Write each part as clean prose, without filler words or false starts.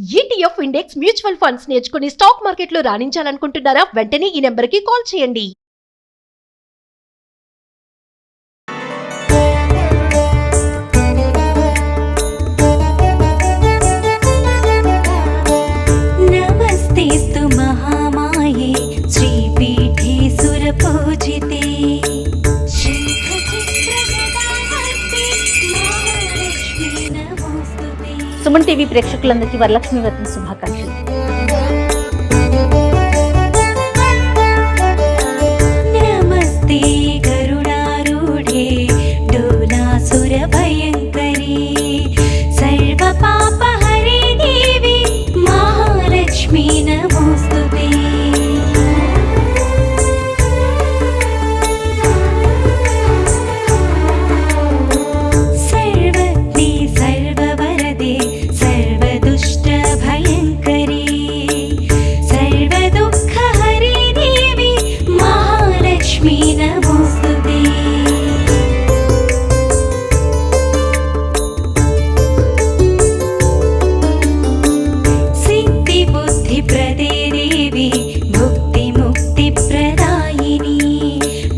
ETF index mutual funds నేర్చుకుని stock మార్కెట్లో రాణించాలనుకుంటున్నారా? వెంటనే ఈ నెంబర్కి కాల్ చేయండి. నమస్తేస్తు మహామాయే శ్రీపీఠే సురపూజితే సుమన్ టీవీ ప్రేక్షకులందరికీ వరలక్ష్మి వ్రతం శుభాకాంక్షలు. నమస్తే గరుడారూఢే డోలాసుర భయంకరీ సర్వ పాపహరే దేవి మహాలక్ష్మీ నమోస్తుతే. సర్వజ్ఞే సర్వవరదే సర్వదుష్టభయంకరీ సర్వదుఃఖహరే దేవి మహాలక్ష్మీ నమోస్తుతే. సిద్ధిబుద్ధిప్రదే దేవి భుక్తిముక్తిప్రదాయిని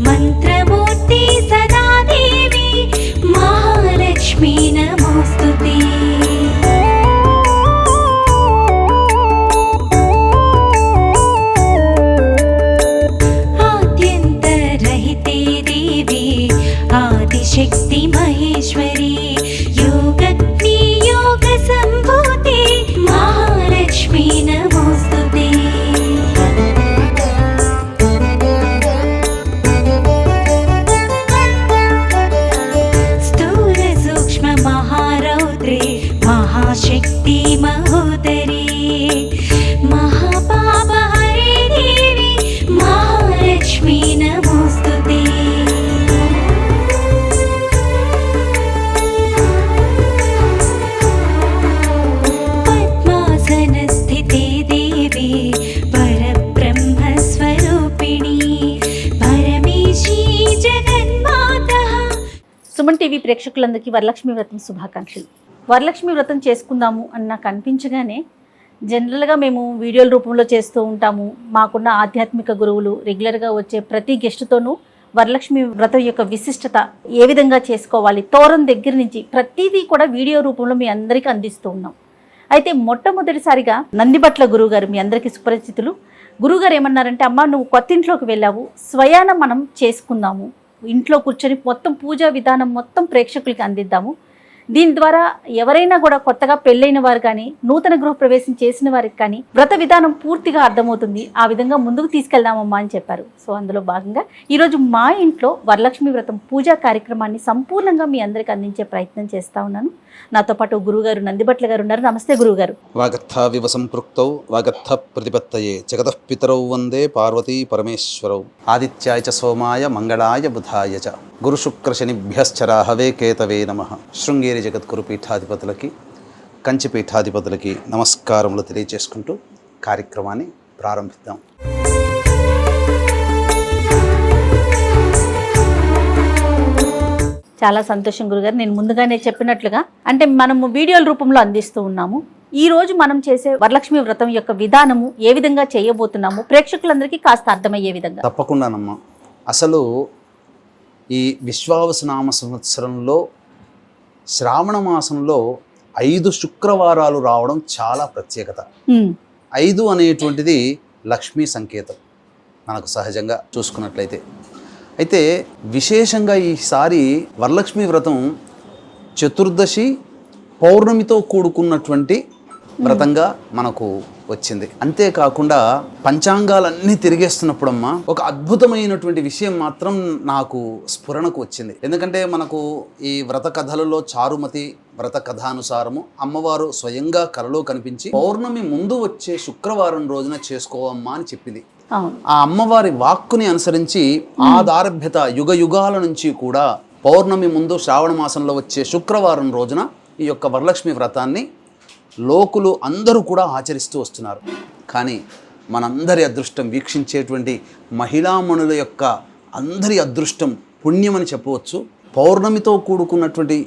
మంత్రమూర్తి సదా దేవి మహాలక్ష్మీ నమోస్తుతే. ఆద్యంతరహితే దేవి ఆదిశక్తి మహేశ్వరి యోగజ్ఞే యోగ సంభూతే మహాలక్ష్మీ నమోస్తుతే. స్థూల సూక్ష్మ మహారౌద్రే మహాశక్తి మహోదరీ మహాపాపహరే దేవి మహాలక్ష్మీ నమోస్తుతే. పద్మాసనస్థితే దేవి పరబ్రహ్మస్వరూపిణి పరమేశీ జగన్మాతః. సుమన్ టీవీ ప్రేక్షకులందరికీ వరలక్ష్మి వ్రతం శుభాకాంక్షలు. వరలక్ష్మి వ్రతం చేసుకుందాము అని నాకు అనిపించగానే జనరల్గా మేము వీడియోల రూపంలో చేస్తూ ఉంటాము. మాకున్న ఆధ్యాత్మిక గురువులు రెగ్యులర్గా వచ్చే ప్రతి గెస్ట్తోనూ వరలక్ష్మి వ్రతం యొక్క విశిష్టత ఏ విధంగా చేసుకోవాలి, తోరం దగ్గర నుంచి ప్రతిదీ కూడా వీడియో రూపంలో మీ అందరికీ అందిస్తూ ఉన్నాం. అయితే మొట్టమొదటిసారిగా నందిబట్ల గురువుగారు మీ అందరికీ సుపరిచితులు. గురువుగారు ఏమన్నారంటే, అమ్మ నువ్వు కొత్త ఇంట్లోకి వెళ్ళావు, స్వయాన మనం చేసుకుందాము, ఇంట్లో కూర్చొని మొత్తం పూజా విధానం మొత్తం ప్రేక్షకులకి అందిద్దాము. దీని ద్వారా ఎవరైనా కూడా కొత్తగా పెళ్ళైన వారు కానీ నూతన గృహప్రవేశం చేసిన వారికి కానీ వ్రత విధానం పూర్తిగా అర్థమవుతుంది, ఆ విధంగా ముందుకు తీసుకెళ్దామమ్మా అని చెప్పారు. సో అందులో భాగంగా ఈరోజు మా ఇంట్లో వరలక్ష్మి వ్రతం పూజా కార్యక్రమాన్ని సంపూర్ణంగా మీ అందరికీ అందించే ప్రయత్నం చేస్తా ఉన్నాను. నాతో పాటు గురువుగారు నందిబట్ల గారు ఉన్నారు. నమస్తే గురువుగారు. వాగర్థావివ సంపృక్తౌ వాగర్థ ప్రతిపత్తయే జగతః పితరౌ వందే పార్వతీ పరమేశ్వరౌ ఆదిత్యాయ చ సోమాయ మంగళాయ బుధాయ చ గురు శుక్ర శనిభ్యశ్చ రాహవే కేతవే నమః. శృంగేరి జగద్గురు పీఠాధిపతులకి కంచి పీఠాధిపతులకి నమస్కారములు తెలియజేసుకుంటూ కార్యక్రమాన్ని ప్రారంభిద్దాం. చాలా సంతోషం గురుగారు. నేను ముందుగానే చెప్పినట్లుగా అంటే మనము వీడియోల రూపంలో అందిస్తూ ఉన్నాము. ఈ రోజు మనం చేసే వరలక్ష్మి వ్రతం యొక్క విధానము ఏ విధంగా చేయబోతున్నాము ప్రేక్షకులందరికీ కాస్త అర్థమయ్యే విధంగా. తప్పకుండానమ్మా. అసలు ఈ విశ్వావసునామ సంవత్సరంలో శ్రావణ మాసంలో 5 శుక్రవారాలు రావడం చాలా ప్రత్యేకత. 5 అనేటువంటిది లక్ష్మీ సంకేతం మనకు సహజంగా చూసుకున్నట్లయితే. అయితే విశేషంగా ఈసారి వరలక్ష్మి వ్రతం చతుర్దశి పౌర్ణమితో కూడుకున్నటువంటి వ్రతంగా మనకు వచ్చింది. అంతేకాకుండా పంచాంగాలన్నీ తిరిగేస్తున్నప్పుడమ్మా ఒక అద్భుతమైనటువంటి విషయం మాత్రం నాకు స్ఫురణకు వచ్చింది. ఎందుకంటే మనకు ఈ వ్రత కథలలో చారుమతి వ్రత కథానుసారము అమ్మవారు స్వయంగా కలలో కనిపించి పౌర్ణమి ముందు వచ్చే శుక్రవారం రోజున చేసుకోవమ్మా అని చెప్పింది. ఆ అమ్మవారి వాక్కుని అనుసరించి ఆదారభ్యత యుగ యుగాల నుంచి కూడా పౌర్ణమి ముందు శ్రావణ మాసంలో వచ్చే శుక్రవారం రోజున ఈ యొక్క వరలక్ష్మి వ్రతాన్ని లోకులు అందరూ కూడా ఆచరిస్తూ వస్తున్నారు. కానీ మనందరి అదృష్టం, వీక్షించేటువంటి మహిళామణుల యొక్క అందరి అదృష్టం, పుణ్యమని చెప్పవచ్చు. పౌర్ణమితో కూడుకున్నటువంటి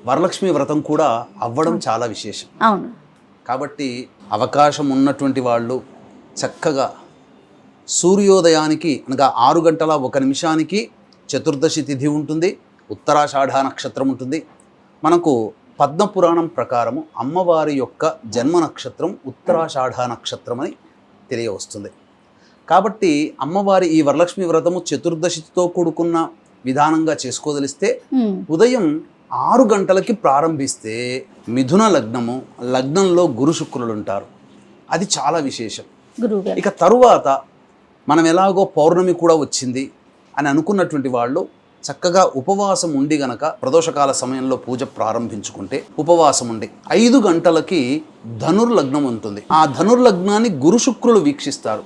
వరలక్ష్మి వ్రతం కూడా అవ్వడం చాలా విశేషం. అవును. కాబట్టి అవకాశం ఉన్నటువంటి వాళ్ళు చక్కగా సూర్యోదయానికి అనగా 6:01 చతుర్దశి తిథి ఉంటుంది, ఉత్తరాషాఢ నక్షత్రం ఉంటుంది. మనకు పద్మపురాణం ప్రకారము అమ్మవారి యొక్క జన్మ నక్షత్రం ఉత్తరాషాఢ నక్షత్రం అని తెలియవస్తుంది. కాబట్టి అమ్మవారి ఈ వరలక్ష్మి వ్రతము చతుర్దశితో కూడుకున్న విధానంగా చేసుకోదలిస్తే ఉదయం 6 గంటలకి ప్రారంభిస్తే మిథున లగ్నంలో గురు శుక్రులు ఉంటారు. అది చాలా విశేషం. గురువుగారు, ఇక తరువాత మనం ఎలాగో పౌర్ణమి కూడా వచ్చింది అని అనుకున్నటువంటి వాళ్ళు చక్కగా ఉపవాసం ఉండి గనక ప్రదోషకాల సమయంలో పూజ ప్రారంభించుకుంటే ఉపవాసం ఉండి 5 గంటలకి ధనుర్లగ్నం ఉంటుంది. ఆ ధనుర్లగ్నాన్ని గురు శుక్రులు వీక్షిస్తారు.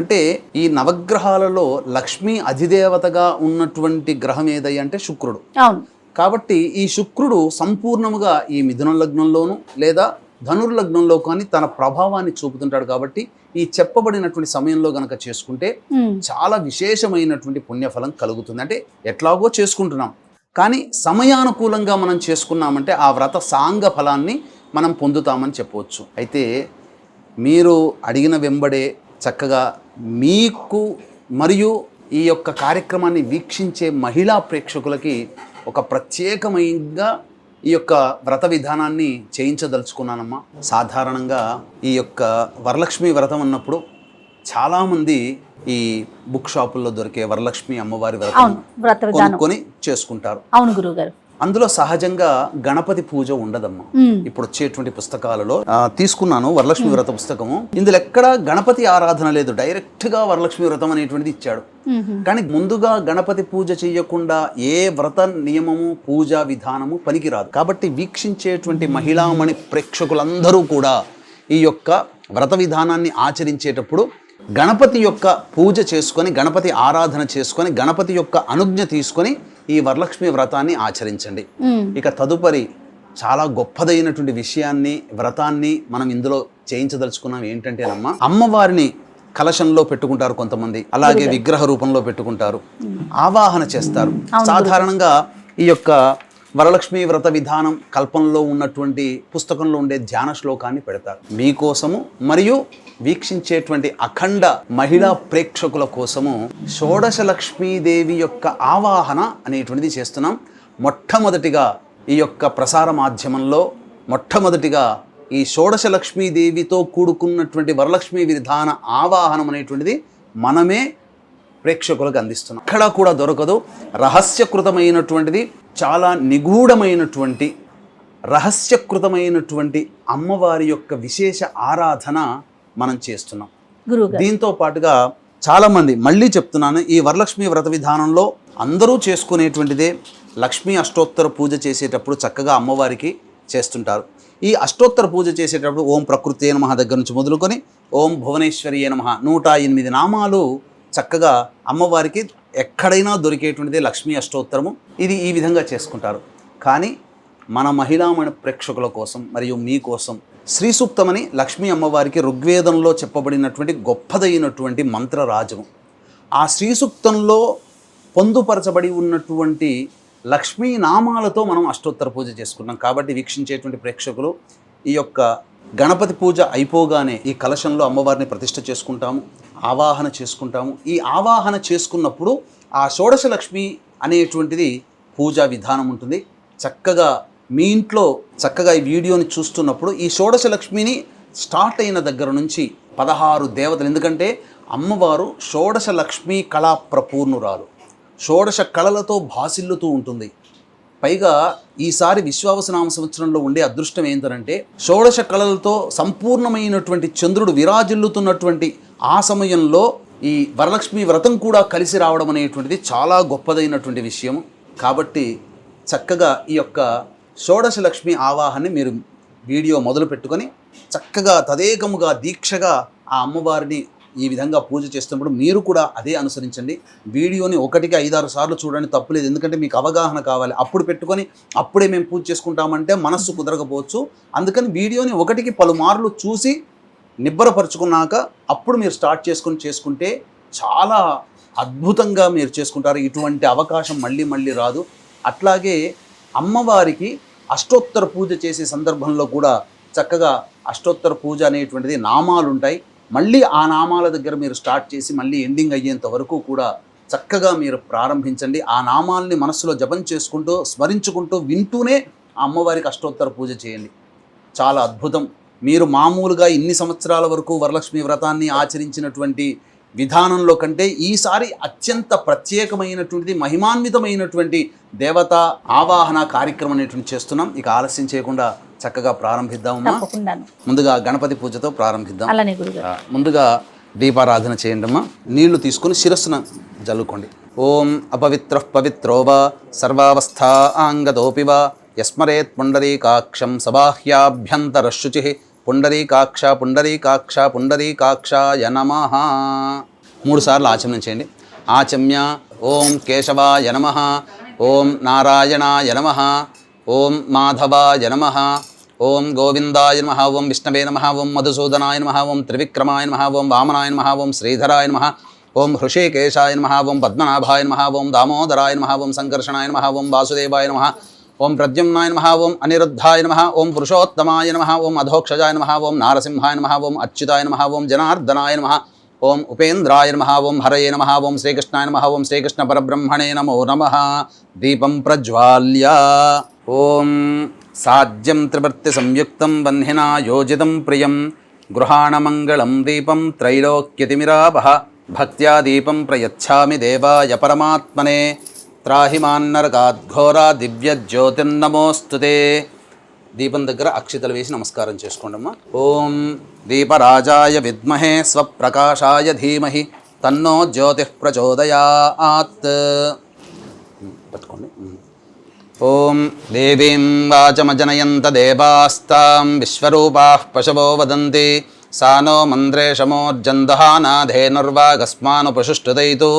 అంటే ఈ నవగ్రహాలలో లక్ష్మీ అధిదేవతగా ఉన్నటువంటి గ్రహం ఏదై అంటే శుక్రుడు. అవును. కాబట్టి ఈ శుక్రుడు సంపూర్ణముగా ఈ మిథున లగ్నంలోను లేదా ధనుర్లగ్నంలో కానీ తన ప్రభావాన్ని చూపుతుంటాడు. కాబట్టి ఈ చెప్పబడినటువంటి సమయంలో గనక చేసుకుంటే చాలా విశేషమైనటువంటి పుణ్యఫలం కలుగుతుంది. అంటే ఎట్లాగో చేసుకుంటున్నాం, కానీ సమయానుకూలంగా మనం చేసుకున్నామంటే ఆ వ్రత సాంగ ఫలాన్ని మనం పొందుతామని చెప్పవచ్చు. అయితే మీరు అడిగిన వెంబడే చక్కగా మీకు మరియు ఈ యొక్క కార్యక్రమాన్ని వీక్షించే మహిళా ప్రేక్షకులకి ఒక ప్రత్యేకమైనగా ఈ యొక్క వ్రత విధానాన్ని చేయించదలుచుకున్నానమ్మా. సాధారణంగా ఈ యొక్క వరలక్ష్మి వ్రతం అన్నప్పుడు చాలామంది ఈ బుక్ షాపుల్లో దొరికే వరలక్ష్మి అమ్మవారి వ్రతం కొనుక్కొని చేసుకుంటారు. అవును గురువుగారు. అందులో సహజంగా గణపతి పూజ ఉండదమ్మా. ఇప్పుడు వచ్చేటువంటి పుస్తకాలలో తీసుకున్నాను వరలక్ష్మి వ్రత పుస్తకము. ఇందులో ఎక్కడ గణపతి ఆరాధన లేదు, డైరెక్ట్ గా వరలక్ష్మి వ్రతం అనేటువంటిది ఇచ్చాడు. కానీ ముందుగా గణపతి పూజ చేయకుండా ఏ వ్రత నియమము పూజా విధానము పనికిరాదు. కాబట్టి వీక్షించేటువంటి మహిళామణి ప్రేక్షకులందరూ కూడా ఈ యొక్క వ్రత విధానాన్ని ఆచరించేటప్పుడు గణపతి యొక్క పూజ చేసుకొని, గణపతి ఆరాధన చేసుకొని, గణపతి యొక్క అనుజ్ఞ తీసుకొని ఈ వరలక్ష్మి వ్రతాన్ని ఆచరించండి. ఇక తదుపరి చాలా గొప్పదైనటువంటి విషయాన్ని వ్రతాన్ని మనం ఇందులో చేయించదలుచుకున్నాం. ఏంటంటేనమ్మా, అమ్మవారిని కలశంలో పెట్టుకుంటారు కొంతమంది, అలాగే విగ్రహ రూపంలో పెట్టుకుంటారు, ఆవాహన చేస్తారు. సాధారణంగా ఈ యొక్క వరలక్ష్మి వ్రత విధానం కల్పనలో ఉన్నటువంటి పుస్తకంలో ఉండే ధ్యాన శ్లోకాన్ని పెడతారు మీకోసము మరియు వీక్షించేటువంటి అఖండ మహిళా ప్రేక్షకుల కోసము. షోడశ లక్ష్మీదేవి యొక్క ఆవాహన అనేటువంటిది చేస్తున్నాం. మొట్టమొదటిగా ఈ యొక్క ప్రసార మాధ్యమంలో మొట్టమొదటిగా ఈ షోడశ లక్ష్మీదేవితో కూడుకున్నటువంటి వరలక్ష్మి విధాన ఆవాహనం అనేటువంటిది మనమే ప్రేక్షకులకు అందిస్తున్నాం. ఎక్కడా కూడా దొరకదు. రహస్యకృతమైనటువంటిది, చాలా నిగూఢమైనటువంటి రహస్యకృతమైనటువంటి అమ్మవారి యొక్క విశేష ఆరాధన మనం చేస్తున్నాం. దీంతో పాటుగా చాలామంది, మళ్ళీ చెప్తున్నాను, ఈ వరలక్ష్మి వ్రత విధానంలో అందరూ చేసుకునేటువంటిదే లక్ష్మీ అష్టోత్తర పూజ చేసేటప్పుడు చక్కగా అమ్మవారికి చేస్తుంటారు. ఈ అష్టోత్తర పూజ చేసేటప్పుడు ఓం ప్రకృతే నమః దగ్గర నుంచి మొదలుకొని ఓం భువనేశ్వరియే నమః 108 నామాలు చక్కగా అమ్మవారికి ఎక్కడైనా దొరికేటువంటిదే లక్ష్మీ అష్టోత్తరము. ఇది ఈ విధంగా చేసుకుంటారు. కానీ మన మహిళామణి ప్రేక్షకుల కోసం మరియు మీకోసం శ్రీ సూక్తమని లక్ష్మీ అమ్మవారికి ఋగ్వేదంలో చెప్పబడినటువంటి గొప్పదైనటువంటి మంత్రరాజము. ఆ శ్రీ సూక్తంలో పొందుపరచబడి ఉన్నటువంటి లక్ష్మీ నామాలతో మనం అష్టోత్తర పూజ చేసుకున్నాం. కాబట్టి వీక్షించేటువంటి ప్రేక్షకులు ఈ యొక్క గణపతి పూజ అయిపోగానే ఈ కలశంలో అమ్మవారిని ప్రతిష్ఠ చేసుకుంటాము, ఆవాహన చేసుకుంటాము. ఈ ఆవాహన చేసుకున్నప్పుడు ఆ షోడశ లక్ష్మి అనేటువంటిది పూజా విధానం ఉంటుంది. చక్కగా మీ ఇంట్లో చక్కగా ఈ వీడియోని చూస్తున్నప్పుడు ఈ షోడశ లక్ష్మిని స్టార్ట్ అయిన దగ్గర నుంచి 16 దేవతలు, ఎందుకంటే అమ్మవారు షోడశ లక్ష్మీ కళా ప్రపూర్ణురాలు, షోడశ కళలతో భాసిల్లుతూ ఉంటుంది. పైగా ఈసారి విశ్వావసనామ సంవత్సరంలో ఉండే అదృష్టం ఏంటంటే షోడశ కళలతో సంపూర్ణమైనటువంటి చంద్రుడు విరాజిల్లుతున్నటువంటి ఆ సమయంలో ఈ వరలక్ష్మి వ్రతం కూడా కలిసి రావడం అనేటువంటిది చాలా గొప్పదైనటువంటి విషయం. కాబట్టి చక్కగా ఈ యొక్క షోడశ లక్ష్మి ఆవాహాన్ని మీరు వీడియో మొదలు పెట్టుకొని చక్కగా తదేకముగా దీక్షగా ఆ అమ్మవారిని ఈ విధంగా పూజ చేస్తున్నప్పుడు మీరు కూడా అదే అనుసరించండి. వీడియోని 1-5-6 సార్లు చూడండి, తప్పులేదు. ఎందుకంటే మీకు అవగాహన కావాలి. అప్పుడు పెట్టుకొని అప్పుడే మేము పూజ చేసుకుంటామంటే మనస్సు కుదరకపోవచ్చు. అందుకని వీడియోని 1కి పలుమార్లు చూసి నిబ్బరపరుచుకున్నాక అప్పుడు మీరు స్టార్ట్ చేసుకుంటే చాలా అద్భుతంగా మీరు చేసుకుంటారు. ఇటువంటి అవకాశం మళ్ళీ రాదు. అట్లాగే అమ్మవారికి అష్టోత్తర పూజ చేసే సందర్భంలో కూడా చక్కగా అష్టోత్తర పూజ అనేటువంటిది నామాలు ఉంటాయి. మళ్ళీ ఆ నామాల దగ్గర మీరు స్టార్ట్ చేసి మళ్ళీ ఎండింగ్ అయ్యేంత వరకు కూడా చక్కగా మీరు ప్రారంభించండి. ఆ నామాల్ని మనసులో జపం చేసుకుంటూ స్మరించుకుంటూ వింటూనే ఆ అమ్మవారికి అష్టోత్తర పూజ చేయండి. చాలా అద్భుతం. మీరు మామూలుగా ఇన్ని సంవత్సరాల వరకు వరలక్ష్మి వ్రతాన్ని ఆచరించినటువంటి విధానంలో కంటే ఈసారి అత్యంత ప్రత్యేకమైనటువంటిది, మహిమాన్వితమైనటువంటి దేవతా ఆవాహన కార్యక్రమం అనేటువంటి చేస్తున్నాం. ఇక ఆలస్యం చేయకుండా చక్కగా ప్రారంభిద్దామమ్మా. తప్పకుండాను. ముందుగా గణపతి పూజతో ప్రారంభిద్దాం. అలానే గురుగారు. ముందుగా దీపారాధన చేయండి అమ్మా. నీళ్లు తీసుకుని శిరస్సున జల్లుకోండి. ఓం అపవిత్ర పవిత్రో వా సర్వావస్థాంగతోపి వా యస్మరేత్ పుండరీకాక్షం సబాహ్యాభ్యంతరశుచి పుండరీకాక్ష పుండరీకాక్ష పుండరీకాక్షాయ నమః. 3 సార్లు ఆచమనం చేయండి. ఆచమ్య ఓం కేశవాయ నమః, ఓం నారాయణాయ నమః, ఓం మాధవాయ నమః, ఓం గోవిందాయ నమః, ఓం విష్ణవే నమః, ఓం మధుసూదనాయ నమః, ఓం త్రివిక్రమాయ నమః, ఓం వామనాయ నమః, ఓం శ్రీధరాయ నమః, ఓం హృషికేశాయ నమః, ఓం పద్మనాభాయ నమః, ఓం దామోదరాయ నమః, ఓం సంకర్షణాయ నమః, ఓం వాసుదేవాయ నమః, ఓం ప్రద్యుమ్నాయ నమః, ఓం అనిరుద్ధాయ నమః, ఓం పురుషోత్తమాయ నమః, ఓం అధోక్షజాయ నమః, ఓం నారసింహాయ నమః, ఓం అచ్యుతాయ నమః, ఓం జనార్దనాయ నమః, ఓం ఉపేంద్రాయ నమః, ఓం హరయే నమః, ఓం శ్రీకృష్ణాయ నమః, ఓం శ్రీకృష్ణ పరబ్రహ్మణే నమో నమః. దీపం ప్రజ్వాల్య ఓం సాజ్యం త్రివర్తి సంయుక్తం వహ్నినా యోజితం ప్రియం గృహాణమంగళం దీపం త్రైలోక్యతిమిరాపః భక్త్యా దీపం ప్రయచ్ఛామి దేవాయ పరమాత్మనే త్రాహి మాన్నరకాద్ఘోరా దివ్య జ్యోతిర్నమోస్తుతే. దీపం దగ్గర అక్షితలు వేసి నమస్కారం చేసుకోండమ్మా. ఓం దీపరాజాయ విద్మహే స్వప్రకాశాయ ధీమహి తన్నో జ్యోతిః ప్రచోదయాత్. పట్టుకోండి. ఓం దేవీం వాచమజనయంత దేవాస్తాం విశ్వరూపాః పశవో వదంతి సా నో మంత్రేషమోర్జందహానాధేనుర్వాగస్మానుపశుష్టుదైతు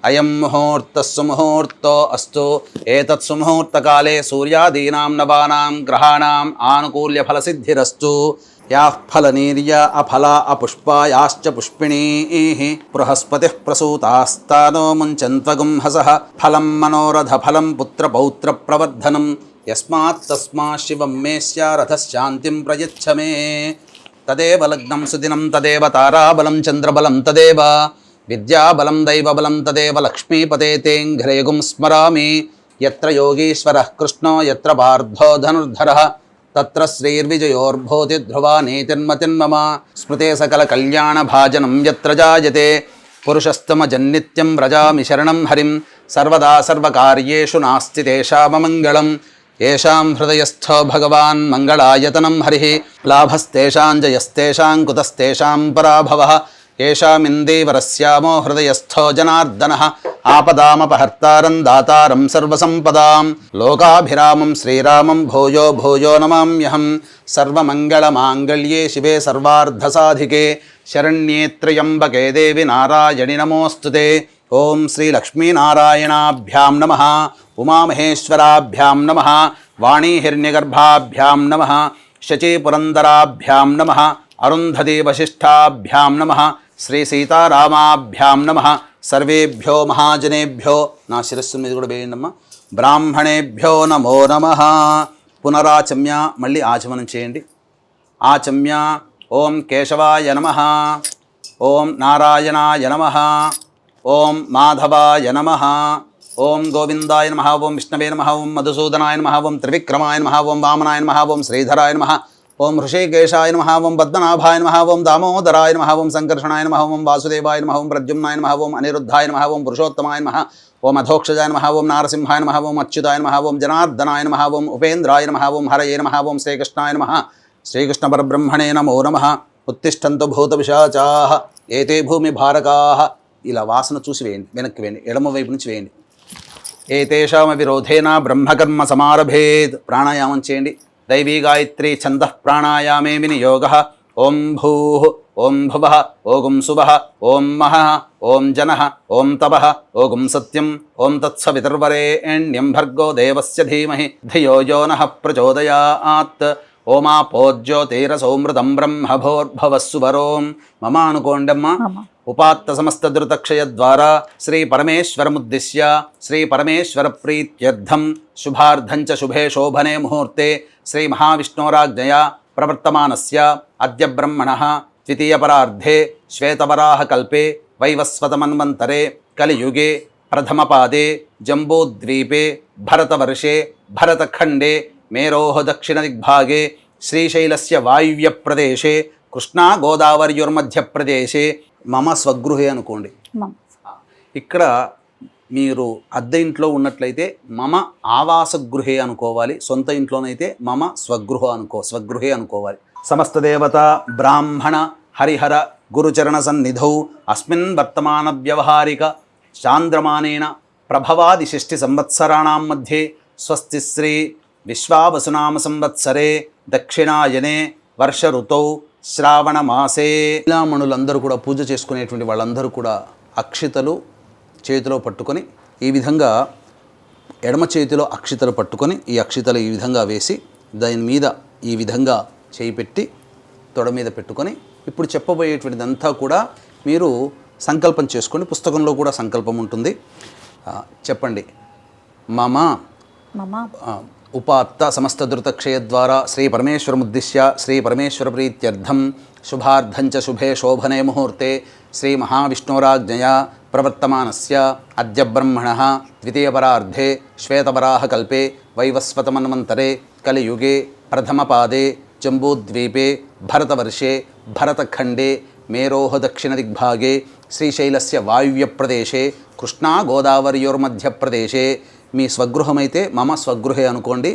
అయం ముహూర్తః సుముహూర్తో అస్తు. ఏతత్ సుముహూర్తకాలే సూర్యాదీనాం నవానాం గ్రహాణాం ఆనుకూల్యఫలసిద్ధిరస్తు. యాః ఫలనీర్య అఫలా అపుష్పాయాశ్చ పుష్పిణీః బృహస్పతిః ప్రసూతాస్తానో ముంచన్త్వగుంహసః ఫలం మనోరథ ఫలం పుత్రపౌత్ర ప్రవర్ధనం యస్మాత్ తస్మాత్ శివం మే స్యారథశాంతిం ప్రయచ్ఛ మే. తదేవ లగ్నం సుదినం తదేవ తారాబలం చంద్రబలం తదేవ విద్యాబలం దైవబలం తదేవ లక్ష్మీపతే తేంఘ్రేగుం స్మరామి. యత్ర యోగీశ్వరః కృష్ణో యత్ర పార్థో ధనుర్ధరః తత్ర శ్రీర్విజయోర్భూతి ధ్రువా నీతిర్మతిర్మమ. స్మృతే సకల కళ్యాణ భాజనం యత్ర జాయతే పురుషస్తమజన్నిత్యం వ్రజామి శరణం హరిం. సర్వదా సర్వకార్యేషు నాస్తి తేషామమంగళం. ఏషాం హృదయస్థో భగవాన్ మంగళాయతనం హరి. లాభస్తేషాం జయస్తేషాం కుతస్తేషాం పరాభవః. ఏషామిందీవరస్యామో హృదయస్థో జనార్దనః. ఆపదామపహర్తారం దాతారం సర్వసంపదాం. లోకాభిరామం శ్రీరామం భూయో భూయో నమామ్యహం. సర్వమంగళమాంగళ్యే శివే సర్వార్ధసాధికే శరణ్యే త్ర్యంబకే దేవి నారాయణి నమోస్తుతే. ఓం శ్రీ లక్ష్మీనారాయణాభ్యాం నమః, ఉమామహేశ్వరాభ్యాం నమః, వాణీహిరణ్యగర్భాభ్యాం నమః, శచీపురందరాభ్యాం నమః, అరుంధతీ వశిష్ఠాభ్యాం నమః, శ్రీ సీతారామాభ్యాం నమః. సర్వేభ్యో మహాజనేభ్యో, నా శిరస్సు మీద కూడా వేయండమ్మా, బ్రాహ్మణేభ్యో నమో నమః. పునరాచమ్య, మళ్ళీ ఆచమనం చేయండి. ఆచమ్య ఓం కేశవాయ నమః, ఓం నారాయణాయ నమః, ఓం మాధవాయ నమః, ఓం గోవిందాయ నమః, ఓం విష్ణవే నమః, ఓం మధుసూదనాయ నమః, ఓం త్రివిక్రమాయ నమః, ఓం వామనాయ నమః, ఓం శ్రీధరాయ నమః, ఓం హృషికేశాయ నమః, ఓం పద్మనాభాయ నమః, ఓం దామోదరాయ నమః, ఓం సంకర్షణాయ నమః, ఓం వాసుదేవాయ నమః, ఓం ప్రద్యుమ్నాయ నమః, ఓం అనిరుద్ధాయ నమః, ఓం పురుషోత్తమాయ నమః, ఓం అధోక్షజాయ నమః, ఓం నారసింహాయ నమః, ఓం అచ్యుతాయ నమః, ఓం జనార్దనాయ నమః, ఓం ఉపేంద్రాయ నమః, ఓం హరయే నమః, ఓం శ్రీకృష్ణాయ నమః, శ్రీకృష్ణ పరబ్రహ్మణే నమో నమః. ఉత్తిష్టంతు భూత పిశాచాః ఏతే భూమి భారకాః. ఇలా వాసన చూసి వేయండి, వెనక్కి వేయండి, ఎడమ వైపు నుంచి వేయండి. ఏతేషామ విరోధేన బ్రహ్మకర్మ సమారభేత్. ప్రాణాయామం చేయండి. దైవీ గాయత్రీ ఛందః ప్రాణాయామే వినియోగః. ఓం భూః, ఓం భువః, ఓం సువః, ఓం మహః, ఓం జనః, ఓం తపః, ఓం సత్యం, ఓం తత్సవితుర్వరేణ్యం భర్గో దేవస్య ధీమహి ధియో యో నః ప్రచోదయాత్. ఓమాపోజ్యోతిరసౌమృతం బ్రహ్మభోర్భవస్సువరోం. మమ అనుకోండమ్మ. ఉపాత్త సమస్త ధృతక్షయ ద్వారా శ్రీ పరమేశ్వరముద్దిశ్య శ్రీ పరమేశ్వర ప్రీత్యర్థం శుభార్థంచ శుభే శోభనే ముహూర్తే శ్రీ మహావిష్ణోరాజ్ఞయా ప్రవర్తమానస్య అద్య బ్రహ్మణః ద్వితీయపరార్ధే శ్వేతవరాహకల్పే వైవస్వతమన్వంతరే కలియుగే ప్రథమపాదే జంబూద్వీపే భరతవర్షే భరతఖండే మేరోః దక్షిణదిగ్భాగే శ్రీశైలస్య వాయువ్యప్రదేశే కృష్ణా గోదావరియుర్మధ్యప్రదేశే మమ స్వగృహే అనుకోండి. ఇక్కడ మీరు అద్దె ఇంట్లో ఉన్నట్లయితే మమ ఆవాసగృహే అనుకోవాలి. సొంత ఇంట్లోనైతే మమ స్వగృహే అనుకోవాలి. సమస్త దేవత బ్రాహ్మణ హరిహర గురుచరణ సన్నిధౌ అస్మిన్ వర్తమాన వ్యవహారిక చాంద్రమానేన ప్రభవాది 6 సంవత్సరాణాం మధ్యే స్వస్తి శ్రీ విశ్వావసునామ సంవత్సరే దక్షిణాయనే వర్ష ఋతౌ శ్రావణ మాసే. మహిళామణులందరూ కూడా పూజ చేసుకునేటువంటి వాళ్ళందరూ కూడా అక్షితలు చేతిలో పట్టుకొని ఈ విధంగా ఎడమ చేతిలో అక్షితలు పట్టుకొని ఈ అక్షితలు ఈ విధంగా వేసి దాని మీద ఈ విధంగా చేయి పెట్టి తొడ మీద పెట్టుకొని ఇప్పుడు చెప్పబోయేటువంటిదంతా కూడా మీరు సంకల్పం చేసుకోండి. పుస్తకంలో కూడా సంకల్పం ఉంటుంది. చెప్పండి. మమ ఉపాత్త సమస్త ధృతక్షయ ద్వారా శ్రీ పరమేశ్వరముద్దిశ్య శ్రీ పరమేశ్వర ప్రీత్యర్థం శుభార్థంచ శుభే శోభనే ముహూర్తే శ్రీ మహావిష్ణోరాజ్ఞయా ప్రవర్తమానస్య అద్య బ్రహ్మణః ద్వితీయపరార్ధే శ్వేతవరాహకల్పే వైవస్వతమన్వంతరే కలియుగే ప్రథమపాదే జంబూద్వీపే భరతవర్షే భరతఖండే మేరోః దక్షిణదిగ్భాగే శ్రీశైలస్య వాయువ్యప్రదేశే కృష్ణా గోదావరియోర్మధ్యప్రదేశే. మీ స్వగృహమైతే మమ స్వగృహే అనుకోండి.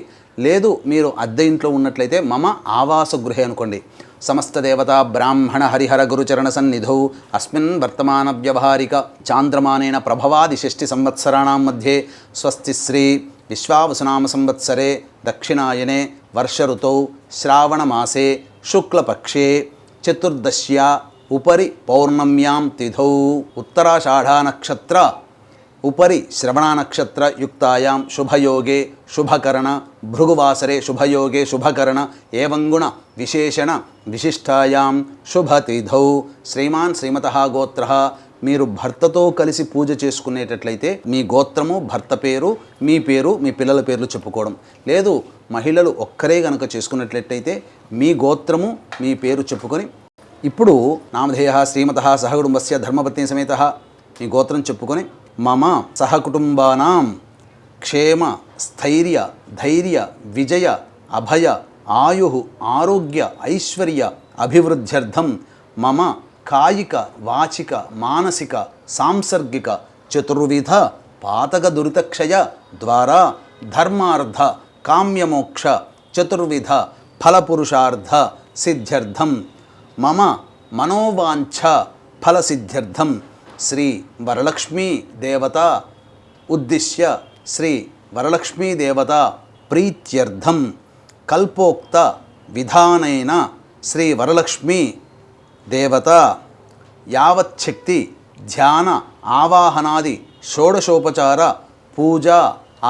లేదు మీరు అద్దె ఇంట్లో ఉన్నట్లయితే మమ ఆవాసగృహే అనుకోండి. సమస్త దేవతా బ్రాహ్మణ హరిహర గురుచరణ సన్నిధౌ అస్మిన్ వర్తమాన వ్యవహారిక చాంద్రమానేన ప్రభవాది 6 సంవత్సరాణాం మధ్యే స్వస్తి శ్రీ విశ్వావసునామ సంవత్సరే దక్షిణాయనే వర్ష ఋతౌ శ్రావణ మాసే శుక్లపక్షే చతుర్దశ్యా ఉపరి పౌర్ణమ్యాం తిథౌ ఉత్తరాషాఢా నక్షత్ర ఉపరి శ్రవణా నక్షత్ర యుక్తాయాం శుభయోగే శుభకరణ భృగువాసరే శుభయోగే శుభకరణ ఏవంగుణ విశేషణ విశిష్టాయాం శుభతిథౌ. శ్రీమాన్ శ్రీమతః గోత్రః. మీరు భర్తతో కలిసి పూజ చేసుకునేటట్లయితే మీ గోత్రము భర్త పేరు మీ పేరు మీ పిల్లల పేర్లు చెప్పుకోవడం. లేదు మహిళలు ఒక్కరే కనుక చేసుకున్నట్లయితే మీ గోత్రము మీ పేరు చెప్పుకొని ఇప్పుడు నామధేయ శ్రీమతః సహకుటుంబస్య ధర్మపత్ని సమేతః మీ గోత్రం చెప్పుకొని మమ సహకుటుంబానాం క్షేమ స్థైర్య ధైర్య విజయ అభయ ఆయు ఆరోగ్య ఐశ్వర్య అభివృద్ధ్యర్థం మమ కాయిక వాచిక మానసిక సాంసర్గిక చతుర్విధ పాతక దురితక్షయ ద్వారా ధర్మార్థ కామ్యమోక్ష చతుర్విధ ఫలపురుషార్థ సిద్ధ్యర్థం మమ మనోవాంఛ ఫలసిద్ధ్యర్థం శ్రీ వరలక్ష్మీ దేవత ఉద్దిశ్య శ్రీ వరలక్ష్మీ దేవత ప్రీత్యర్థం కల్పోక్త విధానైన శ్రీ వరలక్ష్మీ దేవత యావచ్చక్తి ధ్యాన ఆవాహనాది షోడశోపచార పూజ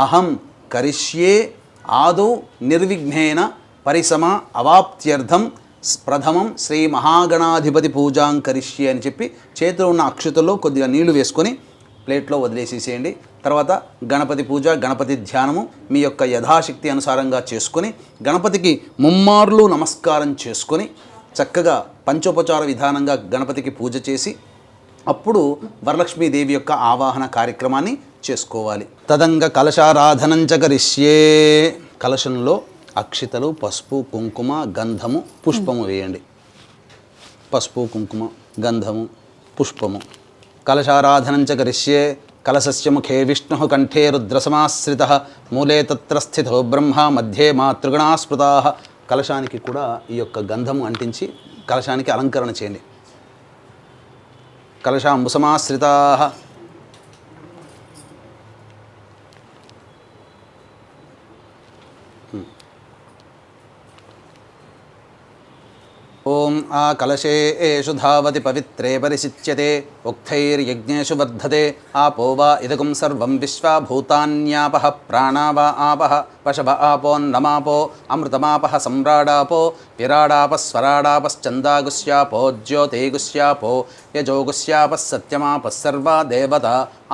అహం కరిష్యే ఆదౌ నిర్విఘ్నేన పరిసమ అవాప్త్యర్థం ప్రథమం శ్రీ మహాగణాధిపతి పూజాం కరిష్యే అని చెప్పి చేతిలో ఉన్న అక్షతల్లో కొద్దిగా నీళ్లు వేసుకొని ప్లేట్లో వదిలేసేసేయండి. తర్వాత గణపతి పూజ గణపతి ధ్యానము మీ యొక్క యథాశక్తి అనుసారంగా చేసుకొని గణపతికి ముమ్మార్లు నమస్కారం చేసుకొని చక్కగా పంచోపచార విధానంగా గణపతికి పూజ చేసి అప్పుడు వరలక్ష్మీదేవి యొక్క ఆవాహన కార్యక్రమాన్ని చేసుకోవాలి. తదంగ కలశారాధనంచ కరిష్యే. కలశంలో అక్షితలు పసుపు కుంకుమ గంధము పుష్పము వేయండి. పసుపు కుంకుమ గంధము పుష్పము. కలశారాధనంచ కరిష్యే. కలశస్య ముఖే విష్ణు కంఠే రుద్రసమాశ్రితః మూలే తత్ర స్థితో బ్రహ్మ మధ్యే మాతృగణా స్మృతాః. కలశానికి కూడా ఈ యొక్క గంధము అంటించి కలశానికి అలంకరణ చేయండి. కలశాంబుసమాశ్రితాః. ఓం ఆ కలశే ఏషు ధావతి పవిత్రే పరిశిచ్యతే ఉక్తైర్యజ్ఞేషు వర్ధతే ఆపో వా ఇదకం సర్వం విశ్వా భూతాన్యాపః ప్రాణా వా ఆపః పశవ ఆపోన్నమాపో అమృతమాపః సమ్రాడాపో విరాడాపः స్వరాడాపశ్చందాగుస్యాపో జ్యోతిగుస్యాపో యజోగుస్యాపः సత్యమాపः సర్వా దేవత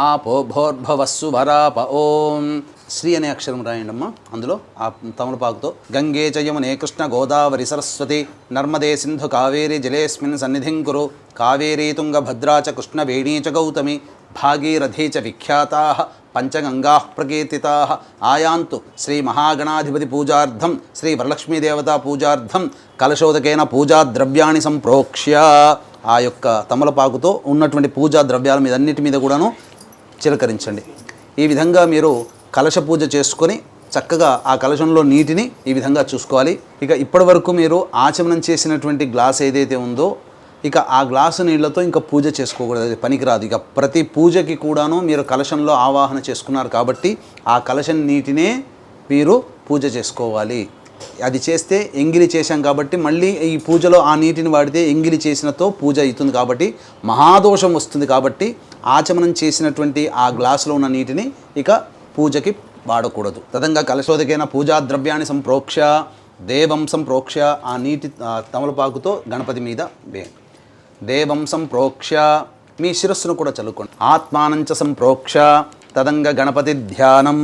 ఆపో భోర్భవస్సు వరాప. ఓం శ్రీ అనే అక్షరం రాయండమ్మా. అందులో ఆ తమలపాకుతో గంగే చ యమునే కృష్ణ గోదావరి సరస్వతి నర్మదే సింధు కావేరి జలేస్మిన్ సన్నిధిం కురు కావేరీ తుంగ భద్రా చ కృష్ణ వేణీ చ గౌతమి భాగీరథీ చ విఖ్యాతాః పంచగంగాః ప్రకీర్తితాః ఆయాంతు శ్రీ మహాగణాధిపతి పూజార్థం శ్రీ వరలక్ష్మీదేవతా పూజార్థం కలశోదకేన పూజా ద్రవ్యాన్ని సంప్రోక్ష్య. ఆ యొక్క తమలపాకుతో ఉన్నటువంటి పూజా ద్రవ్యాల మీద అన్నిటి మీద కూడాను చిలకరించండి. ఈ విధంగా మీరు కలశ పూజ చేసుకొని చక్కగా ఆ కలశంలో నీటిని ఈ విధంగా చూసుకోవాలి. ఇక ఇప్పటి వరకు మీరు ఆచమనం చేసినటువంటి గ్లాస్ ఏదైతే ఉందో ఇక ఆ గ్లాసు నీళ్లతో ఇంకా పూజ చేసుకోకూడదు, అది పనికిరాదు. ఇక ప్రతి పూజకి కూడాను మీరు కలశంలో ఆవాహన చేసుకున్నారు కాబట్టి ఆ కలశం నీటినే మీరు పూజ చేసుకోవాలి. అది చేస్తే ఎంగిలి చేశాం కాబట్టి మళ్ళీ ఈ పూజలో ఆ నీటిని వాడితే ఎంగిలి చేసినతో పూజ అవుతుంది కాబట్టి మహాదోషం వస్తుంది. కాబట్టి ఆచమనం చేసినటువంటి ఆ గ్లాసులో ఉన్న నీటిని ఇక పూజకి వాడకూడదు. తదంగా కలశోదకైన పూజా ద్రవ్యాన్ని సంప్రోక్ష్య దేవం సంప్రోక్ష్య. ఆ నీటి తమలపాకుతో గణపతి మీద వేయండి. దేవం సంప్రోక్ష్య మీ శిరస్సును కూడా చల్లుకోండి. ఆత్మానంచ సంప్రోక్ష్య తదంగ గణపతి ధ్యానం.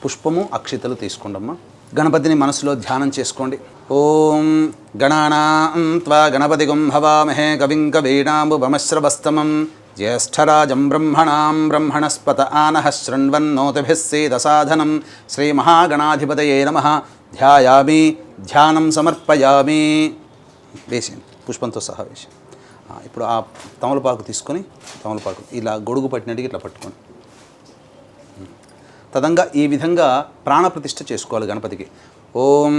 పుష్పము అక్షితలు తీసుకోండమ్మా. గణపతిని మనసులో ధ్యానం చేసుకోండి. ఓం గణానాం త్వా గణపతిగం హవామహే కవిం కవీనాంబుభమశ్రవస్తమం జ్యేష్ఠరాజం బ్రహ్మణాం బ్రహ్మణస్పత ఆనః శృణ్వన్నోతిభిः सीदसाधनं శ్రీమహాగణాధిపతయే నమః. ధ్యాయామి ధ్యానం సమర్పయామి. వేసేయండి పుష్పంతో సహా వేసి. ఇప్పుడు ఆ తమలపాకు తీసుకొని తమలపాకు ఇలా గొడుగు పట్టినట్టుగా ఇట్లా పట్టుకోండి. తదంగా ఈ విధంగా ప్రాణప్రతిష్ఠ చేసుకోవాలి గణపతికి. ఓం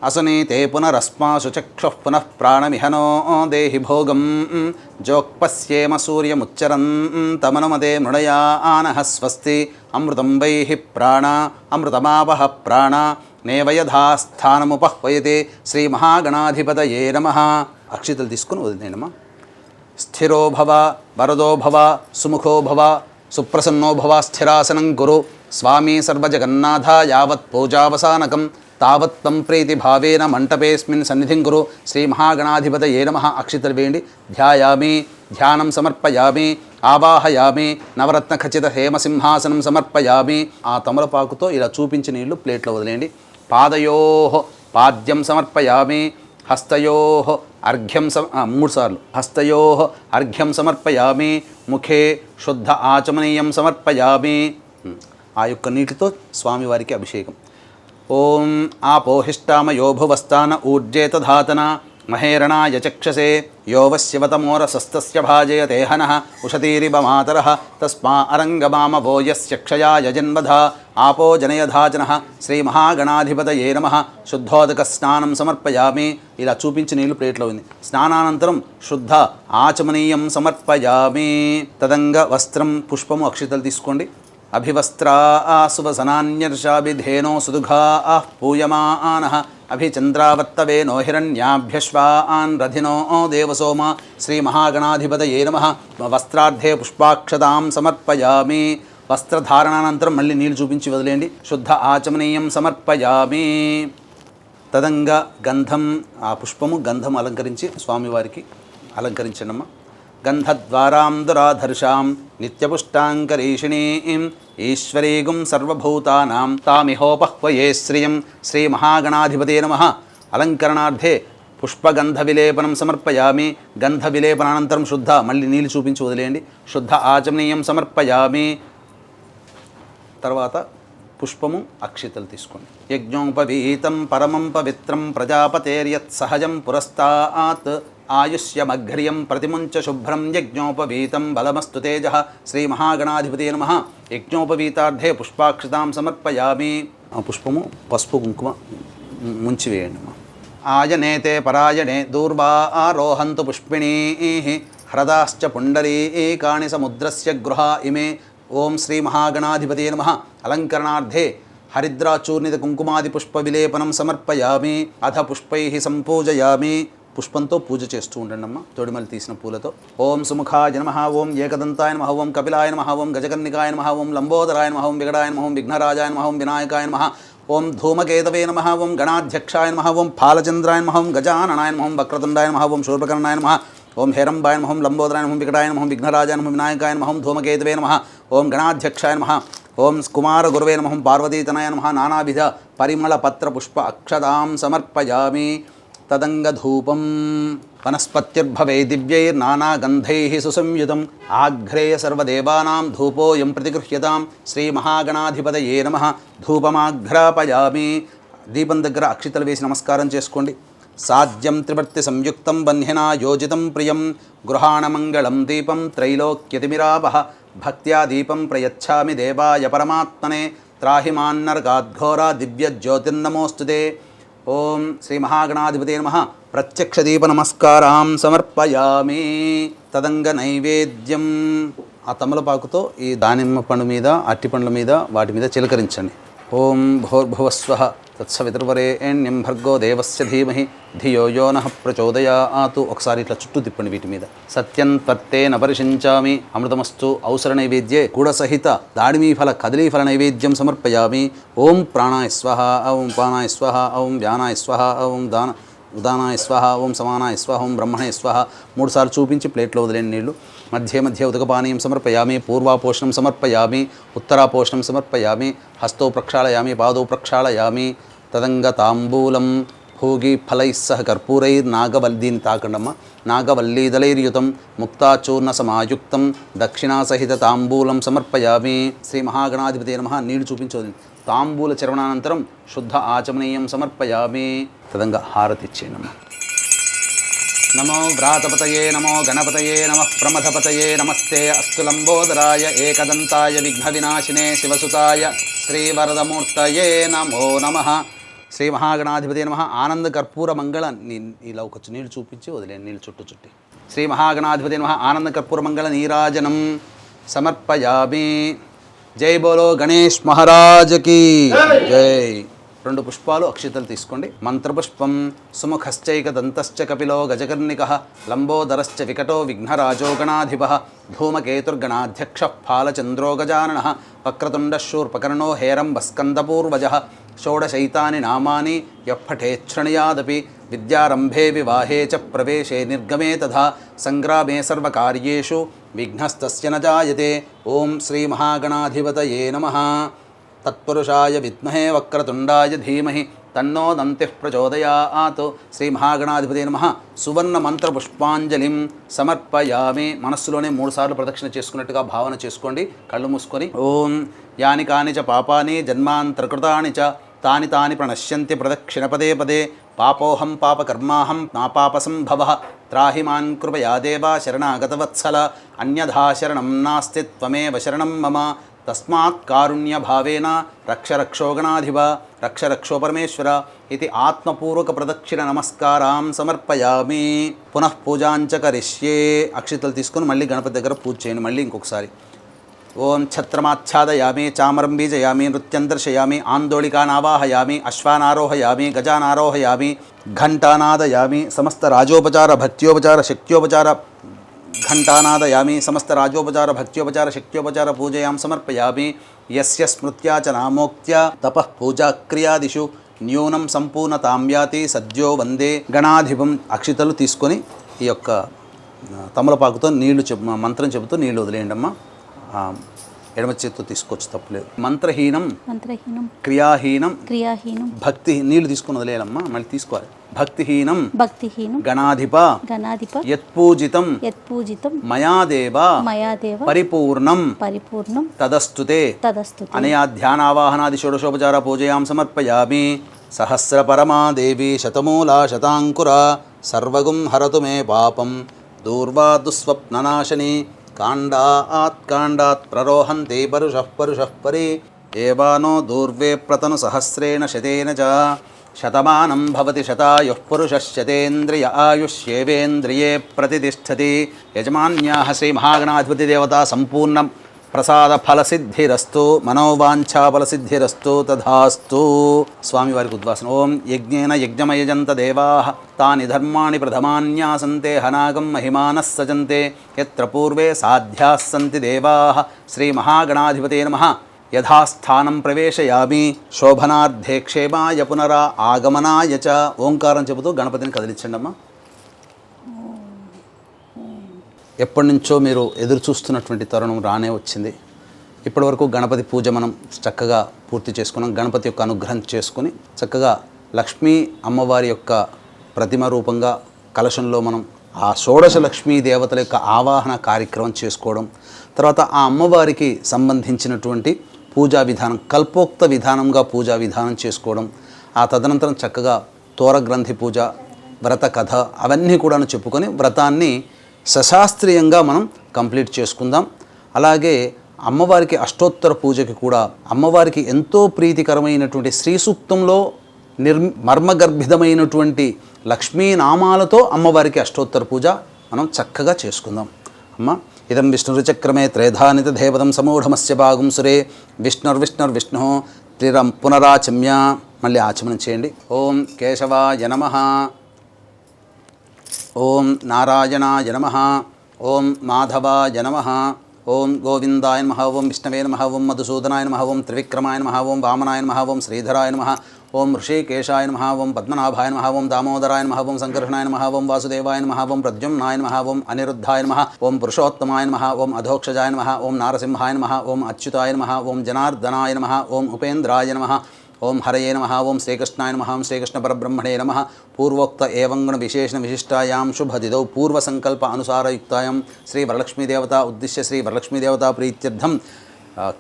అసనీతే పునరస్మాసు చక్షుః పునః ప్రాణమిహనో దేహి భోగం జోక్పశ్యేమ సూర్యముచ్చరంతమనుమతే మృడయా ఆనః స్వస్తి అమృతం వైహి ప్రాణ అమృతమావహ ప్రాణ నేవయథాస్థానముపహ్వయతే శ్రీ మహాగణాధిపతయే నమః. అక్షితలు తీసుకుని వదిలేనమ్మా. స్థిరో భవ వరదో భవ సుముఖో భవ సుప్రసన్నో భవ స్థిరాసనం కురు స్వామి సర్వజగన్నాథ యావత్ పూజావసానకం తావత్ త్వం ప్రీతిభావేన మంటపేస్మిన్ సన్నిధిం కురు శ్రీ మహాగణాధిపతయే నమః. అక్షితలు వేయండి. ధ్యాయామి ధ్యానం సమర్పయామి ఆవాహయామి నవరత్న ఖచ్చిత హేమసింహాసనం సమర్పయామి. ఆ తమలపాకుతో ఇలా చూపించిన నీళ్లు ప్లేట్లో వదిలేయండి. పాదయోః పాద్యం సమర్పయామి. హస్తయోః అర్ఘ్యం 3 సార్లు. హస్తయోః అర్ఘ్యం సమర్పయామి. ముఖే శుద్ధ ఆచమనీయం సమర్పయామి. ఆ యొక్క నీటితో స్వామివారికి అభిషేకం. ఓం ఆపోహిష్టామయో భువస్థాన ఊర్జేత ధాతన మహేరణాయ చక్షసే యో వశ్యవతమోరసస్తస్య భాజయతే హనః ఉషతీరివ మాతరః తస్మా అరంగమామవో యస్య క్షయాయ జన్మధ ఆపో జనయధాజనః శ్రీ మహాగణాధిపతయే నమః. శుద్ధోదక స్నానం సమర్పయామి. ఇలా చూపించి నీళ్లు ప్లేట్లో ఉంది. స్నానానంతరం శుద్ధ ఆచమనీయం సమర్పయామి. తదంగ వస్త్రం పుష్పము అక్షితలు తీసుకోండి. అభివస్త్రా సువసనాన్యర్షాభిధేనో సుదుఘా పూయమానః అభిచంద్రావర్తవేనో హిరణ్యాభ్యశ్వాన్ రథినో దేవసోమ శ్రీ మహాగణాధిపతయే నమః. వస్త్రార్థే పుష్పాక్షతాం సమర్పయామి. వస్త్రధారణానంతరం మళ్ళీ నీళ్ళు చూపించి వదిలేయండి. శుద్ధ ఆచమనీయం సమర్పయామి. తదంగా గంధం ఆ పుష్పము గంధం అలంకరించి స్వామివారికి అలంకరించండమ్మా. గంధద్వారాం దురాధర్షాం నిత్యపుష్టాంకరీషిణీం ఈశ్వరీగుం సర్వభూతానాం తామిహోపహ్వయే శ్రియం శ్రీ మహాగణాధిపతయే నమః. అలంకరణార్థే పుష్పగంధ విలేపనం సమర్పయామి. గంధ విలేపనానంతరం శుద్ధ మళ్ళీ నీళ్ళు చూపించి వదిలేయండి. శుద్ధ ఆచమనీయం సమర్పయామి. తర్వాత పుష్పము అక్షితలు తీసుకోండి. యజ్ఞోపవీతం పరమం పవిత్రం ప్రజాపతేర్యత్ సహజం పురస్తాత్ ఆయుష్యమఘ్రియం ప్రతిముంచ శుభ్రం యజ్ఞోపవీతం బలమస్తు తేజః శ్రీ మహాగణాధిపతయే నమః. యజ్ఞోపవీతార్థే పుష్పాక్షితాం సమర్పయామి. ఆ పుష్పము పసుపు కుంకుమ ముంచివేయండి. ఆయనేతే పరాయణే దూర్వా ఆరోహంతు పుష్పిణీః హ్రదాశ్చ పుండరీకాణి సముద్రస్య గృహా ఇమే. ఓం శ్రీ మహాగణాధిపతయే నమః. అలంకరణార్థే హరిద్రాచూర్ణిత కుంకుమాది పుష్ప విలేపనం సమర్పయామి. అథ పుష్పైః సంపూజయామి. పుష్పంతో పూజ చేస్తూ ఉండండి అమ్మ. తొడిమలు తీసిన పూలతో. ఓం సుముఖాయ నమః. ఓం ఏకదంతాయ నమః. ఓం కపిలాయ నమః. ఓం గజకర్ణికాయ నమః. ఓం లంబోదరాయ నమః. ఓం వికటాయ నమః. ఓం విఘ్నరాజాయ నమః. ఓం వినాయకాయ నమః. ఓం ధూమకేతవే నమః. ఓం గణాధ్యక్షాయ నమః. ఓం ఫాలచంద్రాయ నమః. ఓం గజాననాయ నమః. ఓం వక్రతుండాయ నమః. ఓం శూర్పకర్ణాయ నమః. ఓం హేరంబాయ నమః. ఓం లంబోదరాయ నమః. వికటాయ నమః. విఘ్నరాజాయ నమః. వినాయకాయ నమః. ఓం ధూమకేతవే నమః. ఓం గణాధ్యక్షాయ నమః. ఓం కుమార గురవే నమః పార్వతీతనయ నమః నానావిధ పరిమళ పత్ర పుష్ప అక్షతాం సమర్పయామి. తదంగధూపం వనస్పత్యుర్భవే దివ్యైర్నానాగంధైః సుసంయుతం ఆఘ్రేయ సర్వదేవానాం ధూపోయం ప్రతిగృహ్యతాం. శ్రీ మహాగణాధిపతయే నమః. ధూపమాఘ్రాపయామి. దీపం దగ్గర అక్షితలు వేసి నమస్కారం చేసుకోండి. సాధ్యం త్రివర్తి సంయుక్తం బంధ్యనా యోజితం ప్రియం గృహాణమంగళం దీపం త్రైలోక్యతిమిరాపః. భక్త్యా దీపం ప్రయచ్ఛామి దేవాయ పరమాత్మనే. త్రాహిమాన్నర్గాద్ఘోరా దివ్యజ్యోతిర్నమోస్తుతే. ఓం శ్రీ మహాగణాధిపతే నమః. ప్రత్యక్ష దీప నమస్కారాం సమర్పయామి. తదంగ నైవేద్యం ఆ తమలపాకుతో ఈ దానిమ్మ పండు మీద అట్టి పండ్ల మీద వాటి మీద చిలకరించండి. ఓం భూర్భువస్వః తత్సవితుర్వరేణ్యం భర్గో దేవస్య ధీమహి ధియో యో నః ప్రచోదయాతు. ఒకసారి ఇట్లా చుట్టూ తిప్పండి వీటి మీద. సత్యం త్వత్తేన పరిశించామి. అమృతమస్తు. ఔసర నైవేద్యే గుడసహిత దాడిమీఫల కదలీఫల నైవేద్యం సమర్పయామి. ఓం ప్రాణాయ స్వహ, ఓం పానాయ స్వహ, ఓం వ్యానాయ స్వహ, ఓం ఉదానాయ స్వహ, ఓం సమానాయ స్వహ, ఓం బ్రహ్మణే స్వహ. 3 సార్లు చూపించి ప్లేట్లో వదిలేని నీళ్లు. మధ్య మధ్య ఉదకపానీయం సమర్పయామి. పూర్వాపోషణం సమర్పయామి. ఉత్తరాపోషణం సమర్పయామి. హస్తౌ ప్రక్షాళయామి. పాదౌ ప్రక్షాళయామి. తదంగ తాంబూలం భోగి ఫలై సహ కర్పూరైర్నాగవల్లీని తాకండమ్మ. నాగవల్లీదళైర్యుతం ముక్తాచూర్ణ సమాయుక్తం దక్షిణాసహిత తాంబూలం సమర్పయామి. శ్రీ మహాగణాధిపతే నమః. నీళ్లు చూపించోది. తాంబూల చరవణానంతరం శుద్ధ ఆచమనీయం సమర్పయామి. తదంగా హారతి ఇచ్చేయనమ్మ. నమో వ్రాతపతయే నమో గణపతయే నమః ప్రమథపతయే నమస్తే అస్తు లంబోదరాయ ఏకదంతాయ విఘ్న వినాశినే శివసుతాయ శ్రీవరదమూర్తయే నమో నమః. శ్రీ మహాగణాధిపతే నమః. ఆనంద కర్పూర మంగళ ఇలా ఒక నీళ్ళు చూపించి వదిలేండి. నీళ్ళు చుట్టి శ్రీ మహాగణాధిపతే నమః. ఆనంద కర్పూర మంగళ నీరాజనం సమర్పయామి. జై బోలో గణేష్ మహారాజకి జై. 2 పుష్పాలు అక్షితలు తీసుకోండి. మంత్రపుష్పం సుముఖశ్చైక దంతశ్చ కపిలో గజకర్ణికః లంబోదరశ్చ వికటో విఘ్నరాజో గణాధిపః ధూమకేతుర్గణాధ్యక్ష ఫాలచంద్రో గజాననః వక్రతుండశూర్పకర్ణో హేరంబస్కందపూర్వజः షోడశైతాని నామాని యఃపఠేच्छృణుయాదపి విద్యారంభే వివాహే చ ప్రవేశే నిర్గమే తథా సంగ్రామే సర్వకార్యేషు విఘ్నస్తస్య న జాయతే. ఓం శ్రీ మహాగణాధిపతయే నమః. తత్పురుషాయ విద్మహే వక్రతుండాయ ధీమహి తన్నో దంతిః ప్రచోదయాత్. శ్రీ మహాగణాధిపతే నమః. సువర్ణ మంత్ర పుష్పాంజలిం సమర్పయామి. మనస్సులోనే 3 సార్లు ప్రదక్షిణ చేసుకున్నట్టుగా భావన చేసుకోండి. కళ్ళు మూసుకొని ఓం యాని కాని చ పాపాని జన్మాంతరకృతాని చ తాని తాని ప్రణశ్యంతి ప్రదక్షిణ పదే పదే. పాపోహం పాపకర్మాహం నాపాపసంభవః త్రాహి మాన్ కృపయా దేవా శరణాగతవత్సల అన్యథా శరణం నాస్తి త్వమేవ శరణం మమ. తస్మాత్ కారుణ్య భావేన రక్ష రక్షో గణాధిప రక్ష రక్షో పరమేశ్వర ఇది ఆత్మపూర్వక ప్రదక్షిణ నమస్కారాం సమర్పయామి. పునః పూజాంచ కరిష్యే. అక్షితలు తీసుకొని మళ్ళీ గణపతి దగ్గర పూజ చేయండి. మళ్ళీ ఇంకొకసారి ఓం ఛత్రమాచ్ఛాదయామి చామరం బీజయామి నృత్యం దర్శయామి ఆందోళికానావాహయామి అశ్వానారోహయామి గజానారోహయామి ఘంటానాదయామి సమస్త రాజోపచార భక్త్యోపచార శక్త్యోపచార ఘంటానాదయామి సమస్త రాజోపచార భక్త్యోపచార శక్త్యోపచార పూజయాం సమర్పయామి. యస్య స్మృత్యా చ నామోక్త్యా తపః పూజాక్రియాదిషు న్యూనం సంపూర్ణతాం యాతి సద్యో వందే గణాధిపం. అక్షితలు తీసుకొని ఈ యొక్క తమలపాకుతో నీళ్లు మంత్రం చెబుతూ నీళ్లు వదిలేయండి అమ్మ. ఎడమ చేతితో తీసుకోవచ్చు, తప్పులేదు. మంత్రహీనం క్రియాహీనం భక్తి నీళ్లు తీసుకుని వదిలేయాలమ్మా. మళ్ళీ తీసుకోవాలి. భక్తిహీనం గణాధిప యత్పూజితం మయాదేవ పరిపూర్ణం తదస్తుతే అనయా ధ్యానావాహనాది షోడశోపచార పూజయాం సమర్పయామి. సహస్ర పరమా దేవి శతమూలా శతాంకురా సర్వగుం హరతు మే పాపం దూర్వా దుస్వప్ననాశని కాండాత్ ప్రరోహంతే పరుషః పరి ఏవానో దూర్వే ప్రతను సహస్రేణ శతేన చ శతమానం భవతి శతాయుః పురుషः శతేంద్రియ ఆయుష్యేవేంద్రియే ప్రతిష్టతి. యజమాన్యాః శ్రీ మహాగణాధిపతి దేవతా సంపూర్ణ ప్రసాద ఫలసిద్ధిరస్తు మనోవాంఛా ఫలసిద్ధిరస్తు తథాస్తు. స్వామివారికి ఉద్వాసన. ఓం యజ్ఞేన యజ్ఞమయజంత దేవాః తాని ధర్మాణి ప్రథమాన్యాసంతే హనాగం మహిమానః సజంతే యత్ర పూర్వే సాధ్యాः సంతి దేవాః. శ్రీ మహాగణాధిపతే నమః. యథాస్థానం ప్రవేశయామి శోభనార్థే క్షేమాయ పునరా ఆగమనాయ చ. ఓంకారం చెబుతూ గణపతిని కదిలించండి అమ్మా. ఎప్పటి నుంచో మీరు ఎదురు చూస్తున్నటువంటి తరుణం రానే వచ్చింది. ఇప్పటివరకు గణపతి పూజ మనం చక్కగా పూర్తి చేసుకున్నాం. గణపతి యొక్క అనుగ్రహం చేసుకుని చక్కగా లక్ష్మీ అమ్మవారి యొక్క ప్రతిమ రూపంగా కలశంలో మనం ఆ షోడశ లక్ష్మీ దేవతల యొక్క ఆవాహన కార్యక్రమం చేసుకోవడం, తర్వాత ఆ అమ్మవారికి సంబంధించినటువంటి పూజా విధానం కల్పోక్త విధానంగా పూజా విధానం చేసుకోవడం, ఆ తదనంతరం చక్కగా తోరగ్రంథి పూజ, వ్రత కథ అవన్నీ కూడాను చెప్పుకొని వ్రతాన్ని సశాస్త్రీయంగా మనం కంప్లీట్ చేసుకుందాం. అలాగే అమ్మవారికి అష్టోత్తర పూజకి కూడా అమ్మవారికి ఎంతో ప్రీతికరమైనటువంటి శ్రీ సూక్తంలో మర్మగర్భితమైనటువంటి లక్ష్మీనామాలతో అమ్మవారికి అష్టోత్తర పూజ మనం చక్కగా చేసుకుందాం. అమ్మ ఇదం విష్ణురుచక్రమే త్రేధానిత దేవతం సమూఢమస్య భాగం సురే విష్ణుర్విష్ణుర్విష్ణు త్రిరం పునరాచమ్య. మళ్ళీ ఆచమనం చేయండి. ఓం కేశవాయ నమః, ఓం నారాయణాయ నమః, ఓం మాధవాయ నమః, ఓం గోవిందాయ నమః, ఓం విష్ణవే నమః, ఓం మధుసూదనాయ నమః, ఓం త్రివిక్రమాయ నమః, ఓం వామనాయ నమః, ఓం శ్రీధరాయ నమః, ఓం ఋషికేశాయ నమః, ఓం పద్మనాభాయ నమః, ఓం దామోదరాయ నమః, ఓం సంకర్షణాయ నమః, ఓం వాసుదేవాయ నమః, ఓం ప్రద్యుమ్నాయ నమః, ఓం అనిరుద్ధాయ నమః, ఓం పురుషోత్తమాయ నమః, ఓం అధోక్షజాయ నమః, ఓం నారసింహాయ నమః, ఓం అచ్యుతాయ నమః, ఓం జనార్దనాయ నమః, ఓం ఉపేంద్రాయ నమః, ఓం హరయే నమః, ఓం శ్రీకృష్ణాయ నమః, ఓం శ్రీకృష్ణ పరబ్రహ్మణే నమః. పూర్వోక్త ఏవం గుణ విశేషణ విశిష్టాయాం శుభదిదౌ పూర్వసంకల్ప అనుసారయుక్తాయాం శ్రీ వరలక్ష్మీదేవత ఉద్దిశ్య శ్రీ వరలక్ష్మీదేవత ప్రీత్యర్థం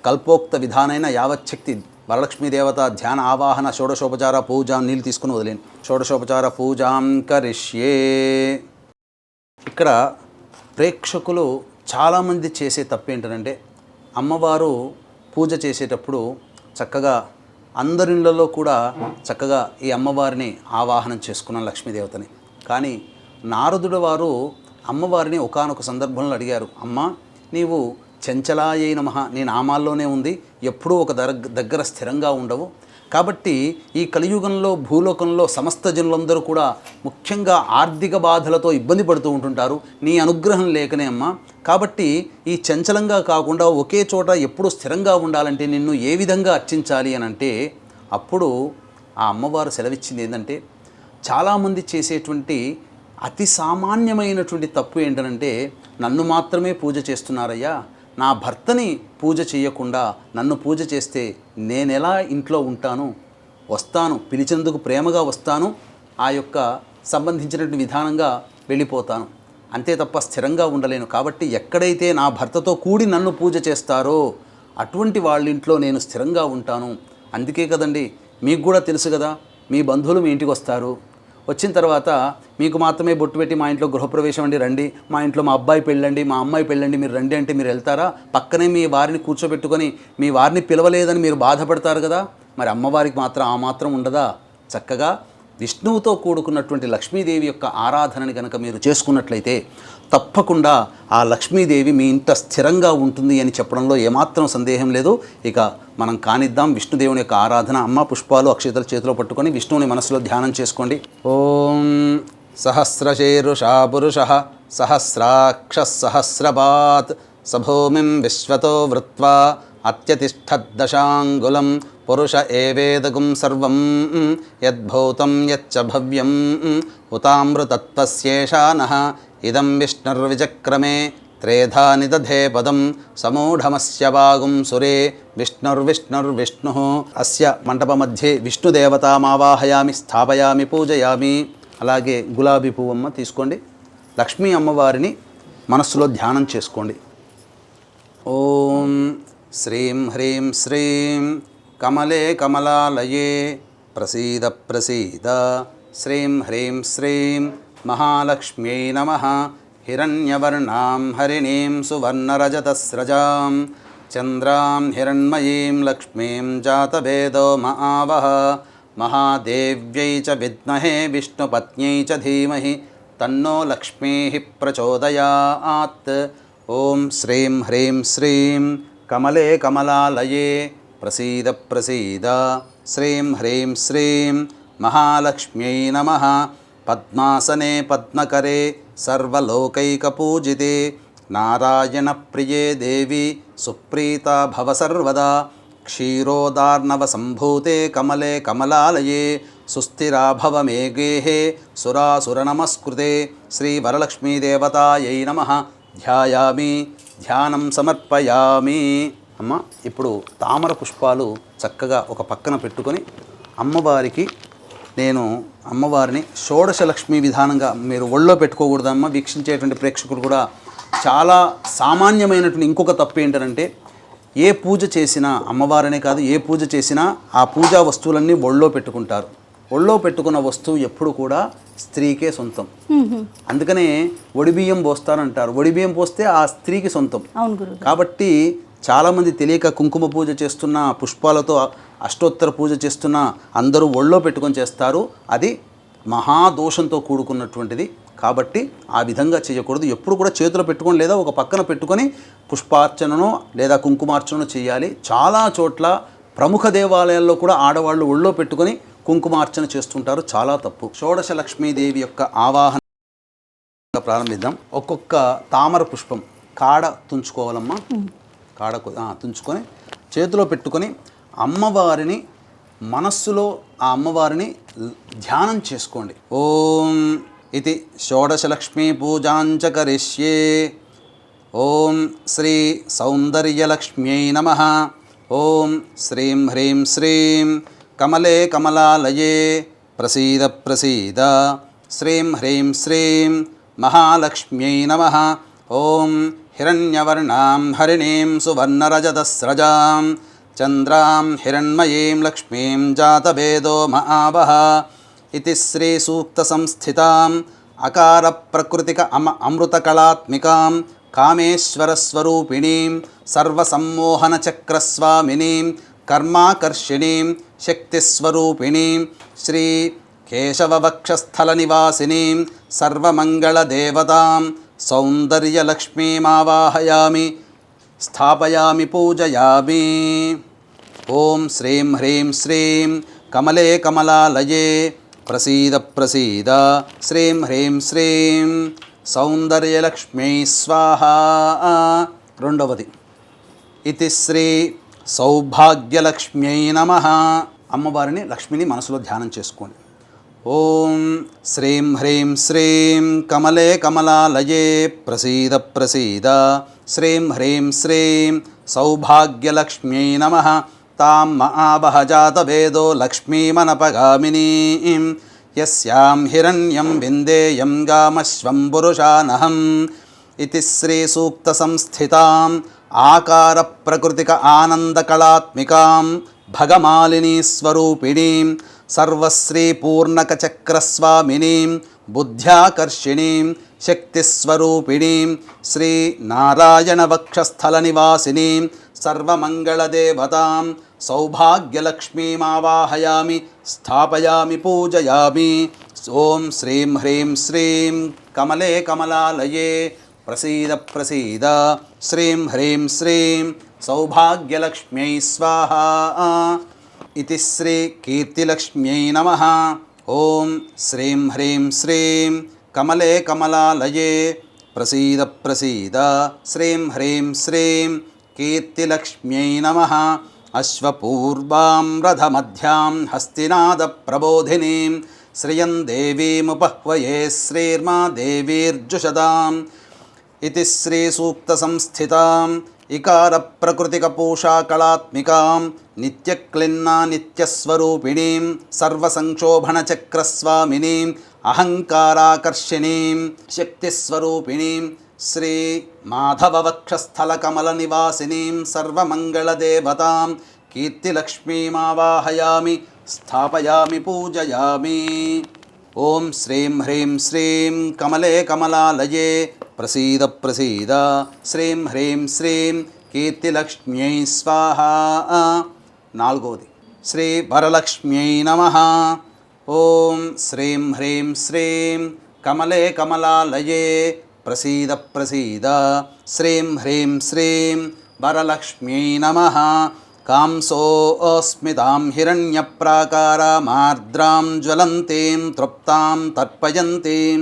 కల్పోక్త విధానైన యావచ్చక్తి వరలక్ష్మీదేవత ధ్యాన ఆవాహన షోడశోపచార పూజ. నీళ్ళు తీసుకుని వదిలేండి. షోడశోపచార పూజాం కరిష్యే. ఇక్కడ ప్రేక్షకులు చాలామంది చేసే తప్పు ఏంటంటే అమ్మవారు పూజ చేసేటప్పుడు చక్కగా అందరిళ్ళలో కూడా చక్కగా ఈ అమ్మవారిని ఆవాహనం చేసుకున్నాం లక్ష్మీదేవతని. కానీ నారదుడు వారు అమ్మవారిని ఒకానొక సందర్భంలో అడిగారు, అమ్మ నీవు చంచలాయై నమః నీ నామాల్లోనే ఉంది, ఎప్పుడూ ఒక దగ్గర స్థిరంగా ఉండవు. కాబట్టి ఈ కలియుగంలో భూలోకంలో సమస్త జనులందరూ కూడా ముఖ్యంగా ఆర్థిక బాధలతో ఇబ్బంది పడుతూ ఉంటుంటారు, నీ అనుగ్రహం లేకనే అమ్మ. కాబట్టి ఈ చంచలంగా కాకుండా ఒకే చోట ఎప్పుడు స్థిరంగా ఉండాలంటే నిన్ను ఏ విధంగా అర్చించాలి అని అంటే అప్పుడు ఆ అమ్మవారు సెలవిచ్చింది ఏంటంటే చాలామంది చేసేటువంటి అతి సామాన్యమైనటువంటి తప్పు ఏంటంటే నన్ను మాత్రమే పూజ చేస్తున్నారయ్యా, నా భర్తని పూజ చేయకుండా నన్ను పూజ చేస్తే నేనెలా ఇంట్లో ఉంటాను, వస్తాను పిలిచేందుకు ప్రేమగా వస్తాను, ఆ యొక్క సంబంధించినటువంటి విధానంగా వెళ్ళిపోతాను, అంతే తప్ప స్థిరంగా ఉండలేను. కాబట్టి ఎక్కడైతే నా భర్తతో కూడి నన్ను పూజ చేస్తారో అటువంటి వాళ్ళ ఇంట్లో నేను స్థిరంగా ఉంటాను. అందుకే కదండి మీకు కూడా తెలుసు కదా, మీ బంధువులు మీ ఇంటికి వస్తారు, వచ్చిన తర్వాత మీకు మాత్రమే బొట్టు పెట్టి మా ఇంట్లో గృహప్రవేశం అండి రండి, మా ఇంట్లో మా అబ్బాయి పెళ్ళండి మా అమ్మాయి పెళ్ళండి మీరు రండి అంటే మీరు వెళ్తారా? పక్కనే మీ వారిని కూర్చోబెట్టుకొని మీ వారిని పిలవలేదని మీరు బాధపడతారు కదా. మరి అమ్మవారికి మాత్రం ఆ మాత్రం ఉండదా? చక్కగా విష్ణువుతో కూడుకున్నటువంటి లక్ష్మీదేవి యొక్క ఆరాధనని కనుక మీరు చేసుకున్నట్లయితే తప్పకుండా ఆ లక్ష్మీదేవి మీ ఇంట స్థిరంగా ఉంటుంది అని చెప్పడంలో ఏమాత్రం సందేహం లేదు. ఇక మనం కానిద్దాం విష్ణుదేవుని యొక్క ఆరాధన. అమ్మ పుష్పాలు అక్షతలు చేతిలో పట్టుకొని విష్ణువుని మనసులో ధ్యానం చేసుకోండి. ఓం సహస్రశీరుషా పురుషః సహస్రాక్షః సహస్రపాత్ సభూమిం విశ్వతో వృత్వా అత్యతిష్ఠద్దశాంగులం పురుష ఏవేదగుం సర్వం యద్భూతం యచ్చ భవ్యం ఉతామృతత్వస్యేషానః ఇదం విష్ణుర్విచక్రమే త్రేధా నిదధే పదం సమూఢమస్య వాగుం సురే విష్ణుర్విష్ణుర్విష్ణుః. అస్య మంటప మధ్యే విష్ణుదేవతామావాహయామి స్థాపయామి పూజయామి. అలాగే గులాబీ పువ్వమ్మ తీసుకోండి. లక్ష్మీ అమ్మవారిని మనస్సులో ధ్యానం చేసుకోండి. ఓం శ్రీం హ్రీం శ్రీం కమలే కమలాలయే ప్రసీద ప్రసీద శ్రీం హ్రీం శ్రీం మహాలక్ష్మ్యై నమః. హిరణ్యవర్ణాం హరిణీం సువర్ణరజతస్రజాం చంద్రాం హిరణ్మయీం లక్ష్మీం జాతవేదో మహావహ. మహాదేవ్యై చ విద్మహే విష్ణుపత్న్యై చ ధీమహి తన్నో లక్ష్మీః ప్రచోదయాత్. ఓం శ్రీం హ్రీం శ్రీం కమలే కమలాలయే ప్రసీద ప్రసీద శ్రీం హ్రీం శ్రీం మహాలక్ష్మ్యై నమః. పద్మాసనే పద్మకరే సర్వలోకైకపూజితే నారాయణప్రియే దేవి సుప్రీతా భవ సర్వదా. క్షీరోదార్ణవ సంభూతే కమలే కమలాలయే సుస్థిరా భవ మే గేహే సురాసురనమస్కృతే. శ్రీ వరలక్ష్మీదేవతాయై నమః. ధ్యాయామి ధ్యానం సమర్పయామి. అమ్మ ఇప్పుడు తామర పుష్పాలు చక్కగా ఒక పక్కన పెట్టుకొని అమ్మవారికి నేను అమ్మవారిని షోడశ లక్ష్మీ విధానంగా మీరు ఒళ్ళో పెట్టుకోకూడదమ్మ. వీక్షించేటువంటి ప్రేక్షకులు కూడా చాలా సామాన్యమైనటువంటి ఇంకొక తప్పు ఏంటంటే ఏ పూజ చేసినా అమ్మవారనే కాదు ఏ పూజ చేసినా ఆ పూజా వస్తువులన్నీ ఒళ్ళో పెట్టుకుంటారు. ఒళ్ళో పెట్టుకున్న వస్తువు ఎప్పుడు కూడా స్త్రీకే సొంతం. అందుకనే ఒడిబియ్యం పోస్తారంటారు. ఒడిబియ్యం పోస్తే ఆ స్త్రీకి సొంతం. అవును గురు. కాబట్టి చాలామంది తెలియక కుంకుమ పూజ చేస్తున్న, పుష్పాలతో అష్టోత్తర పూజ చేస్తున్న అందరూ ఒళ్ళో పెట్టుకొని చేస్తారు. అది మహాదోషంతో కూడుకున్నటువంటిది. కాబట్టి ఆ విధంగా చేయకూడదు. ఎప్పుడు కూడా చేతిలో పెట్టుకొని లేదా ఒక పక్కన పెట్టుకొని పుష్పార్చనను లేదా కుంకుమార్చనను చేయాలి. చాలా చోట్ల ప్రముఖ దేవాలయాల్లో కూడా ఆడవాళ్ళు ఒళ్ళో పెట్టుకొని కుంకుమార్చన చేస్తుంటారు. చాలా తప్పు. షోడశ లక్ష్మీదేవి యొక్క ఆవాహన ప్రారంభిద్దాం. ఒక్కొక్క తామర పుష్పం కాడ తుంచుకోవాలమ్మా. కాడ తుంచుకొని చేతిలో పెట్టుకొని అమ్మవారిని మనస్సులో ఆ అమ్మవారిని ధ్యానం చేసుకోండి. ఓం ఇది షోడశ లక్ష్మీ పూజాంచ కరిష్యే. ఓం శ్రీ సౌందర్యలక్ష్మ్యై నమః. ఓం శ్రీం హ్రీం శ్రీం కమలే కమలాలయే ప్రసీద ప్రసీద. శ్రీం హ్రీం శ్రీం మహాలక్ష్మ్యై నమః. ఓం హిరణ్యవర్ణాం హరిణీం సువర్ణరజతస్రజాం చంద్రాం హిరణ్మయీం లక్ష్మీం జాతవేదో మహావహ. ఇది శ్రీ సూక్త సంస్థితాం అకార ప్రకృతిక అమృతకళాత్మికాం కామేశ్వరస్వరూపిణీం సర్వసమ్మోహన చక్రస్వామినీం కర్మాకర్షిణీం శక్తిస్వరూపిణీం శ్రీ కేశవవక్షస్థల నివాసినీం సర్వమంగళదేవతాం సౌందర్యలక్ష్మీమావాహయామి స్థాపయామి పూజయామి. ఓం శ్రీం హ్రీం శ్రీం కమలే కమలాలయే ప్రసీద ప్రసీద. శ్రీం హ్రీం శ్రీం సౌందర్యలక్ష్మీ స్వాహ. రెండవది ఇది శ్రీ సౌభాగ్యలక్ష్మ్యై నమః. అమ్మవారిని లక్ష్మిని మనసులో ధ్యానం చేసుకోండి. ఓం శ్రీం హ్రీం శ్రీం కమలే కమలాలయే ప్రసీద ప్రసీద. శ్రీం హ్రీం శ్రీం సౌభాగ్యలక్ష్మ్యై నమః. తాం మహావహ జాతవేదో లక్ష్మీమనపగామినీం యస్యాం హిరణ్యం విందేయం గామశ్వం పురుషానహం. ఇది శ్రీ సూక్త సంస్థితాం ఆకార ప్రకృతిక ఆనందకళాత్మికాం భగమాలినీ స్వరూపిణీం సర్వశ్రీ పూర్ణకచక్రస్వామినీం బుద్ధ్యాకర్షిణీం శక్తిస్వరూపిణీం శ్రీ నారాయణ వక్షస్థల నివాసినీం సర్వమంగళదేవతాం సౌభాగ్యలక్ష్మీమావాహయామి స్థాపయామి పూజయామి. ఓం శ్రీం హ్రీం శ్రీం కమలే కమలాలయే ప్రసీద ప్రసీద. శ్రీం హ్రీం శ్రీం సౌభాగ్యలక్ష్మ్యై స్వాహ. ఇది శ్రీ కీర్తిలక్ష్మ్యై నమః. ఓం శ్రీం హ్రీం శ్రీం కమలే కమలాలయే ప్రసీద ప్రసీద. శ్రీం హ్రీం శ్రీం కీర్తిలక్ష్మ్యై నమః. అశ్వపూర్వాం రథమధ్యాం హస్తినాద ప్రబోధినీం శ్రియం దేవీముపహ్వయే శ్రీర్మా దేవీర్జుషదాం. ఇది శ్రీ సూక్త సంస్థితాం ఇకార ప్రకృతిక పూషా కళాత్మికాం నిత్యక్లిన్నా నిత్యస్వరూపిణీం సర్వసంక్షోభణ చక్రస్వామినీం అహంకారాకర్షిణీం శక్తిస్వరూపిణీం శ్రీ మాధవవక్షస్థల కమల నివాసినీం సర్వమంగళదేవతాం కీర్తిలక్ష్మీమావాహయామి స్థాపయామి పూజయామి. ఓం శ్రీం హ్రీం శ్రీం కమలే కమలాలయే ప్రసీద ప్రసీద. శ్రీం హ్రీం శ్రీం కీర్తిలక్ష్మ్యై స్వాహ. నాలుగవది శ్రీ వరలక్ష్మ్యై నమః. ఓం శ్రీం హ్రీం శ్రీం కమలే కమలాలయే ప్రసీద ప్రసీద. శ్రీం హ్రీం శ్రీం వరలక్ష్మ్యై నమః. కాంసోస్మితాం హిరణ్యప్రాకారామార్ద్రాం జ్వలంతీం తృప్తాం తర్పయంతీం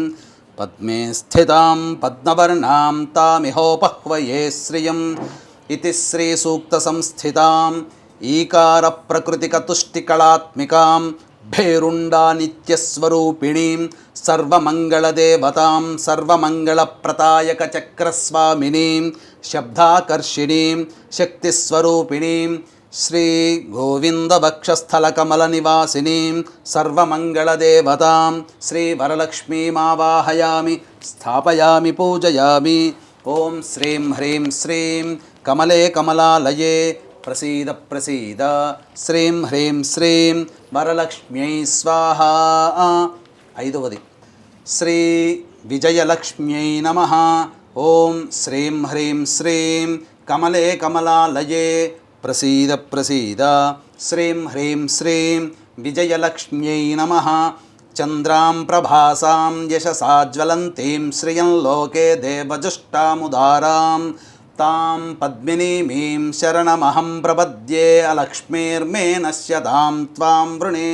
పద్మే స్థితాం పద్మవర్ణాం తామిహోపహ్వయే శ్రియం. ఇది శ్రీ సూక్త సంస్థితాం ఈకార ప్రకృతిక తుష్టికళాత్మికాం భేరుండా నిత్యస్వరూపిణీం సర్వమంగళదేవతాం సర్వమంగళప్రదాయక చక్రస్వామినీం శబ్దాకర్షిణీం శక్తిస్వరూపిణీం శ్రీ గోవింద వక్షస్థలకమల నివాసినీం సర్వమంగళదేవతాం శ్రీ వరలక్ష్మీమావాహయామి స్థాపయామి పూజయామి. ఓం శ్రీం హ్రీం శ్రీం కమలే కమలాలయే ప్రసీద ప్రసీద శ్రీం హ్రీం శ్రీం వరలక్ష్మ్యై స్వాహా. ఐదవది శ్రీ విజయలక్ష్మ్యై నమః. ఓం శ్రీం హ్రీం శ్రీం కమలే కమలాలయే ప్రసీద ప్రసీద శ్రీం హ్రీం శ్రీం విజయలక్ష్మ్యై నమః. చంద్రాం ప్రభాసాం యశసా జ్వలంతీం శ్రియం లోకే దేవజుష్టాముదారాం తాం పద్మినీమీం శరణమహం ప్రపద్యే అలక్ష్మీర్మే నశ్యతాం త్వాం వృణే.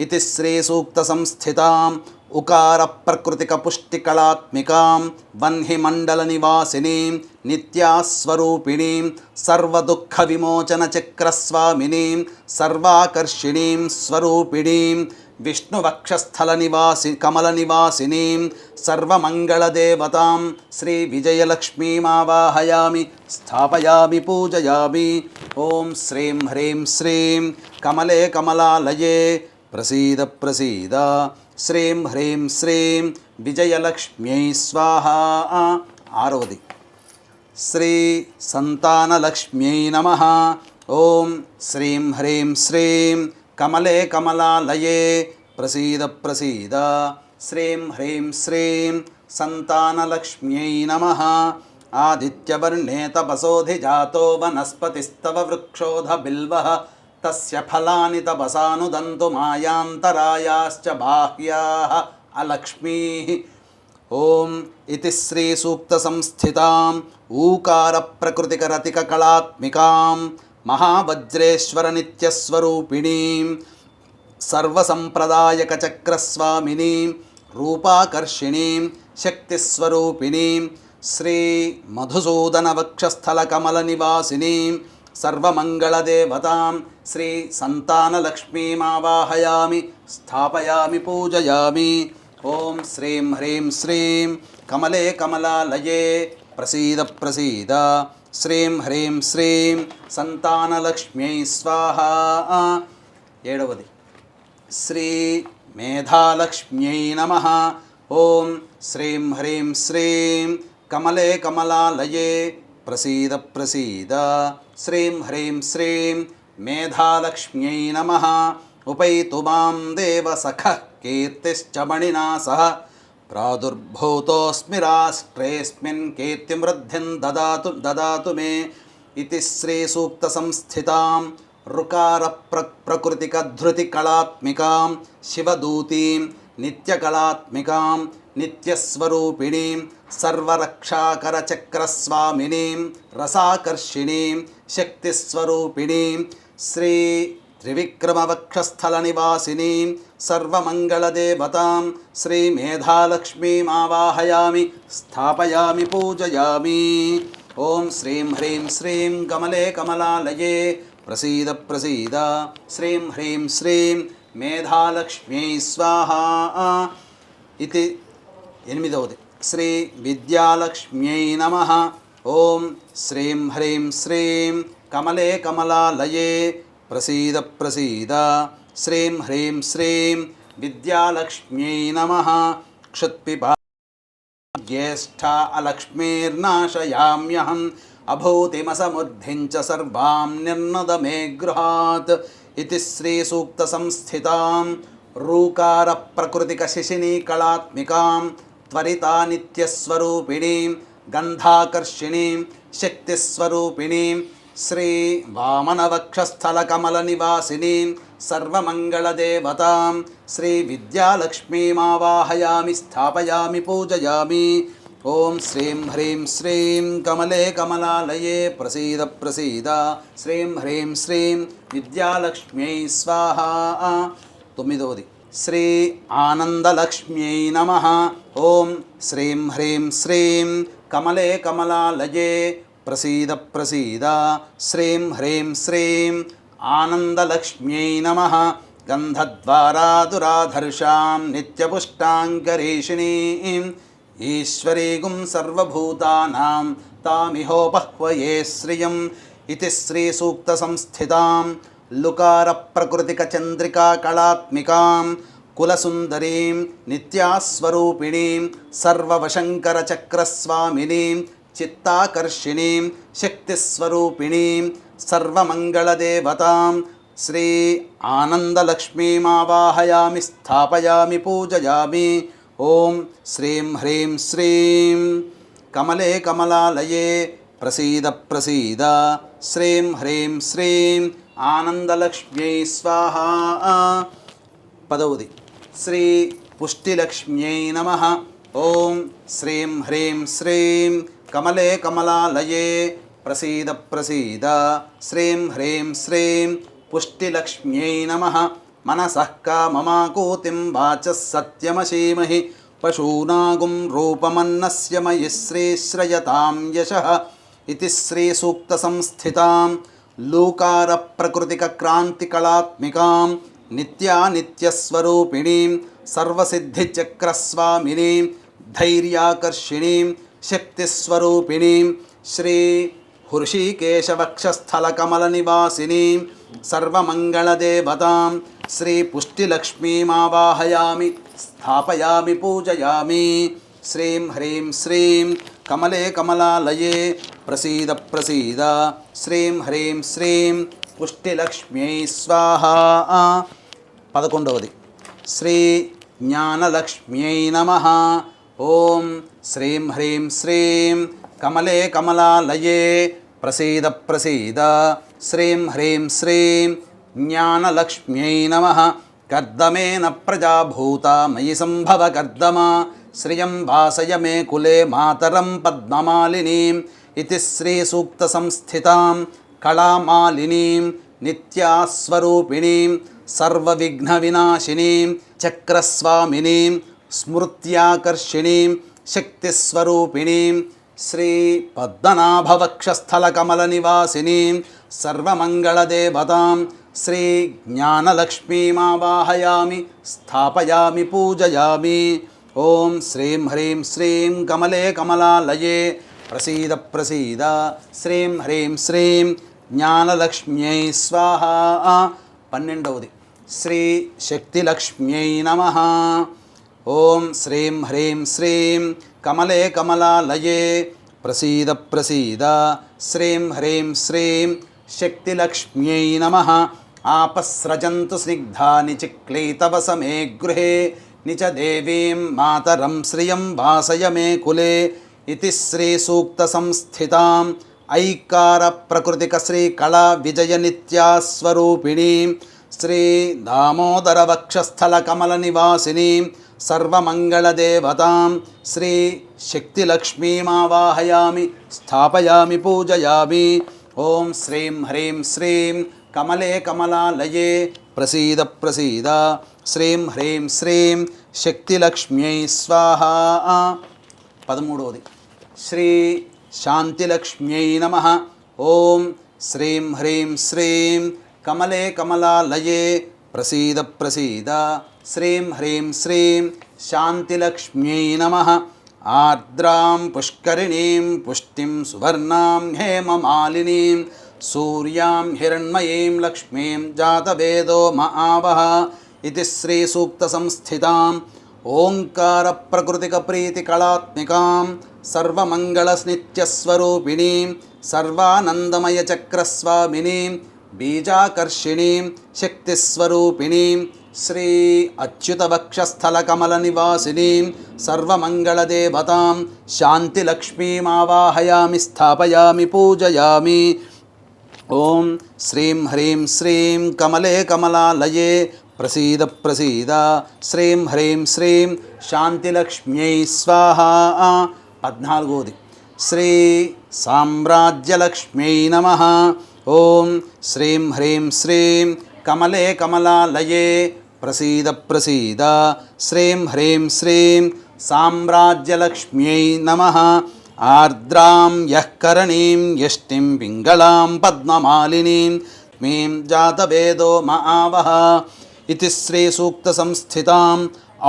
ఇతి శ్రీసూక్తసంస్థితాం ఉకార ప్రకృతిక పుష్టికళాత్మికాం వహ్నిమండల నివాసినీం నిత్యాస్వరూపిణీం సర్వదుఃఖ విమోచన చక్రస్వామినీం సర్వాకర్షిణీం స్వరూపిణీం విష్ణువక్షస్థల నివాసి కమల నివాసినీం సర్వమంగళదేవతాం శ్రీ విజయలక్ష్మీమావాహయామి స్థాపయామి పూజయామి. ఓం శ్రీం హ్రీం శ్రీం కమలే కమలాలయే ప్రసీద ప్రసీద శ్రీం హ్రీం శ్రీం విజయలక్ష్మ్యై స్వాహా. ఆరవది శ్రీ సంతానలక్ష్మ్యై నమః. ఓం శ్రీం హ్రీం శ్రీం కమలే కమలాలయే ప్రసీద ప్రసీద శ్రీం హ్రీం శ్రీం సంతానలక్ష్మ్యై నమః. ఆదిత్యవర్ణే తపసోధిజాతో వనస్పతిస్తవ వృక్షోధ బిల్వః తస్య ఫలాని తపసానుదంతు మాయాంతరాయాశ్చ బాహ్యాః అలక్ష్మీః. ఓం ఇతి శ్రీ సూక్తసంస్థితాం ఊకార ప్రకృతిక రతిక కళాత్మికాం మహావజ్రేశ్వర నిత్యస్వరూపిణీం సర్వసంప్రదాయక చక్రస్వామినీం రూపాకర్షిణీం శక్తిస్వరూపిణీం శ్రీ మధుసూదన వక్షస్థల కమల నివాసినీం సర్వమంగళదేవతాం శ్రీ సంతానలక్ష్మీమావాహయామి స్థాపయామి పూజయామి. ఓం శ్రీం హ్రీం శ్రీం కమలే కమలాలయే ప్రసీద ప్రసీద శ్రీం హ్రీం శ్రీం సంతానలక్ష్మ్యై స్వాహా. ఏడవది శ్రీ మేధాలక్ష్మ్యై నమః. ఓం శ్రీం హ్రీం శ్రీం కమలే కమలాలయే ప్రసీద ప్రసీద శ్రీం హ్రీం శ్రీం మేధాలక్ష్మ్యై నమః. ఉపైతు మాం దేవ సఖః కీర్తిశ్చ మణినా సహ ప్రాదుర్భూతోస్మి రాష్ట్రేస్మిన్ కీర్తిమృద్ధిం దదాతు మే. ఇతి శ్రీసూక్తసంస్థితాం రుకార ప్రకృతిక ధృతి కళాత్మికాం శివదూతీం నిత్యకళాత్మికాం నిత్యస్వరూపిణీం సర్వరక్షాకర చక్రస్వామినీం రసాకర్షిణీం శక్తిస్వరూపిణీం శ్రీ త్రివిక్రమవక్షస్థల నివాసినీం సర్వమంగళదేవతాం శ్రీ మేధాలక్ష్మీమావాహయామి స్థాపయామి పూజయామి. ఓం శ్రీం హ్రీం శ్రీం కమలే కమలాలయే ప్రసీద ప్రసీద శ్రీం హ్రీం శ్రీం మేధాలక్ష్మ్యై స్వాహా. ఇది ఎనిమిదవది శ్రీ విద్యాలక్ష్మ్యై నమః. ఓం శ్రీం హ్రీం శ్రీం కమలే కమలాలయే ప్రసీద ప్రసీద శ్రీం హ్రీం శ్రీం విద్యాలక్ష్మ్యై నమః. క్షుత్పిపా జ్యేష్ఠా అలక్ష్మీర్నాశయామ్యహం అభూతిమసముద్ధిం చ సర్వాం నిర్నద మే గృహాత్. ఇది శ్రీసూక్తసంస్థితాం రూకార ప్రకృతిక శిశినీ కళాత్మికాం త్వరితా నిత్యస్వరూపిణీం గంధాకర్షిణీం శక్తిస్వరూపిణీం శ్రీ వామనవక్షస్థల కమల నివాసినీం సర్వమంగళదేవతాం శ్రీ విద్యాలక్ష్మీమావాహయామి స్థాపయామి పూజయామి. ఓం శ్రీం హ్రీం శ్రీం కమలే కమలాలయే ప్రసీద ప్రసీద శ్రీం హ్రీం శ్రీం విద్యాలక్ష్మ్యై స్వాహా. తొమ్మిదవది శ్రీ ఆనందలక్ష్మ్యై నమః. ఓం శ్రీం హ్రీం శ్రీం కమలే కమలాలయే ప్రసీద ప్రసీద శ్రీం హ్రీం శ్రీం ఆనందలక్ష్మ్యై నమః. గంధద్వారా దురాధర్షాం నిత్యపుష్టాంగరీషిణీం ఈశ్వరీగుం సర్వభూతానాం తామిహోపహ్వయే శ్రియం ఇతి శ్రీ సూక్త సంస్థితాం లుకార ప్రకృతిక చంద్రికా కళాత్మికాం కులసుందరీం నిత్యాస్వరూపిణీం సర్వవశంకర చక్రస్వామినీం చిత్తాకర్షిణీం శక్తిస్వరూపిణీం సర్వమంగళదేవతాం శ్రీ ఆనందలక్ష్మీమావాహయామి స్థాపయామి పూజయామి. ఓం శ్రీం హ్రీం శ్రీం కమలే కమలాలయే ప్రసీద ప్రసీద శ్రీం హ్రీం శ్రీం ఆనందలక్ష్మ్యై స్వాహా. పదవది శ్రీ పుష్టిలక్ష్మ్యై నమః. ఓం శ్రీం హ్రీం శ్రీం కమలే కమలాలయే ప్రసీద ప్రసీద శ్రీం హ్రీం శ్రీం పుష్టిలక్ష్మ్యై నమః. మనసః కామమాకూతిం వాచः సత్యమశీమహి పశూనాగుం రూపమన్నస్య మయి శ్రీశ్రయతాం యశః ఇతి శ్రీ సూక్త సంస్థితాం లూకార ప్రకృతిక క్రాంతి కళాత్మికాం నిత్యానిత్యస్వరూపిణీం సర్వసిద్ధిచక్రస్వామినీం ధైర్యాకర్షిణీం శక్తిస్వరూపిణీం శ్రీ హృషీకేశవక్షస్థలకమలనివాసినీం సర్వమంగళదేవతాం శ్రీ పుష్టిలక్ష్మీమావాహయామి స్థాపయామి పూజయామి. శ్రీం హ్రీం శ్రీం కమలే కమలాలయే ప్రసీద ప్రసీద శ్రీం హ్రీం శ్రీం పుష్టిలక్ష్మ్యై స్వాహా. 11వది శ్రీ జ్ఞానలక్ష్మ్యై నమః. ఓం శ్రీం హ్రీం శ్రీం కమలే కమలాలయే ప్రసీద ప్రసీద శ్రీం హ్రీం శ్రీం జ్ఞానలక్ష్మ్యై నమః. కర్దమేన ప్రజాభూత మయి సంభవ కర్దమా శ్రియం వాసయ మే కులే మాతరం పద్మమాలినీం ఇతి శ్రీ సూక్త సంస్థితాం కళామాలినీం నిత్యాస్వరూపిణీం సర్వవిఘ్నవినాశినీం చక్రస్వామినీం స్మృత్యాకర్షిణీం శక్తిస్వరూపిణీం శ్రీ పద్మనాభవక్షస్థలకమలనివాసినీం సర్వమంగళదేవతాం శ్రీ జ్ఞానలక్ష్మీమావాహయామి స్థాపయామి పూజయామి. ఓం శ్రీం హ్రీం శ్రీం కమలే కమలాలయే ప్రసీద ప్రసీద శ్రీం హ్రీం శ్రీం జ్ఞానలక్ష్మ్యై స్వాహా. 12వది శ్రీ శక్తిలక్ష్మ్యై నమః. ఓం శ్రీం హ్రీం శ్రీం కమలే కమలాలయే ప్రసీద ప్రసీద శ్రీం హ్రీం శ్రీం శక్తిలక్ష్మ్యై నమః. ఆపస్రజంతు స్నిగ్ధాని చిక్లీతవసమే గృహే నిచ దేవీం మాతరం శ్రియం వాసయ మే కులే ఇతి శ్రీ సూక్త సంస్థితాం ఐకార ప్రకృతిక శ్రీ కళా విజయ నిత్యాస్వరూపిణీం శ్రీ దామోదర వక్షస్థల కమల నివాసినీం సర్వమంగళదేవతాం శ్రీ శక్తిలక్ష్మీమావాహయామి స్థాపయామి పూజయామి. ఓం శ్రీం హ్రీం శ్రీం కమలే కమలాలయే ప్రసీద ప్రసీద శ్రీం హ్రీం శ్రీం శక్తిలక్ష్మ్యై స్వాహా. 13వది శ్రీ శాంతిలక్ష్మ్యై నమః. ఓం శ్రీం హ్రీం శ్రీం కమలే కమలాలయే ప్రసీద ప్రసీద శ్రీం హ్రీం శ్రీం శాంతిలక్ష్మ్యై నమః. ఆర్ద్రాం పుష్కరిణీం పుష్టిం సువర్ణాం హేమమాలినీం సూర్యాం హిరణ్మయీం లక్ష్మీం జాతవేదో మహావహ ఇతి శ్రీ సూక్త సంస్థితాం ఓంకార ప్రకృతిక ప్రీతి కళాత్మికాం సర్వమంగళస్నిత్యస్వరూపిణీం సర్వానందమయ చక్రస్వామినీం బీజాకర్షిణీం శక్తిస్వరూపిణీం శ్రీ అచ్యుతవక్షస్థలకమలనివాసినీం సర్వమంగళదేవతాం శాంతిలక్ష్మీమావాహయామి స్థాపయామి పూజయామి. ఓం శ్రీం హ్రీం శ్రీం కమలే కమలాలయే ప్రసీద ప్రసీద శ్రీం హ్రీం శ్రీం శాంతిలక్ష్మ్యై స్వాహా. 14వది శ్రీ సామ్రాజ్యలక్ష్మ్యై నమః. ఓం శ్రీం హ్రీం శ్రీం కమలే కమలాలయే ప్రసీద ప్రసీద శ్రీం హ్రీం శ్రీం సామ్రాజ్యలక్ష్మ్యై నమః. ఆర్ద్రాం యః కరణీం యష్టిం పింగళాం పద్మమాలినీం మీం జాతవేదో మహావహ इति श्रीसूक्तसंस्थितां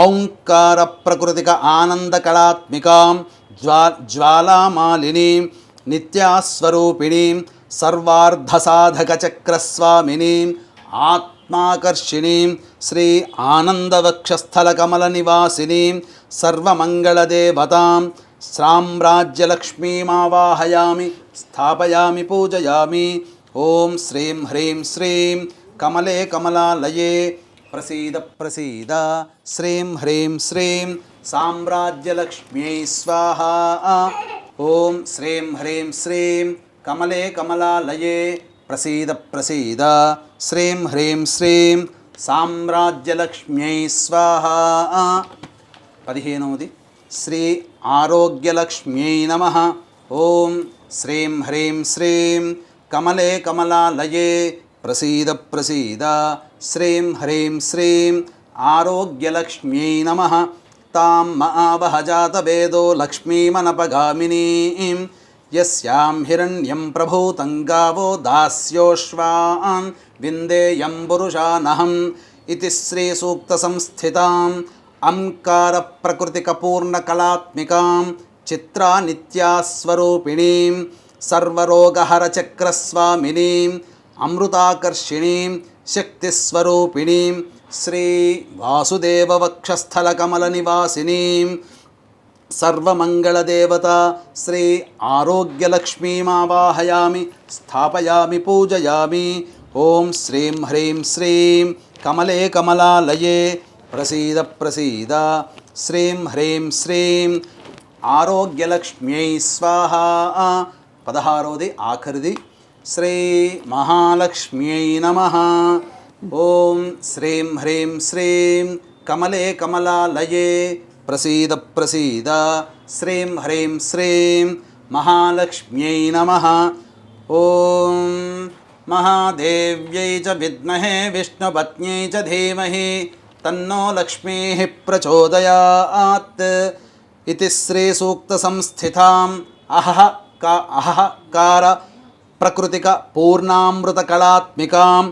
औङ्कारप्रकृतिक आनन्दकलात्मिकां ज्वालामालिनीं नित्यास्वरूपिणीं सर्वार्धसाधकचक्रस्वामिनीं आत्माकर्षिणीं श्री आनन्दवक्षस्थलकमलनिवासिनीं सर्वमङ्गलदेवतां साम्राज्यलक्ष्मीमावाहयामि स्थापयामि पूजयामि। ॐ श्रीं ह्रीं श्रीं कमले कमलालये प्रसीद प्रसीद श्रीं ह्रीं श्रीं साम्राज्यलक्ष्म्यै स्वाहा। ॐ श्रीं ह्रीं श्रीं कमले कमलालये प्रसीद प्रसीद श्रीं ह्रीं श्रीं साम्राज्यलक्ष्म्यै स्वाहा। 15वది श्री आरोग्यलक्ष्म्यै नमः। ॐ श्रीं ह्रीं श्रीं कमले कमलालये प्रसीद प्रसीद श्रीं ह्रीं श्रीं आरोग्यलक्ष्म्यै नमः। तां महावहजातवेदो लक्ष्मीमनपगामिनीं यस्यां हिरण्यं प्रभूतं गावो दास्योश्वान् विन्देयं पुरुषानहम् इति श्रीसूक्तसंस्थिताम् अंकारप्रकृतिकपूर्णकलात्मिकां चित्रानित्यास्वरूपिणीं सर्वरोगहरचक्रस्वामिनीं अमृताकर्षिणीं शक्तिस्वरूपिणीं श्री वासुदेववक्षस्थलकमलनिवासिनीं सर्वमङ्गलदेवता श्री आरोग्यलक्ष्मीमावाहयामि स्थापयामि पूजयामि। ॐ श्रीं ह्रीं श्रीं कमले कमलालये प्रसीद प्रसीद श्रीं ह्रीं श्रीं आरोग्यलक्ष्म्यै स्वाहा। 16वది ఆఖరిది श्री महालक्ष्म्यै नमः। ॐ श्रीं ह्रीं श्रीं कमले कमलालये प्रसीद प्रसीद श्रीं ह्रीं श्रीं महालक्ष्म्यै नमः। ॐ महादेव्यै च विद्महे विष्णुपत्न्यै च धीमहि तन्नो लक्ष्मीः प्रचोदयात् इति श्रीसूक्तसंस्थिताम् अहकार प्रकृतिक पूर्णामृतकलात्मिकां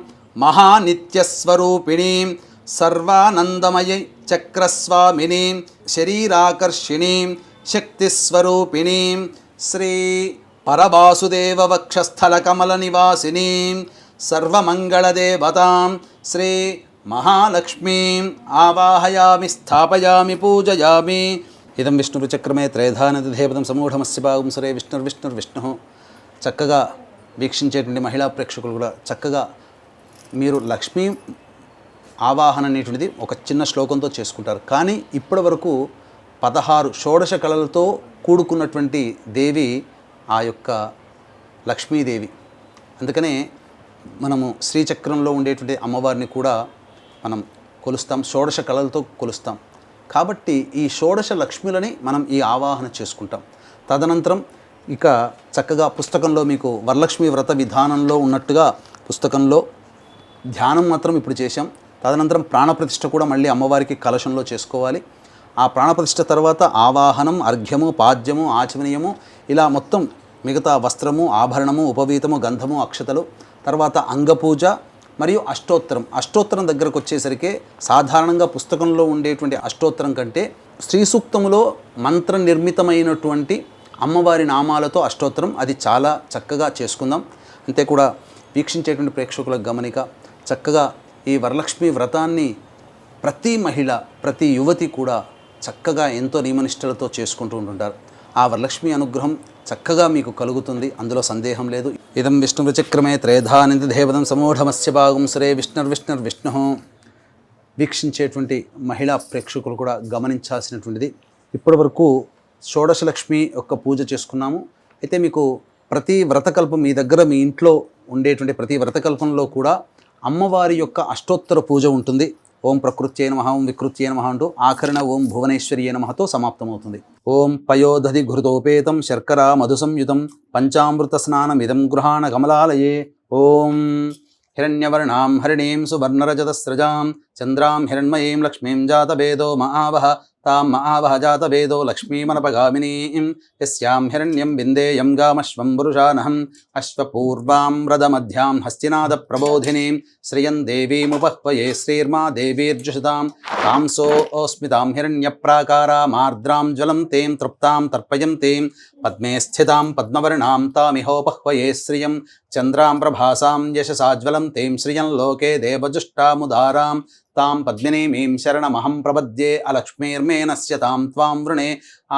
महानित्यस्वरूपिणीं सर्वानन्दमयी चक्रस्वामिनीं शरीराकर्षिणीं शक्तिस्वरूपिणीं श्री परवासुदेववक्षस्थलकमलनिवासिनीं सर्वमङ्गलदेवतां श्री महालक्ष्मीम् आवाहयामि स्थापयामि पूजयामि। इदं विष्णुचक्रमे त्रयधानदेवतं समूఢమస్య భాగం సరే విష్ణుర్విష్ణుర్విష్ణు। చక్కగా వీక్షించేటువంటి మహిళా ప్రేక్షకులు కూడా చక్కగా మీరు లక్ష్మీ ఆవాహన అనేటువంటిది ఒక చిన్న శ్లోకంతో చేసుకుంటారు. కానీ ఇప్పటి వరకు 16 షోడశ కళలతో కూడుకున్నటువంటి దేవి ఆ యొక్క లక్ష్మీదేవి. అందుకనే మనము శ్రీచక్రంలో ఉండేటువంటి అమ్మవారిని కూడా మనం కొలుస్తాం, షోడశ కళలతో కొలుస్తాం. కాబట్టి ఈ షోడశ లక్ష్మిలని మనం ఈ ఆవాహన చేసుకుంటాం. తదనంతరం ఇక చక్కగా పుస్తకంలో మీకు వరలక్ష్మి వ్రత విధానంలో ఉన్నట్టుగా పుస్తకంలో ధ్యానం మాత్రం ఇప్పుడు చేశాం. తదనంతరం ప్రాణప్రతిష్ఠ కూడా మళ్ళీ అమ్మవారికి కలశంలో చేసుకోవాలి. ఆ ప్రాణప్రతిష్ఠ తర్వాత ఆవాహనం, అర్ఘ్యము, పాద్యము, ఆచమనీయము, ఇలా మొత్తం మిగతా వస్త్రము, ఆభరణము, ఉపవీతము, గంధము, అక్షతలు, తర్వాత అంగపూజ మరియు అష్టోత్తరం. అష్టోత్తరం దగ్గరకు వచ్చేసరికి సాధారణంగా పుస్తకంలో ఉండేటువంటి అష్టోత్తరం కంటే శ్రీ సూక్తములో మంత్ర నిర్మితమైనటువంటి అమ్మవారి నామాలతో అష్టోత్తరం, అది చాలా చక్కగా చేసుకుందాం. అంతే కూడా వీక్షించేటువంటి ప్రేక్షకులకు గమనిక, చక్కగా ఈ వరలక్ష్మి వ్రతాన్ని ప్రతి మహిళ, ప్రతి యువతి కూడా చక్కగా ఎంతో నియమనిష్టలతో చేసుకుంటూ ఉంటుంటారు. ఆ వరలక్ష్మి అనుగ్రహం చక్కగా మీకు కలుగుతుంది, అందులో సందేహం లేదు. ఇదం విష్ణుచక్రమే త్రేధానిధిదేవతం సమూఢమస్య భాగం సరే విష్ణుర్విష్ణుర్విష్ణు. వీక్షించేటువంటి మహిళా ప్రేక్షకులు కూడా గమనించాల్సినటువంటిది, ఇప్పటి వరకు షోడశలక్ష్మి యొక్క పూజ చేసుకున్నాము. అయితే మీకు ప్రతి వ్రతకల్పం మీ దగ్గర మీ ఇంట్లో ఉండేటువంటి ప్రతి వ్రతకల్పంలో కూడా అమ్మవారి యొక్క అష్టోత్తర పూజ ఉంటుంది. ఓం ప్రకృత్యై నమః, ఓం వికృత్యై నమః అంటూ ఆఖరణ ఓం భువనేశ్వర్యై నమఃతో సమాప్తమవుతుంది. ఓం పయోదధి ఘృతోపేతం శర్కరా మధు సంయుతం పంచామృత స్నానమిదం గృహాణ కమలాలయే. ఓం హిరణ్యవర్ణాం హరిణీం సువర్ణరజతస్రజాం చంద్రాం హిరణ్మయీం లక్ష్మీం జాతవేదో మహావహ తాం మహావహ జాతవేదో లక్ష్మీమనపగామినీం యస్యాం హిరణ్యం విందేయం గామశ్వం పురుషానహం అశ్వపూర్వాం రథమధ్యాం హస్తినాద ప్రబోధినీం శ్రియం దేవీముపహ్వయే శ్రీర్మా దేవీర్జుషతాం తాంసోస్మితాం హిరణ్యప్రాకారామార్ద్రాం జ్వలం తేం తృప్తాం తర్పయం తేం పద్మే స్థితాం పద్మవర్ణాం తామిహోపహ్వయే శ్రియం చంద్రాం ప్రభాసాం యశసాజ్వలం తేం శ్రియం లోకే దేవజుష్టాముదారాం తాం పద్మినీమీం శరణమహం ప్రపద్యే అలక్ష్మీర్మే నశ్యతాం త్వాం వృణే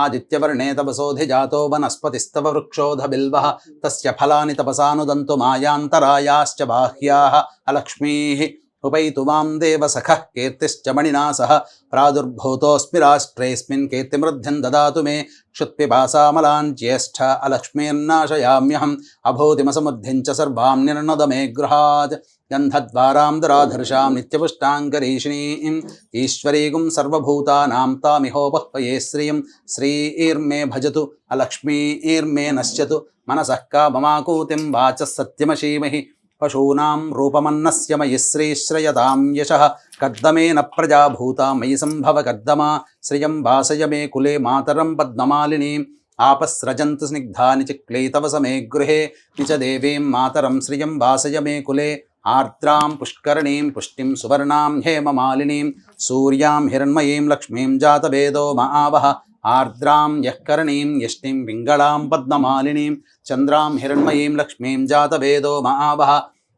ఆదిత్యవర్ణే తపసోధిజాతో వనస్పతిస్తవ వృక్షోధ బిల్వః తస్య ఫలాని తపసానుదంతు మాయాంతరాయాశ్చ బాహ్యాః అలక్ష్మీః ఉపైతు మాం దేవసఖః కీర్తిశ్చ మణినా సహ ప్రాదుర్భూతోऽస్మి రాష్ట్రేऽస్మిన్ కీర్తిమృద్ధ్యం దదాతు మే క్షుత్పిపాసామలాన్ జ్యేష్ఠ అలక్ష్మీర్నాశయామ్యహం అభూతిమసముద్ధిం చ సర్వాం నిర్ణద మే గృహాత్ గంధద్వారాం దురాధర్షాం నిత్యపుష్టాంగరీషిణీం ఈశ్వరీగుం సర్వభూతానాం తామిహోపహ్వయే శ్రియం శ్రీర్మే భజతు అలక్ష్మీర్మే నశ్యతు మనసః కామమాకూతిం వాచः సత్యమశీమహి పశూనాం రూపమన్నస్య మయి శ్రీశ్రయతాం యశః కర్దమేన ప్రజాభూతా మయి సంభవ కర్దమా శ్రియం వాసయ మే కులే మాతరం పద్మమాలినీం ఆపస్రజంతు స్నిగ్ధాని చిక్లే తవ సమే గృహే నిచ దేవీం మాతరం శ్రియం వాసయ మే కులే ఆర్ద్రాం పుష్కరణీం పుష్టిం సువర్ణాం హేమమాలినీం సూర్యాం హిరణ్మయీం లక్ష్మీం జాతవేదో మహావహ ఆర్ద్రాం యఃకరణీం యష్టిం పింగళాం పద్మమాలినీం చంద్రాం హిరణ్మయీం లక్ష్మీం జాతవేదో మహావహ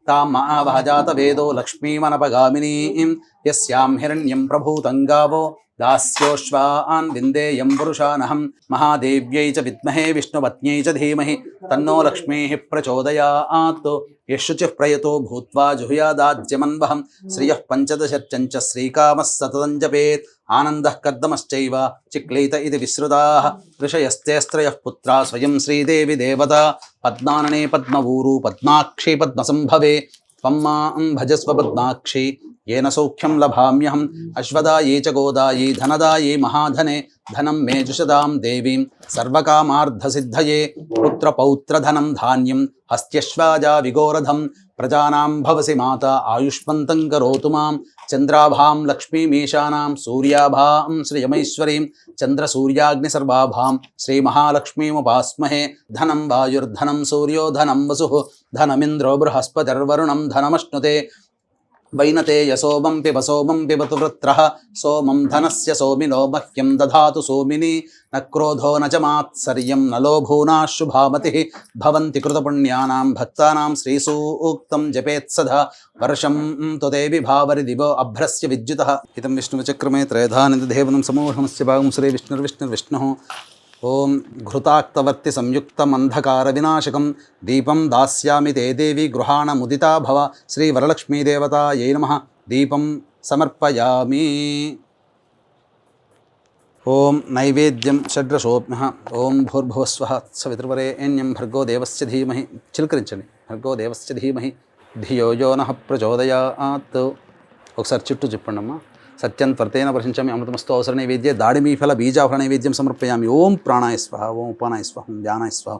తాం మహావహ జాతవేదో లక్ష్మీమనపగామినీం యస్యాం హిరణ్యం ప్రభూతం గావో దాస్యోశ్వాన్ విందేయం పురుషానహం మహాదేవ్యై చ విద్మహే విష్ణుపత్న్యై చ ధీమహి తన్నో లక్ష్మీః ప్రచోదయాత్ యశుచిః ప్రయతో భూత్వా జుహుయాదాజ్యమన్వహం శ్రియః పంచదశర్చంచ శ్రీకామः సతతం జపేత్ ఆనందః కర్దమశ్చైవ చిక్లీత ఇది విశ్రుతాః ఋషయస్తేస్త్రయః పుత్రా స్వయం శ్రీదేవి దేవతా పద్మాననే పద్మవూరు పద్మాక్షి పద్మసంభవే త్వం మాం భజస్వ పద్మాక్షి येन सौख्यं लभाम्यहम् अश्वदायै च गोदायै धनदायै महाधने धनं मे जुषदां देवीं सर्वकामार्धसिद्धये पुत्रपौत्रधनं धान्यं हस्त्यश्वाजा विगोरधं प्रजानां भवसि माता आयुष्मन्तं करोतु मां चन्द्राभां लक्ष्मीमीशानां सूर्याभां श्रियमैश्वरीं चन्द्रसूर्याग्निसर्वाभां श्रीमहालक्ष्मीमुपास्महे धनं वायुर्धनं सूर्यो धनं वसुः धनमिन्द्रो बृहस्पतिर्वरुणं धनमश्नुते वैनते यशोमं पिब सोमं पिबतु वृत्रः सोमं धनस्य सोमिनो मह्यं दधातु सोमिनी न क्रोधो न च मात्सर्यं न लोभूनाः शुभामतिः भवन्ति कृतपुण्यानां भक्तानां श्रीसूक्तं जपेत्सदा वर्षं तु देवि भावरि दिवो अभ्रस्य विद्युतः इदं विष्णुचक्रमे त्रयधानिदेवनं समूहमस्य भागं श्रीविष्णुर्विष्णुर्विष्णुः ओं घृताक्तवर्ति संयुक्तमंधकारविनाशकं दीपं दास्यामि ते देवी गृहाणमुदिता भव श्रीवरलक्ष्मीदेवतायै नमः दीपं समर्पयामि ओं नैवेद्यं षड्रसोऽप्यः ओं भूर्भुवस्वः सवितृवरेण्यं भर्गो देवस्य धीमहि चिलकరించండి भर्गो देवस्य धीमहि धियो यो नः प्रचोदयात् ఒకసారి చుట్టూ చెప్పండి అమ్మా सत्यं त्वरतेन वर्षिंचामि अमृतमस्तु अवसर नैवेद्ये दाडिमीफल बीजाफल नैवेद्यं समर्पयामि ओं प्राणाय स्वाहा ओं उपानाय स्वाहा ओं ध्यानाय स्वाहा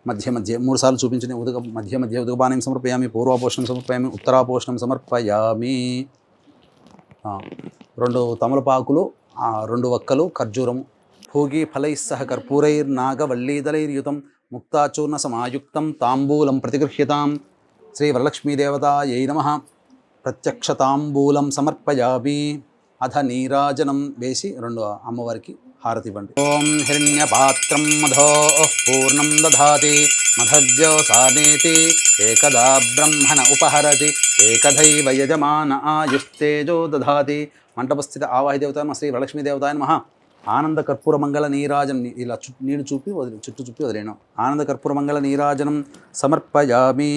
मध्य मध्ये 3 सार्लु చూపించండి ఉదక మధ్య మధ్య ఉదకపానం సమర్పయామి పూర్వాపోషణం సమర్పయామి ఉత్తరాపోషణం సమర్పయామి రెండు తమలపాకులు రెండు వక్కలు ఖర్జూరము భోగి ఫలైః సహ కర్పూరైర్నాగవల్లీదలైర్యుతం ముక్తాచూర్ణ సమాయుక్తం తాంబూలం ప్రతిగృహ్యతాం శ్రీ వరలక్ష్మీదేవతాయై నమః ప్రత్యక్షతాంబూలం సమర్పయామి అధ నీరాజనం వేసి రెండు అమ్మవారికి హారతి ఇవ్వండి ఓం హిరణ్యపాత్రం మధో పూర్ణం దధాతి మధవ్యోసానేతి ఏకదా బ్రహ్మణ ఉపహరతి ఏకదైవ యజమాన ఆయుస్తేజో దధాతి మంటపస్థిత ఆవాహి దేవత శ్రీ వరలక్ష్మీ దేవతాయ నమః ఆనంద కర్పూర మంగళ నీరాజనం ఇలా నీళ్ళు చూపి చుట్టూ చూపి వదిలేను ఆనంద కర్పూర మంగళ నీరాజనం సమర్పయామి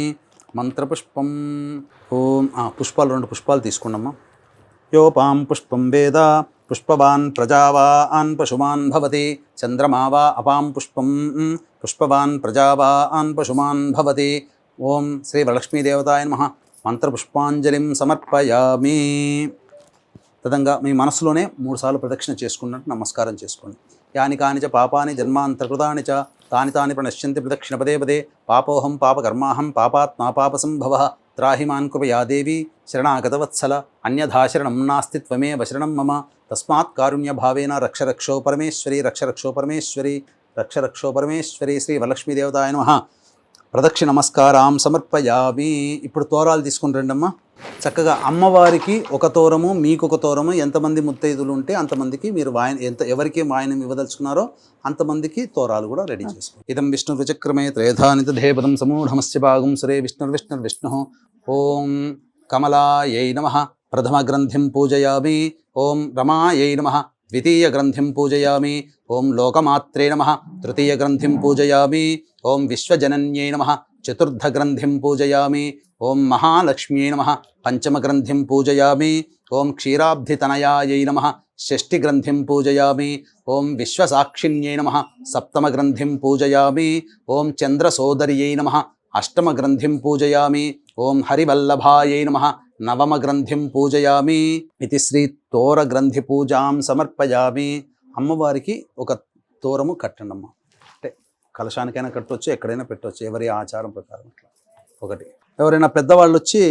మంత్రపుష్పం ఓం పుష్పాలు రెండు పుష్పాలు తీసుకోండమ్మా యోపాం పుష్పం వేద పుష్పవాన్ ప్రజావాన్ పశుమాన్ భవతి చంద్రమా వా అపాం పుష్పం పుష్పవాన్ ప్రజావాన్ పశుమాన్ భవతి ఓం శ్రీ వరలక్ష్మీదేవతాయ నమః మంత్రపుష్పాంజలిం సమర్పయామి తదంగా మీ మనసులోనే 3 సార్లు ప్రదక్షిణ చేసుకున్నట్టు నమస్కారం చేసుకోండి యాని కాని చ పాపాని జన్మాంతర్కృతాని చ తాని తాని ప్రణశ్యంతి ప్రదక్షిణ పదే పదే పాపోహం పాపకర్మాహం పాపాత్మా పాపసంభవ త్రాహిమాన్ కృపయా దేవి శరణాగతవత్సల అన్యథా శరణం నాస్తి త్వమేవ శరణం మమ తస్మాత్ కారుణ్యభావేన రక్ష రక్షో పరమేశ్వరి రక్ష రక్షో పరమేశ్వరి రక్ష రక్షో పరమేశ్వరి శ్రీ వరలక్ష్మీదేవతాయ నమః. ప్రదక్షిణ నమస్కారం సమర్పయామి. ఇప్పుడు తోరాలు తీసుకుని రండమ్మా. చక్కగా అమ్మవారికి ఒక తోరము, మీకు ఒక తోరము, ఎంతమంది ముత్తైదులు ఉంటే అంతమందికి మీరు ఎవరికి వాయనం ఇవ్వదలుచుకున్నారో అంతమందికి తోరాలు కూడా రెడీ చేసుకోండి. ఇదం విష్ణు విచక్రమే త్రేధానిధేపదం సమూఢమస్య భాగం సురే విష్ణు. ఓం కమలాయై నమః ప్రథమ గ్రంథిం పూజయామి. ఓం రమాయై నమః ద్వితీయ గ్రంథిం పూజయామి. ఓం లోకమాత్రే నమః తృతీయ గ్రంథిం పూజయామి. ఓం విశ్వజనన్యై నమః చతుర్థ గ్రంథిం పూజయామి. ఓం మహాలక్ష్మ్యై నమః పంచమ గ్రంథిం పూజయామి. ఓం క్షీరాబ్ధితనయాయై నమః షష్ఠి గ్రంథిం పూజయామి. ఓం విశ్వసాక్షిణ్యై నమః సప్తమ గ్రంథిం పూజయామి. ఓం చంద్రసోదర్యై నమః అష్టమ గ్రంథిం పూజయామి. ఓం హరివల్లభాయై నమః నవమ గ్రంథిం పూజయామి. ఇది శ్రీ తోర గ్రంథి పూజాం సమర్పయామి. అమ్మవారికి ఒక తోరము కట్టండమ్మ. అంటే కలశానికైనా కట్టవచ్చు, ఎక్కడైనా పెట్టవచ్చు, ఎవరి ఆచారం ప్రకారం అట్లా ఒకటి. ఎవరైనా పెద్దవాళ్ళు వచ్చి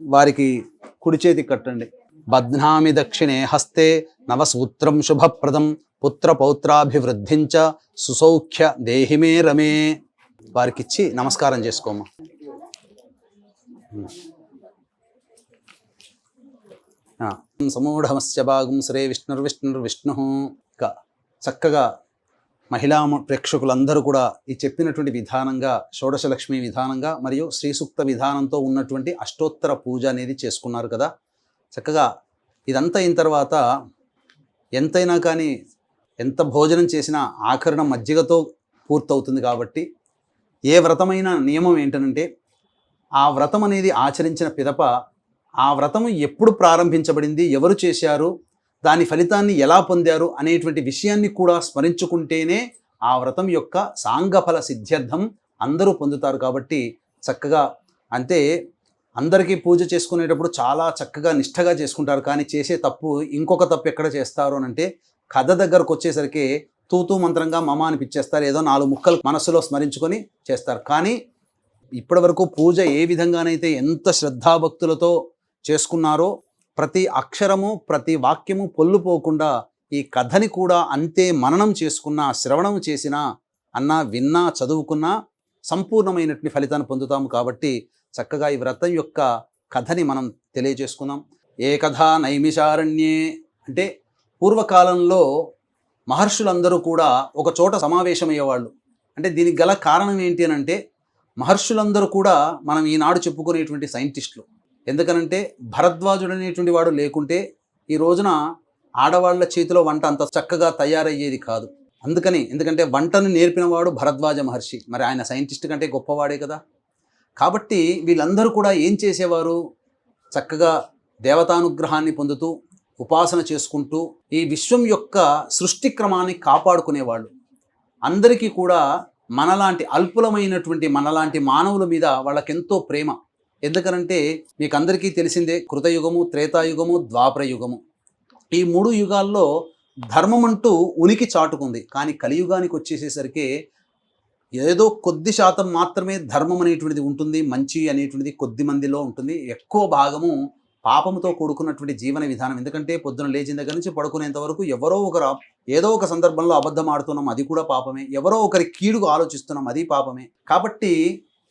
వారికి కుడి చేతికి కట్టండి. బధ్నామి దక్షిణే హస్తే నవసూత్రం శుభప్రదం పుత్రపౌత్రాభివృద్ధించ సుసౌఖ్య దేహిమే రమే. వారికిచ్చి నమస్కారం చేసుకోమ్మా. సమూఢమస్య భాగం శ్రీ విష్ణు. చక్కగా మహిళా ప్రేక్షకులందరూ కూడా ఈ చెప్పినటువంటి విధానంగా షోడశలక్ష్మి విధానంగా మరియు శ్రీ సూక్త విధానంతో ఉన్నటువంటి అష్టోత్తర పూజ అనేది చేసుకున్నారు కదా. చక్కగా ఇదంతా అయిన తర్వాత ఎంతైనా కానీ ఎంత భోజనం చేసినా ఆఖరణ మజ్జిగతో పూర్తవుతుంది. కాబట్టి ఏ వ్రతమైన నియమం ఏంటంటే ఆ వ్రతం అనేది ఆచరించిన పిదప ఆ వ్రతం ఎప్పుడు ప్రారంభించబడింది, ఎవరు చేశారు, దాని ఫలితాన్ని ఎలా పొందారు అనేటువంటి విషయాన్ని కూడా స్మరించుకుంటేనే ఆ వ్రతం యొక్క సాంగఫల సిద్ధ్యర్థం అందరూ పొందుతారు. కాబట్టి చక్కగా అంటే అందరికీ పూజ చేసుకునేటప్పుడు చాలా చక్కగా నిష్ఠగా చేసుకుంటారు. కానీ చేసే తప్పు ఇంకొక తప్పు ఎక్కడ చేస్తారు అని అంటే కథ దగ్గరకు వచ్చేసరికి తూతూ మంత్రంగా మమ అనిపించేస్తారు. ఏదో 4 ముక్కలు మనస్సులో స్మరించుకొని చేస్తారు. కానీ ఇప్పటి వరకు పూజ ఏ విధంగానైతే ఎంత శ్రద్ధాభక్తులతో చేసుకున్నారో ప్రతి అక్షరము ప్రతి వాక్యము పొల్లుపోకుండా ఈ కథని కూడా అంతే మననం చేసుకున్నా, శ్రవణం చేసినా, అన్నా, విన్నా, చదువుకున్నా సంపూర్ణమైనటువంటి ఫలితాన్ని పొందుతాము. కాబట్టి చక్కగా ఈ వ్రతం యొక్క కథని మనం తెలియజేసుకుందాం. ఏ కథ నైమిషారణ్యే అంటే పూర్వకాలంలో మహర్షులందరూ కూడా ఒక చోట సమావేశమయ్యేవాళ్ళు. అంటే దీనికి గల కారణం ఏంటి అని అంటే మహర్షులందరూ కూడా మనం ఈనాడు చెప్పుకునేటువంటి సైంటిస్టులు. ఎందుకనంటే భరద్వాజుడు అనేటువంటి వాడు లేకుంటే ఈ రోజున ఆడవాళ్ల చేతిలో వంట అంత చక్కగా తయారయ్యేది కాదు. ఎందుకంటే వంటను నేర్పినవాడు భరద్వాజ మహర్షి. మరి ఆయన సైంటిస్ట్ కంటే గొప్పవాడే కదా. కాబట్టి వీళ్ళందరూ కూడా ఏం చేసేవారు, చక్కగా దేవతానుగ్రహాన్ని పొందుతూ ఉపాసన చేసుకుంటూ ఈ విశ్వం యొక్క సృష్టి క్రమాన్ని కాపాడుకునేవాళ్ళు. అందరికీ కూడా మనలాంటి అల్పులమైనటువంటి మనలాంటి మానవుల మీద వాళ్ళకెంతో ప్రేమ. ఎందుకనంటే మీకు అందరికీ తెలిసిందే, కృతయుగము, త్రేతాయుగము, ద్వాపర యుగము. ఈ 3 యుగాల్లో ధర్మం అంటూ ఉనికి చాటుకుంది. కానీ కలియుగానికి వచ్చేసేసరికి ఏదో కొద్ది శాతం మాత్రమే ధర్మం అనేటువంటిది ఉంటుంది, మంచి అనేటువంటిది కొద్ది మందిలో ఉంటుంది. ఎక్కువ భాగము పాపముతో కూడుకున్నటువంటి జీవన విధానం. ఎందుకంటే పొద్దున లేచిన దగ్గర నుంచి పడుకునేంత వరకు ఎవరో ఒకరు ఏదో ఒక సందర్భంలో అబద్ధం ఆడుతున్నాం, అది కూడా పాపమే. ఎవరో ఒకరి కీడుగా ఆలోచిస్తున్నాం, అది పాపమే. కాబట్టి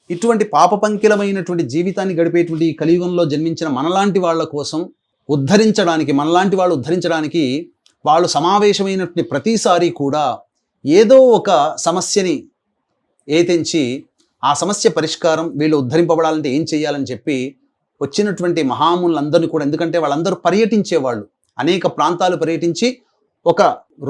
ఇటువంటి పాపపంకిలమైనటువంటి జీవితాన్ని గడిపేటువంటి ఈ కలియుగంలో జన్మించిన మనలాంటి వాళ్ళ కోసం మనలాంటి వాళ్ళు ఉద్ధరించడానికి వాళ్ళు సమావేశమైనటువంటి ప్రతిసారి కూడా ఏదో ఒక సమస్యని ఏతెంచి ఆ సమస్య పరిష్కారం వీళ్ళు ఉద్ధరింపబడాలంటే ఏం చేయాలని చెప్పి వచ్చినటువంటి మహాములందరినీ కూడా, ఎందుకంటే వాళ్ళందరూ పర్యటించేవాళ్ళు, అనేక ప్రాంతాలు పర్యటించి ఒక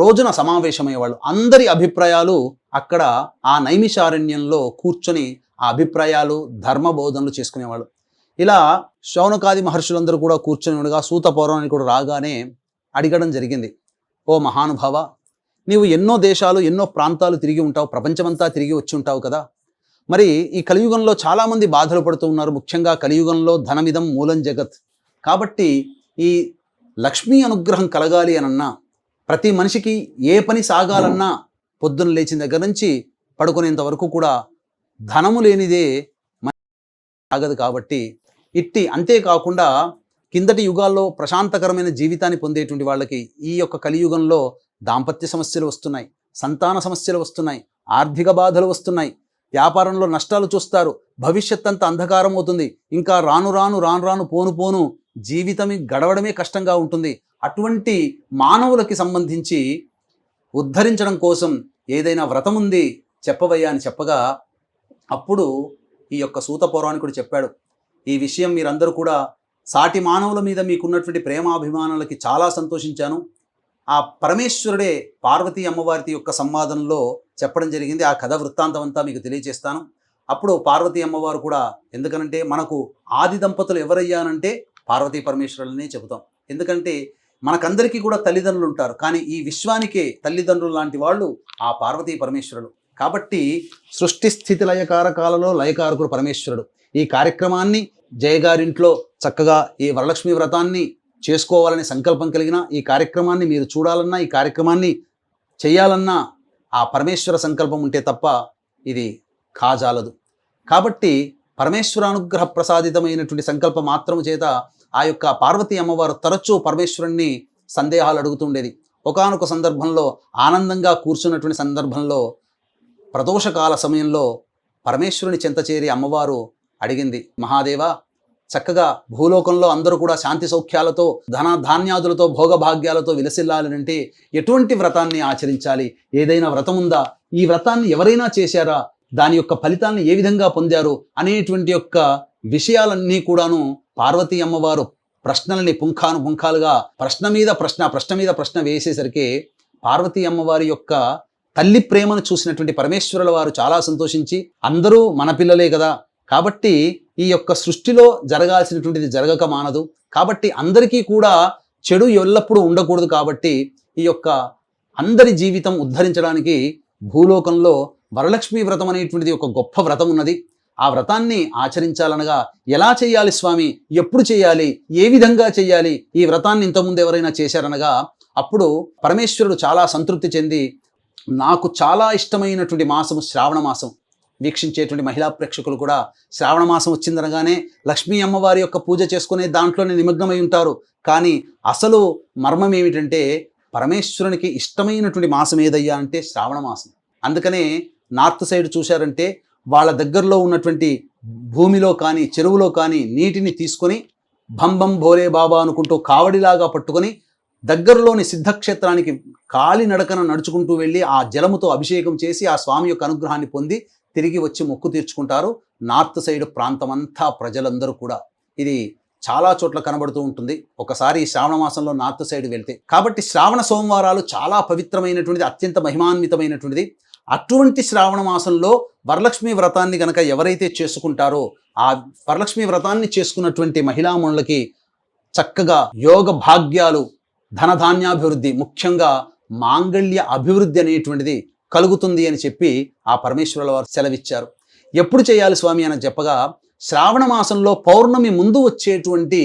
రోజున సమావేశమయ్యేవాళ్ళు. అందరి అభిప్రాయాలు అక్కడ ఆ నైమిషారణ్యంలో కూర్చొని ఆ అభిప్రాయాలు ధర్మబోధనలు చేసుకునేవాళ్ళు. ఇలా శౌనకాది మహర్షులందరూ కూడా కూర్చొని ఉండగా సూత పౌరాణికుడు కూడా రాగానే అడగడం జరిగింది, ఓ మహానుభావ, నీవు ఎన్నో దేశాలు ఎన్నో ప్రాంతాలు తిరిగి ఉంటావు, ప్రపంచమంతా తిరిగి వచ్చి ఉంటావు కదా. మరి ఈ కలియుగంలో చాలామంది బాధలు పడుతూ ఉన్నారు. ముఖ్యంగా కలియుగంలో ధనమిదం మూలం జగత్. కాబట్టి ఈ లక్ష్మీ అనుగ్రహం కలగాలి అనన్నా, ప్రతి మనిషికి ఏ పని సాగాలన్నా పొద్దున్న లేచిన దగ్గర నుంచి పడుకునేంత వరకు కూడా ధనము లేనిదే ఆగదు కాబట్టి అంతేకాకుండా కిందటి యుగాల్లో ప్రశాంతకరమైన జీవితాన్ని పొందేటువంటి వాళ్ళకి ఈ యొక్క కలియుగంలో దాంపత్య సమస్యలు వస్తున్నాయి, సంతాన సమస్యలు వస్తున్నాయి, ఆర్థిక బాధలు వస్తున్నాయి, వ్యాపారంలో నష్టాలు చూస్తారు, భవిష్యత్ అంతా అంధకారం అవుతుంది, ఇంకా రాను రాను పోను జీవితం గడవడమే కష్టంగా ఉంటుంది. అటువంటి మానవులకి సంబంధించి ఉద్ధరించడం కోసం ఏదైనా వ్రతం ఉంది చెప్పవయ్యా అని చెప్పగా అప్పుడు ఈ యొక్క సూత పౌరాణికుడు చెప్పాడు, ఈ విషయం మీరందరూ కూడా సాటి మానవుల మీద మీకున్నటువంటి ప్రేమాభిమానాలకి చాలా సంతోషించాను. ఆ పరమేశ్వరుడే పార్వతీ అమ్మవారి యొక్క సంవాదంలో చెప్పడం జరిగింది. ఆ కథ వృత్తాంతం అంతా మీకు తెలియజేస్తాను. అప్పుడు పార్వతీ అమ్మవారు కూడా, ఎందుకనంటే మనకు ఆది దంపతులు ఎవరయ్యానంటే పార్వతీ పరమేశ్వరులనే చెబుతాం. ఎందుకంటే మనకందరికీ కూడా తల్లిదండ్రులు ఉంటారు, కానీ ఈ విశ్వానికే తల్లిదండ్రులు లాంటి వాళ్ళు ఆ పార్వతీ పరమేశ్వరుడు. కాబట్టి సృష్టి స్థితి లయకారకాలలో లయకారకుడు పరమేశ్వరుడు. ఈ కార్యక్రమాన్ని జయగారింట్లో చక్కగా ఈ వరలక్ష్మి వ్రతాన్ని చేసుకోవాలని సంకల్పం కలిగిన, ఈ కార్యక్రమాన్ని మీరు చూడాలన్నా, ఈ కార్యక్రమాన్ని చేయాలన్నా ఆ పరమేశ్వర సంకల్పం ఉంటే తప్ప ఇది కాజాలదు. కాబట్టి పరమేశ్వర అనుగ్రహ ప్రసాదితమైనటువంటి సంకల్పం మాత్రము చేత ఆ యొక్క పార్వతీ అమ్మవారు తరచూ పరమేశ్వరుణ్ణి సందేహాలు అడుగుతుండేది. ఒకానొక సందర్భంలో ఆనందంగా కూర్చున్నటువంటి సందర్భంలో ప్రదోషకాల సమయంలో పరమేశ్వరుని చెంత చేరి అమ్మవారు అడిగింది, మహాదేవ, చక్కగా భూలోకంలో అందరూ కూడా శాంతి సౌఖ్యాలతో ధాన్యాదులతో భోగభాగ్యాలతో విలసిల్లాలంటే ఎటువంటి వ్రతాన్ని ఆచరించాలి? ఏదైనా వ్రతం ఉందా? ఈ వ్రతాన్ని ఎవరైనా చేశారా? దాని యొక్క ఫలితాన్ని ఏ విధంగా పొందారు? అనేటువంటి యొక్క విషయాలన్నీ కూడాను పార్వతీ అమ్మవారు ప్రశ్నల్ని పుంఖాలుగా ప్రశ్న మీద ప్రశ్న వేసేసరికి పార్వతీ అమ్మవారి యొక్క తల్లి ప్రేమను చూసినటువంటి పరమేశ్వరుల వారు చాలా సంతోషించి, అందరూ మన పిల్లలే కదా, కాబట్టి ఈ యొక్క సృష్టిలో జరగాల్సినటువంటిది జరగక మానదు, కాబట్టి అందరికీ కూడా చెడు ఎల్లప్పుడూ ఉండకూడదు, కాబట్టి ఈ యొక్క అందరి జీవితం ఉద్ధరించడానికి భూలోకంలో వరలక్ష్మి వ్రతం అనేటువంటిది ఒక గొప్ప వ్రతం ఉన్నది. ఆ వ్రతాన్ని ఆచరించాలనగా ఎలా చేయాలి స్వామి, ఎప్పుడు చేయాలి, ఏ విధంగా చేయాలి, ఈ వ్రతాన్ని ఇంతకుముందు ఎవరైనా చేశారనగా అప్పుడు పరమేశ్వరుడు చాలా సంతృప్తి చెంది, నాకు చాలా ఇష్టమైనటువంటి మాసము శ్రావణ మాసం. వీక్షించేటువంటి మహిళా ప్రేక్షకులు కూడా శ్రావణ మాసం వచ్చిందనగానే లక్ష్మీ అమ్మవారి యొక్క పూజ చేసుకునే దాంట్లోనే నిమగ్నమై ఉంటారు. కానీ అసలు మర్మం ఏమిటంటే పరమేశ్వరునికి ఇష్టమైనటువంటి మాసం ఏదయ్యా అంటే శ్రావణ మాసం. అందుకనే నార్త్ సైడ్ చూశారంటే వాళ్ళ దగ్గరలో ఉన్నటువంటి భూమిలో కానీ చెరువులో కానీ నీటిని తీసుకొని భంబం భోలే బాబా అనుకుంటూ కావడిలాగా పట్టుకొని దగ్గరలోని సిద్ధక్షేత్రానికి కాలినడకన నడుచుకుంటూ వెళ్ళి ఆ జలముతో అభిషేకం చేసి ఆ స్వామి యొక్క అనుగ్రహాన్ని పొంది తిరిగి వచ్చి మొక్కు తీర్చుకుంటారు. నార్త్ సైడ్ ప్రాంతమంతా ప్రజలందరూ కూడా ఇది చాలా చోట్ల కనబడుతూ ఉంటుంది ఒకసారి ఈ శ్రావణ మాసంలో నార్త్ సైడ్ వెళ్తే. కాబట్టి శ్రావణ సోమవారాలు చాలా పవిత్రమైనటువంటిది, అత్యంత మహిమాన్వితమైనటువంటిది. అటువంటి శ్రావణ మాసంలో వరలక్ష్మి వ్రతాన్ని కనుక ఎవరైతే చేసుకుంటారో ఆ వరలక్ష్మి వ్రతాన్ని చేసుకున్నటువంటి మహిళామణులకి చక్కగా యోగ భాగ్యాలు, ధనధాన్యాభివృద్ధి, ముఖ్యంగా మాంగళ్య అభివృద్ధి అనేటువంటిది కలుగుతుంది అని చెప్పి ఆ పరమేశ్వరుల వారు సెలవిచ్చారు. ఎప్పుడు చేయాలి స్వామి అని చెప్పగా శ్రావణ మాసంలో పౌర్ణమి ముందు వచ్చేటువంటి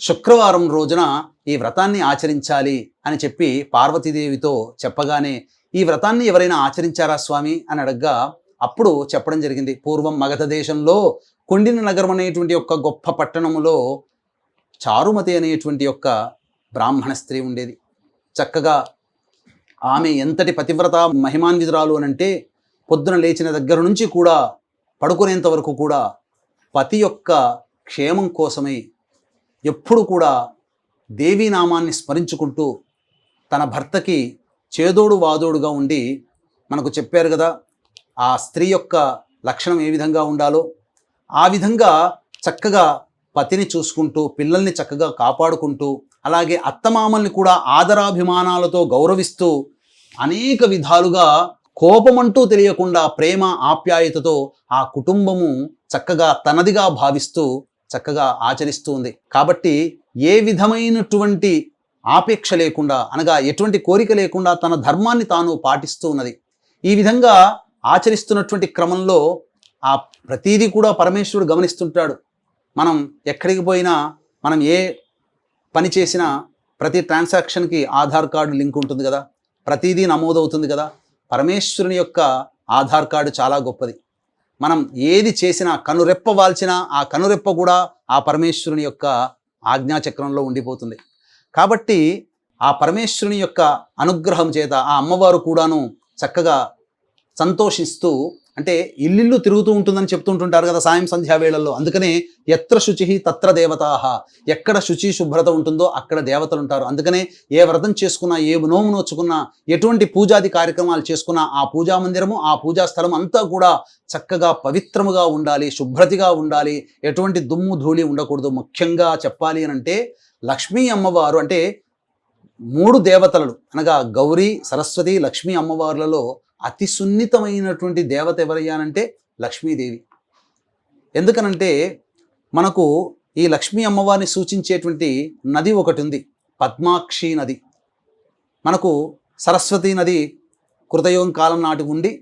శుక్రవారం రోజున ఈ వ్రతాన్ని ఆచరించాలి అని చెప్పి పార్వతీదేవితో చెప్పగానే ఈ వ్రతాన్ని ఎవరైనా ఆచరించారా స్వామి అని అడగ్గా అప్పుడు చెప్పడం జరిగింది. పూర్వం మగధ దేశంలో కొండిన నగరం అనేటువంటి యొక్క గొప్ప పట్టణములో చారుమతి అనేటువంటి యొక్క బ్రాహ్మణ స్త్రీ ఉండేది. చక్కగా ఆమె ఎంతటి పతివ్రత మహిమాన్వితురాలు అనంటే పొద్దున లేచిన దగ్గర నుంచి కూడా పడుకునేంత వరకు కూడా పతి యొక్క క్షేమం కోసమై ఎప్పుడు కూడా దేవీ నామాన్ని స్మరించుకుంటూ తన భర్తకి చేదోడు వాదోడుగా ఉండి, మనకు చెప్పారు కదా ఆ స్త్రీ యొక్క లక్షణం ఏ విధంగా ఉండాలో ఆ విధంగా చక్కగా పతిని చూసుకుంటూ పిల్లల్ని చక్కగా కాపాడుకుంటూ అలాగే అత్తమామల్ని కూడా ఆదరాభిమానాలతో గౌరవిస్తూ అనేక విధాలుగా కోపమంటూ తెలియకుండా ప్రేమ ఆప్యాయతతో ఆ కుటుంబము చక్కగా తనదిగా భావిస్తూ చక్కగా ఆచరిస్తూ ఉంది. కాబట్టి ఏ విధమైనటువంటి ఆపేక్ష లేకుండా అనగా ఎటువంటి కోరిక లేకుండా తన ధర్మాన్ని తాను పాటిస్తూ ఉన్నది. ఈ విధంగా ఆచరిస్తున్నటువంటి క్రమంలో ఆ ప్రతీది కూడా పరమేశ్వరుడు గమనిస్తుంటాడు. మనం ఎక్కడికి పోయినా మనం ఏ పని చేసినా ప్రతి ట్రాన్సాక్షన్కి ఆధార్ కార్డు లింక్ ఉంటుంది కదా, ప్రతిదీ నమోదవుతుంది కదా. పరమేశ్వరుని యొక్క ఆధార్ కార్డు చాలా గొప్పది. మనం ఏది చేసినా కనురెప్ప వాల్చినా ఆ కనురెప్ప కూడా ఆ పరమేశ్వరుని యొక్క ఆజ్ఞాచక్రంలో ఉండిపోతుంది. కాబట్టి ఆ పరమేశ్వరుని యొక్క అనుగ్రహం చేత ఆ అమ్మవారు కూడాను చక్కగా సంతోషిస్తూ, అంటే ఇల్లు తిరుగుతూ ఉంటుందని చెప్తుంటుంటారు కదా సాయం సంధ్యా వేళల్లో. అందుకనే ఎత్ర శుచి తత్ర దేవతాహ, ఎక్కడ శుచి శుభ్రత ఉంటుందో అక్కడ దేవతలు ఉంటారు. అందుకనే ఏ వ్రతం చేసుకున్నా, ఏ నోము నోచుకున్నా, ఎటువంటి పూజాది కార్యక్రమాలు చేసుకున్నా ఆ పూజా మందిరము, ఆ పూజా స్థలం అంతా కూడా చక్కగా పవిత్రముగా ఉండాలి, శుభ్రతగా ఉండాలి, ఎటువంటి దుమ్ము ధూళి ఉండకూడదు. ముఖ్యంగా చెప్పాలి అని అంటే లక్ష్మీ అమ్మవారు అంటే 3 దేవతలు అనగా గౌరీ, సరస్వతి, లక్ష్మీ అమ్మవార్లలో అతి సున్నితమైనటువంటి దేవత ఎవరయ్యానంటే లక్ష్మీదేవి. ఎందుకనంటే మనకు ఈ లక్ష్మీ అమ్మవారిని సూచించేటువంటి నది ఒకటి ఉంది, పద్మాక్షి నది. మనకు సరస్వతి నది కృతయుగం కాలం నాటి ఉండి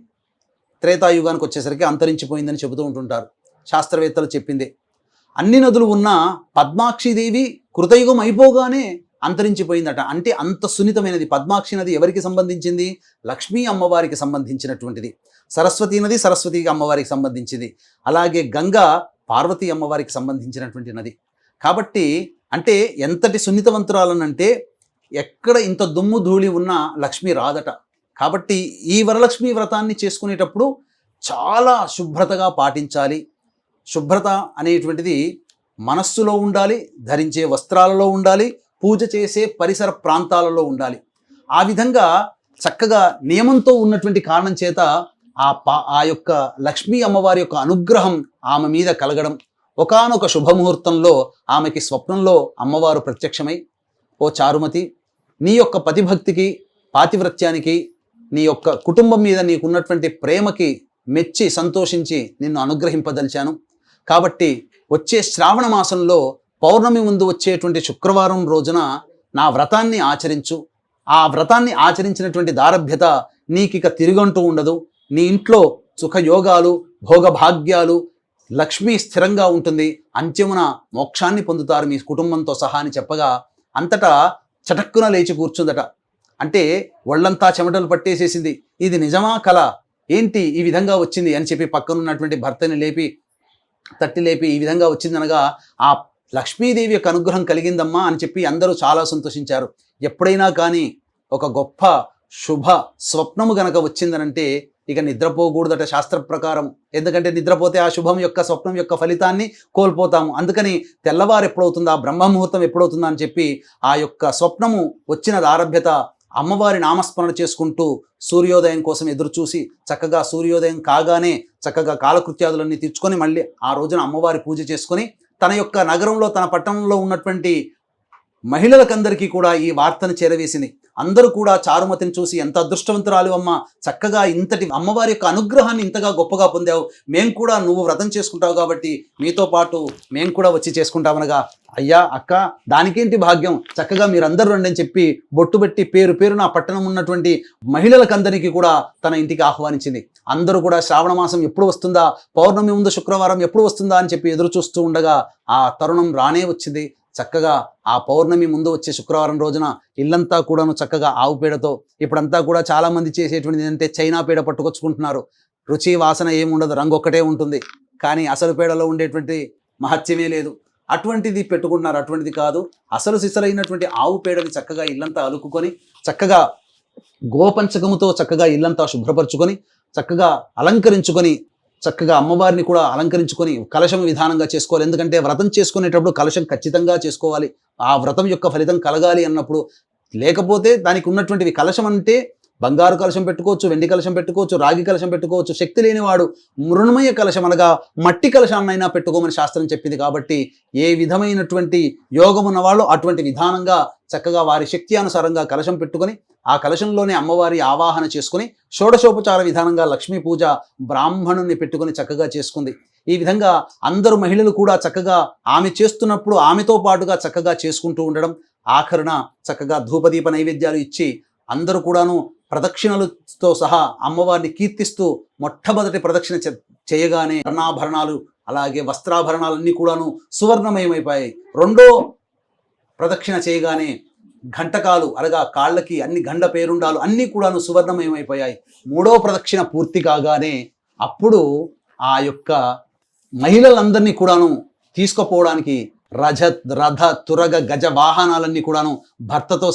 త్రేతాయుగానికి వచ్చేసరికి అంతరించిపోయిందని చెబుతూ ఉంటుంటారు, శాస్త్రవేత్తలు చెప్పిందే. అన్ని నదులు ఉన్న పద్మాక్షిదేవి కృతయుగం అయిపోగానే అంతరించిపోయిందట. అంటే అంత సున్నితమైనది. పద్మాక్షి నది ఎవరికి సంబంధించింది? లక్ష్మీ అమ్మవారికి సంబంధించినటువంటిది. సరస్వతి నది సరస్వతి అమ్మవారికి సంబంధించింది. అలాగే గంగా పార్వతీ అమ్మవారికి సంబంధించినటువంటి నది. కాబట్టి అంటే ఎంతటి సున్నితవంతురాలనంటే ఎక్కడ ఇంత దుమ్ము ధూళి ఉన్నా లక్ష్మి రాదట. కాబట్టి ఈ వరలక్ష్మి వ్రతాన్ని చేసుకునేటప్పుడు చాలా శుభ్రతగా పాటించాలి. శుభ్రత అనేటువంటిది మనస్సులో ఉండాలి, ధరించే వస్త్రాలలో ఉండాలి, పూజ చేసే పరిసర ప్రాంతాలలో ఉండాలి. ఆ విధంగా చక్కగా నియమంతో ఉన్నటువంటి కారణం చేత ఆ యొక్క లక్ష్మీ అమ్మవారి యొక్క అనుగ్రహం ఆమె మీద కలగడం. ఒకానొక శుభముహూర్తంలో ఆమెకి స్వప్నంలో అమ్మవారు ప్రత్యక్షమై, ఓ చారుమతి, నీ యొక్క పతిభక్తికి, పాతివ్రత్యానికి, నీ యొక్క కుటుంబం మీద నీకున్నటువంటి ప్రేమకి మెచ్చి సంతోషించి నిన్ను అనుగ్రహింపదలిచాను. కాబట్టి వచ్చే శ్రావణ మాసంలో పౌర్ణమి ముందు వచ్చేటువంటి శుక్రవారం రోజున నా వ్రతాన్ని ఆచరించు. ఆ వ్రతాన్ని ఆచరించినటువంటి దారభ్యత నీకిక తిరుగంటూ ఉండదు. నీ ఇంట్లో సుఖయోగాలు, భోగభాగ్యాలు, లక్ష్మి స్థిరంగా ఉంటుంది, అంత్యమున మోక్షాన్ని పొందుతారు మీ కుటుంబంతో సహా అని చెప్పగా అంతటా చటక్కున లేచి కూర్చుందట. అంటే ఒళ్ళంతా చెమటలు పట్టేసేసింది. ఇది నిజమా కల ఏంటి ఈ విధంగా వచ్చింది అని చెప్పి పక్కనున్నటువంటి భర్తని తట్టి లేపి ఈ విధంగా వచ్చిందనగా ఆ లక్ష్మీదేవి యొక్క అనుగ్రహం కలిగిందమ్మా అని చెప్పి అందరూ చాలా సంతోషించారు. ఎప్పుడైనా కానీ ఒక గొప్ప శుభ స్వప్నము గనక వచ్చిందనంటే ఇక నిద్రపోకూడదట శాస్త్ర ప్రకారం. ఎందుకంటే నిద్రపోతే ఆ శుభం యొక్క స్వప్నం యొక్క ఫలితాన్ని కోల్పోతాము. అందుకని తెల్లవారు ఎప్పుడవుతుందా, బ్రహ్మముహూర్తం ఎప్పుడవుతుందా అని చెప్పి ఆ యొక్క స్వప్నము వచ్చిన ఆరభ్యత అమ్మవారి నామస్మరణ చేసుకుంటూ సూర్యోదయం కోసం ఎదురు చూసి చక్కగా సూర్యోదయం కాగానే చక్కగా కాలకృత్యాదులన్నీ తీర్చుకొని మళ్ళీ ఆ రోజున అమ్మవారి పూజ చేసుకొని తన యొక్క నగరంలో, తన పట్టణంలో ఉన్నటువంటి మహిళలకందరికీ కూడా ఈ వార్తను చేరవేసింది. అందరూ కూడా చారుమతిని చూసి ఎంత అదృష్టవంతురాలు అమ్మ, చక్కగా ఇంతటి అమ్మవారి యొక్క అనుగ్రహాన్ని ఇంతగా గొప్పగా పొందావు, మేము కూడా నువ్వు వ్రతం చేసుకుంటావు కాబట్టి మీతో పాటు మేము కూడా వచ్చి చేసుకుంటామనగా, అయ్యా అక్క దానికేంటి భాగ్యం, చక్కగా మీరందరూ రండి అని చెప్పి బొట్టు పెట్టి పేరు పేరున పట్టణం ఉన్నటువంటి మహిళలకందరికీ కూడా తన ఇంటికి ఆహ్వానించింది. అందరూ కూడా శ్రావణ మాసం ఎప్పుడు వస్తుందా, పౌర్ణమి ముందు శుక్రవారం ఎప్పుడు వస్తుందా అని చెప్పి ఎదురు చూస్తూ ఉండగా ఆ తరుణం రానే వచ్చింది. చక్కగా ఆ పౌర్ణమి ముందు వచ్చే శుక్రవారం రోజున ఇల్లంతా కూడాను చక్కగా ఆవు పేడతో, ఇప్పుడంతా కూడా చాలామంది చేసేటువంటిది ఏంటంటే చైనా పేడ పట్టుకొచ్చుకుంటున్నారు. రుచి వాసన ఏముండదు, రంగు ఒక్కటే ఉంటుంది, కానీ అసలు పేడలో ఉండేటువంటి మహత్యమే లేదు. అటువంటిది పెట్టుకుంటున్నారు. అటువంటిది కాదు, అసలు సిసలైనటువంటి ఆవు పేడని చక్కగా ఇల్లంతా అలుకుకొని చక్కగా గోపంచకముతో చక్కగా ఇల్లంతా శుభ్రపరచుకొని చక్కగా అలంకరించుకొని చక్కగా అమ్మవారిని కూడా అలంకరించుకొని కలశం విధానంగా చేసుకోవాలి. ఎందుకంటే వ్రతం చేసుకునేటప్పుడు కలశం ఖచ్చితంగా చేసుకోవాలి. ఆ వ్రతం యొక్క ఫలితం కలగాలి అన్నప్పుడు. లేకపోతే దానికి ఉన్నటువంటివి, కలశం అంటే బంగారు కలశం పెట్టుకోవచ్చు, వెండి కలశం పెట్టుకోవచ్చు, రాగి కలశం పెట్టుకోవచ్చు. శక్తి లేనివాడు మృణమయ కలశం అనగా మట్టి కలశాన్నైనా పెట్టుకోమని శాస్త్రం చెప్పింది. కాబట్టి ఏ విధమైనటువంటి యోగం ఉన్నవాళ్ళు అటువంటి విధానంగా చక్కగా వారి శక్తి అనుసారంగా కలశం పెట్టుకొని ఆ కలశంలోనే అమ్మవారి ఆవాహన చేసుకుని షోడశోపచార విధానంగా లక్ష్మీ పూజ బ్రాహ్మణుని పెట్టుకొని చక్కగా చేసుకుంది. ఈ విధంగా అందరూ మహిళలు కూడా చక్కగా ఆమె చేస్తున్నప్పుడు ఆమెతో పాటుగా చక్కగా చేసుకుంటూ ఉండడం. ఆఖరున చక్కగా ధూపదీప నైవేద్యాలు ఇచ్చి అందరూ కూడాను ప్రదక్షిణలతో సహా అమ్మవారిని కీర్తిస్తూ మొట్టమొదటి ప్రదక్షిణ చేయగానే వర్ణాభరణాలు అలాగే వస్త్రాభరణాలన్నీ కూడాను సువర్ణమయమైపోయాయి. రెండో ప్రదక్షిణ చేయగానే ఘంటకాలు అనగా కాళ్ళకి అన్ని గండ పేరుండాలు అన్నీ కూడాను సువర్ణమయమైపోయాయి. మూడో ప్రదక్షిణ పూర్తి కాగానే అప్పుడు ఆ యొక్క మహిళలందరినీ కూడాను తీసుకుపోవడానికి రథ తురగ గజ వాహనాలన్నీ కూడాను భర్తతో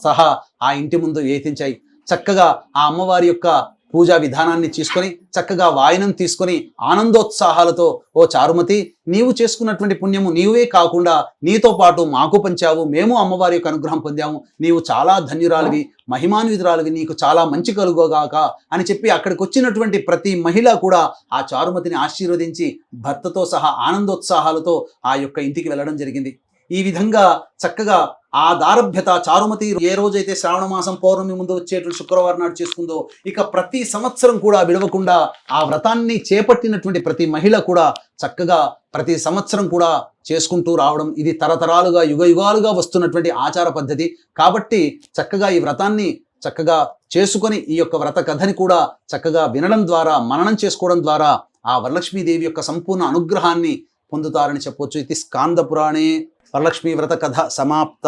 సహా ఆ ఇంటి ముందు వేతించాయి. చక్కగా ఆ అమ్మవారి యొక్క పూజా విధానాన్ని తీసుకొని చక్కగా వాయనం తీసుకొని ఆనందోత్సాహాలతో, ఓ చారుమతి, నీవు చేసుకున్నటువంటి పుణ్యము నీవే కాకుండా నీతో పాటు మాకు పంచావు, మేము అమ్మవారి యొక్క అనుగ్రహం పొందాము, నీవు చాలా ధన్యురాలివి, మహిమాన్వితురాలివి, నీకు చాలా మంచి కలుగోగాక అని చెప్పి అక్కడికి వచ్చినటువంటి ప్రతి మహిళ కూడా ఆ చారుమతిని ఆశీర్వదించి భర్తతో సహా ఆనందోత్సాహాలతో ఆ యొక్క ఇంటికి వెళ్ళడం జరిగింది. ఈ విధంగా చక్కగా ఆ దారభ్యత చారుమతి ఏ రోజైతే శ్రావణ మాసం పౌర్ణమి ముందు వచ్చేటువంటి శుక్రవారం నాడు చేసుకుందో, ఇక ప్రతి సంవత్సరం కూడా విడవకుండా ఆ వ్రతాన్ని చేపట్టినటువంటి ప్రతి మహిళ కూడా చక్కగా ప్రతి సంవత్సరం కూడా చేసుకుంటూ రావడం, ఇది తరతరాలుగా యుగాలుగా వస్తున్నటువంటి ఆచార పద్ధతి. కాబట్టి చక్కగా ఈ వ్రతాన్ని చక్కగా చేసుకొని ఈ యొక్క వ్రత కథని కూడా చక్కగా వినడం ద్వారా, మననం చేసుకోవడం ద్వారా ఆ వరలక్ష్మీదేవి యొక్క సంపూర్ణ అనుగ్రహాన్ని పొందుతారని చెప్పొచ్చు. ఇది స్కాంద పురాణే వరలక్ష్మీ వ్రత కథ సమాప్త.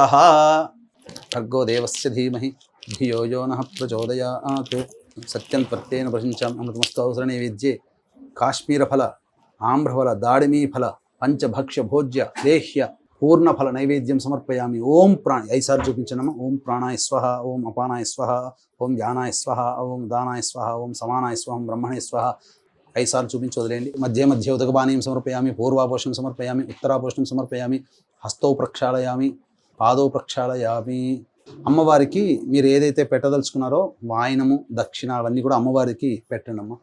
భర్గో దేవస్య ధీమహి ధియో యో నః ప్రచోదయాత్. సత్యం ప్రత్యేన ప్రశంసాం అమృతమస్తౌసర నైవేద్యే కాశ్మీరఫల ఆమ్రఫల దాడిమీఫల పంచభక్ష్య భోజ్య లేహ్య పూర్ణఫల నైవేద్యం సమర్పయామి. ఓం ప్రాణ 5 సార్లు చూపించనమ్మా. ఓం ప్రాణాయ స్వహ, ఓం అపానాయ స్వహ, ఓం ధ్యానాయ స్వహ, ఓం దానాయ స్వహ, ఓం సమానాయ స్వహం బ్రహ్మణే స్వహ. 5 సార్లు చూపించి వదిలేయండి. మధ్య ఉదకపానీయం సమర్పయామి, పూర్వాపోషణం సమర్పయామి, ఉత్తరాపోషణం సమర్పయామి, హస్తౌ ప్రక్షాళయామి, పాదౌ ప్రక్షాళయామి. అమ్మవారికి మీరు ఏదైతే పెట్టదలుచుకున్నారో వాయనము, దక్షిణ అవన్నీ కూడా అమ్మవారికి పెట్టండి అమ్మ.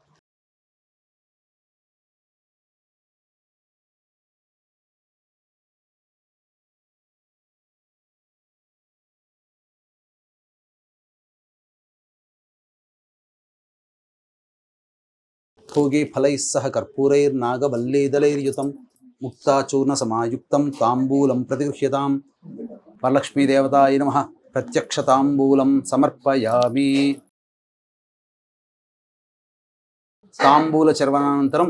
భోగే ఫలైః సహ కర్పూరైర్నాగవల్లీదళైర్యుతం ముక్తాచూర్ణ సమాయుక్తం తాంబూలం ప్రతిగృహ్యతాం. వరలక్ష్మీదేవతాయ నమః. ప్రత్యక్ష తాంబూలం సమర్పయామి. తాంబూల చర్వనానంతరం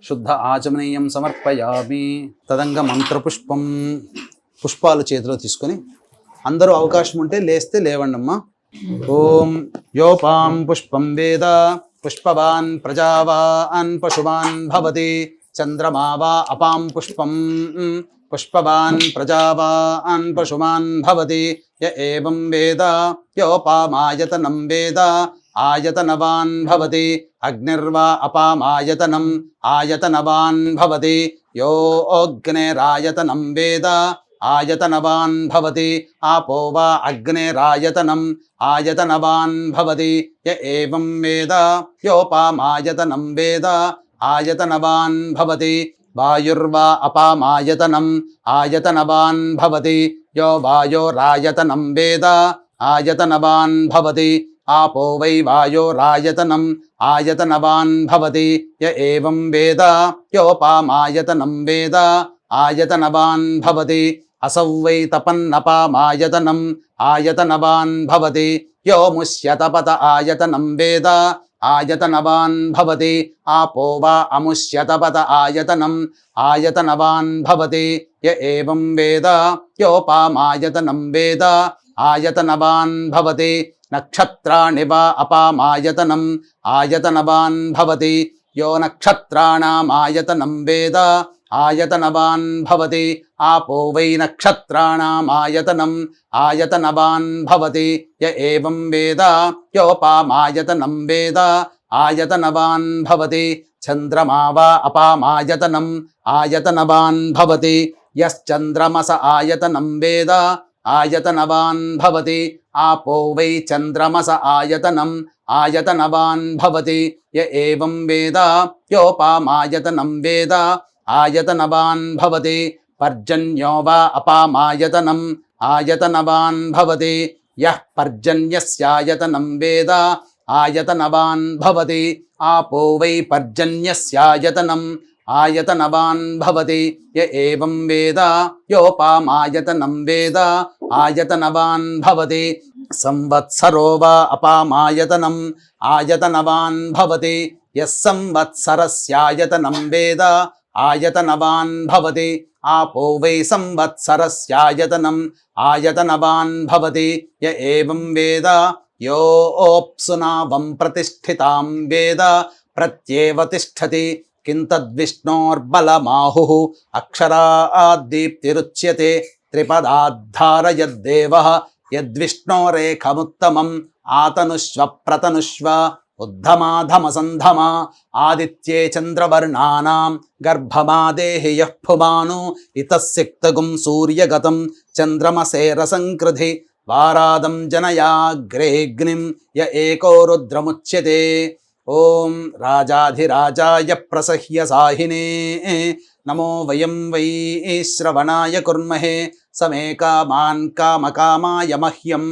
శుద్ధ ఆచమనీయం సమర్పయామి. తదంగ మంత్రపుష్పం, పుష్పాలు చేతిలో తీసుకొని అందరూ అవకాశం ఉంటే లేస్తే లేవండమ్మా. ఓం యోపాం పుష్పం వేద పుష్పవాన్ ప్రజావాన్ పశువాన్ భవతి. చంద్రమా వా అపాం పుష్పం పుష్పవాన్ ప్రజావాన్ పశుమాన్ భవతి. య ఏవం వేద యోపామాయతనం వేద ఆయతనవాన్ భవతి. అగ్నిర్వా అపామాయతనం ఆయతనవాన్ భవతి. యో అగ్నేరాయతనం వేద ఆయతనవాన్ భవతి. ఆపో వా అగ్నేరాయతనం ఆయతనవాన్ భవతి. య ఏవం వేద యోపామాయతనం వేద ఆయతనవాన్ భవతి. వాయుర్వా అపామాయతనం ఆయతనవాన్ భవతి. యో వాయోరాయతనం వేద ఆయతనవాన్ భవతి. ఆపో వై వాయోరాయతనం ఆయతనవాన్ భవతి. య ఏవం వేద యోపామాయతనం వేద ఆయతనవాన్ భవతి. అసౌ వై తపన్నపామాయతనం ఆయతనవాన్ భవతి. యో ముష్యతపత ఆయతనం వేద ఆయతనవాన్ భవతి. ఆపో వా అముష్యతపత ఆయతనం ఆయతనవాన్ భవతి. య ఏవం వేద యోపామాయతనం వేద ఆయతనవాన్ భవతి. నక్షత్రాణి వా అపామాయతనం ఆయతనవాన్ భవతి. యో నక్షత్రాణామాయతనం వేద ఆయతనవాన్ భవతి. ఆపో వై నక్షత్రాణామాయతనం ఆయతనవాన్ భవతి. య ఏవం వేద యోపామాయతనం వేద ఆయతనవాన్ భవతి. చంద్రమా వా అపామాయతనం ఆయతనవాన్ భవతి. యశ్చంద్రమస ఆయతనం వేద ఆయతనవాన్ భవతి. ఆపో వై చంద్రమస ఆయతనం ఆయతనవాన్ భవతి. య ఏవం వేద యోపామాయతనం వేద ఆయతనవాన్ భవతి. పర్జన్యో వా అపామాయతనం ఆయతనవాన్ భవతి. యః పర్జన్యస్యాయతనం వేద ఆయతనవాన్ భవతి. ఆపో వై పర్జన్యస్యాయతనం ఆయతనవాన్ భవతి. య ఏవం వేద యోపామాయతనం వేద ఆయతనవాన్ భవతి. సంవత్సరో వా అపామాయతనం ఆయతనవాన్ భవతి. యః సంవత్సరస్యాయతనం వేద ఆయతనవాన్ భవతి. ఆపో వై సంవత్సరస్యాయతనం ఆయతనవాన్ భవతి. య ఏవం వేద యోప్సునావం ప్రతిష్ఠితాం వేద ప్రత్యేవ తిష్టతి కిం తద్విష్ణోర్బలమాహుః అక్షరాద్దీప్తిరుచ్యతే త్రిపదాద్ధార యద్దేవః యద్విష్ణోరేఖముత్తమం ఆతనుష్వ ప్రతనుష్వ ఉద్ధమాధమసంధమా ఆదిత్యే చంద్రవర్ణానాం గర్భమాదేహి యః పుమాను ఇతస్సిక్తగుం సూర్యగతం చంద్రమసేరసంకృధి వారాదం జనయాగ్రేగ్నిం య ఏకో రుద్రముచ్యతే. ఓం రాజాధిరాజాయ ప్రసహ్య సాహినే నమో వయం వై శ్రవణాయ కుర్మహే సమే కామాన్ కామకామాయ మహ్యం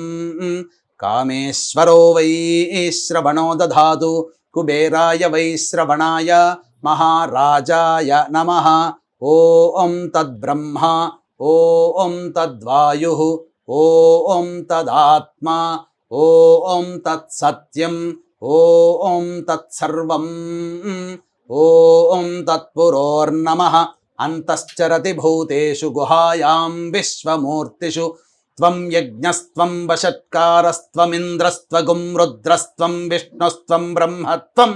కామేశ్వరో వై శ్రవణో దధాతు కుబేరాయ వై శ్రవణాయ మహారాజాయ నమః. ఓం తద్బ్రహ్మ ఓం తద్వాయుః ఓం తదాత్మా ఓం తత్సత్యం ఓం తత్సర్వం ఓం తత్పురోర్నమః. అంతశ్చరతి భూతేషు గుహాయాం విశ్వమూర్తిషు త్వం యజ్ఞస్త్వం వషట్కారస్త్వమింద్రస్త్వగుం రుద్రస్త్వం విష్ణుస్త్వం బ్రహ్మత్వం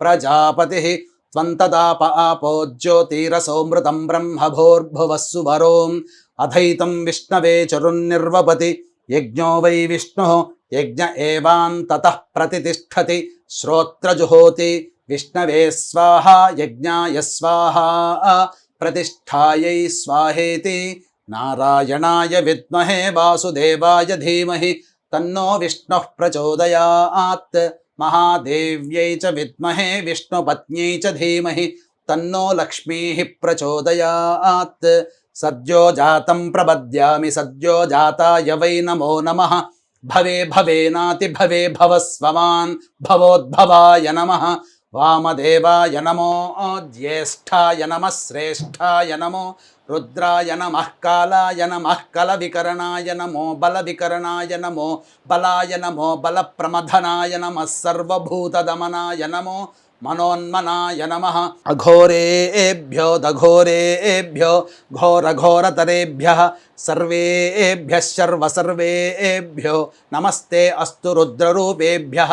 ప్రజాపతిః త్వం తదాప ఆపో జ్యోతిరసోమృతం బ్రహ్మభోర్భువః సువరోం అధైతం విష్ణవే చరున్నిర్వపతి యజ్ఞో వై విష్ణుః యజ్ఞ ఏవాంతతః ప్రతితిష్ఠతి శ్రోత్రజుహోతి విష్ణవే స్వాహా యజ్ఞాయ స్వాహా ప్రతిష్ఠాయై స్వాహేతి. నారాయణాయ విద్మహే వాసుదేవాయ ధీమహి తన్నో విష్ణుః ప్రచోదయాత్. మహాదేవ్యై చ విద్మహే విష్ణుపత్న్యై చ ధీమహి తన్నో లక్ష్మీః ప్రచోదయాత్. సద్యో జాతం ప్రపద్యామి సద్యో జాతాయ వై నమో నమః. భవే భవేనాతి భవే భవస్వమాన్ భవోద్భవాయ నమః. వామదేవాయ నమో జ్యేష్ఠాయ నమః శ్రేష్ఠాయ నమో రుద్రాయ నమః కాలాయ నమః కలవికరణాయ నమో బలవికరణాయ నమో బలాయ నమో బలప్రమథనాయ నమః సర్వభూతదమనాయ నమో మనోన్మనాయ నమః. అఘోరేభ్యో దఘోరేభ్యో ఘోరఘోరతరేభ్యః సర్వేభ్యః సర్వసర్వేభ్యో నమస్తే అస్తు రుద్రరూపేభ్యః.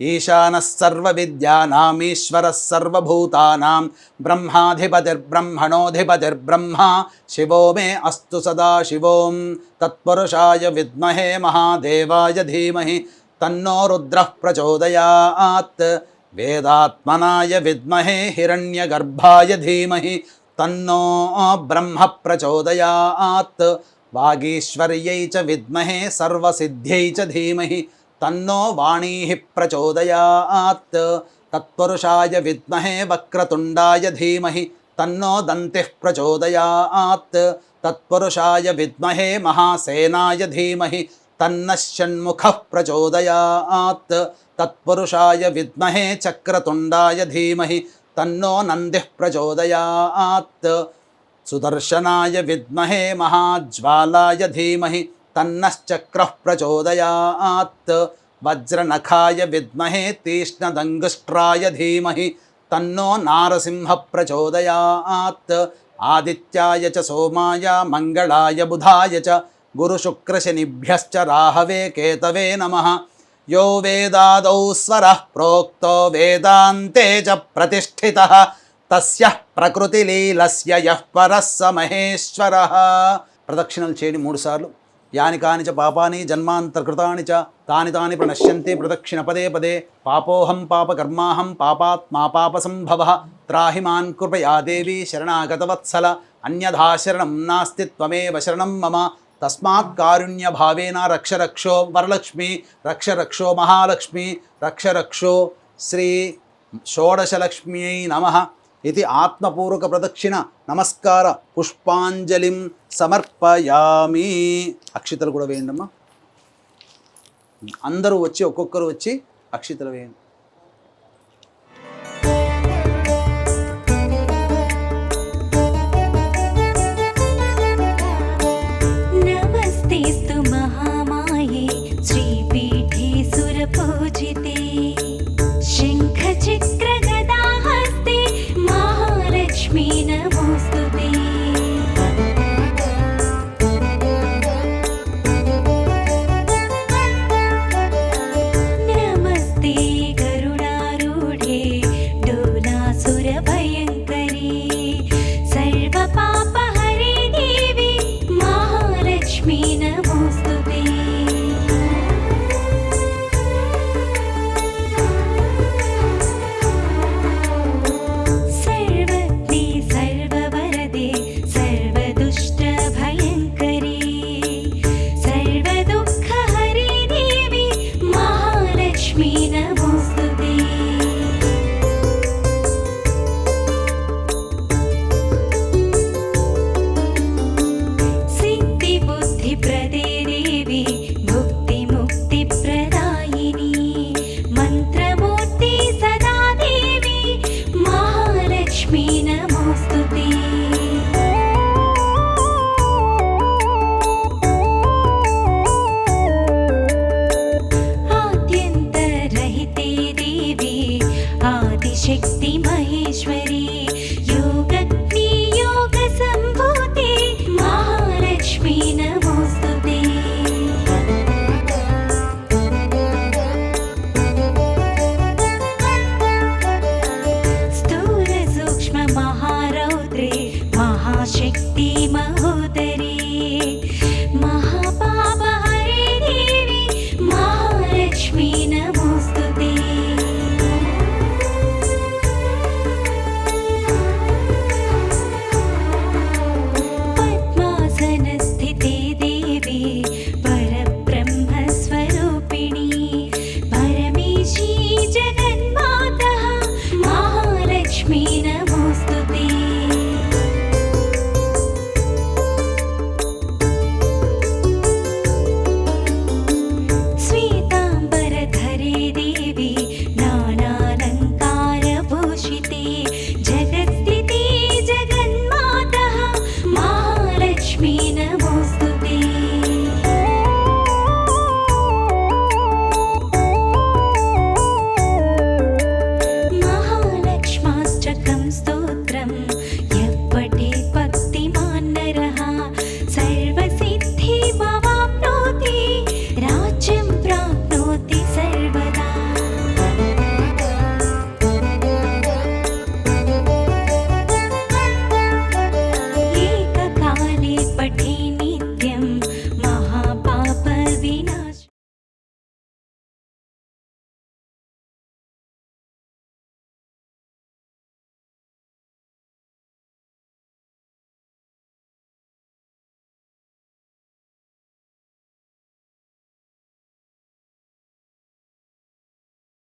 ఈశానः సర్వవిద్యానామీశ్వరः సర్వభూతానాం బ్రహ్మాధిపతిర్బ్రహ్మణోధిపతిర్బ్రహ్మ శివో మే అస్తు సదాశివోం. తత్పురుషాయ విద్మహే మహాదేవాయ ధీమహి తన్నో రుద్రః ప్రచోదయాత్. వేదాత్మనాయ విద్మహే హిరణ్యగర్భాయ ధీమహి తన్నో బ్రహ్మ ప్రచోదయాత్. వాగీశ్వర్యై చ విద్మహే సర్వసిద్ధ్యై చ ధీమహి తన్నో వాణీః ప్రచోదయాత్. తత్పురుషాయ విద్మహే వక్రతుండాయ ధీమహి తన్నో దంతిః ప్రచోదయాత్. తత్పురుషాయ విద్మహే మహాసేనాయ ధీమహి తన్నః షణ్ముఖః ప్రచోదయాత్. తత్పురుషాయ విద్మహే చక్రతుండాయ ధీమహి తన్నో నందిః ప్రచోదయాత్. సుదర్శనాయ విద్మహే మహాజ్వాలాయ ధీమహి తన్నశ్చక్రః ప్రచోదయాత్. వజ్రనఖాయ విద్మహే తీక్ష్ణదంగుష్ట్రాయ ధీమహి తన్నో నారసింహ ప్రచోదయాత్. ఆదిత్యాయ చ సోమాయ మంగళాయ బుధాయ చ గురుశుక్రశనిభ్యశ్చ రాహవే కేతవే నమః. యో వేదాదౌ స్వరః ప్రోక్తో వేదాంతే చ ప్రతిష్ఠితః తస్యః ప్రకృతిలీలస్య యః పరः స మహేశ్వరः. ప్రదక్షిణలు చేయండి 3 సార్లు. యాని కాని చ పాపాని జన్మాంతర్కృతాని చ తాని తాని ప్రణశ్యంతి ప్రదక్షిణ పదే పదే. పాపోహం పాపకర్మాహం పాపాత్మా పాపసంభవః. త్రాహి మాన్ కృపయా దేవి శరణాగతవత్సల. అన్యథా శరణం నాస్తి త్వమేవ శరణం మమ. తస్మాత్ కారుణ్యభావేన రక్ష రక్షో వరలక్ష్మి రక్ష రక్షో మహాలక్ష్మి రక్ష రక్షో శ్రీ షోడశలక్ష్మ్యై నమః ఇది ఆత్మపూర్వక ప్రదక్షిణ నమస్కార పుష్పాంజలిం సమర్పయామి. అక్షితలు కూడా వేయండమ్మా. అందరూ వచ్చి ఒక్కొక్కరు వచ్చి అక్షితలు వేయండి. नमस्तेस्तु महामाये श्रीपीठे सुरपूजिते शङ्खचक्रगदाहस्ते महालक्ष्मी नमोऽस्तुते। नमस्ते गरुडारूढे महालक्ष्मी नमोस्तुते आद्यन्तरहिते देवी आदिशक्ति महेश्वरी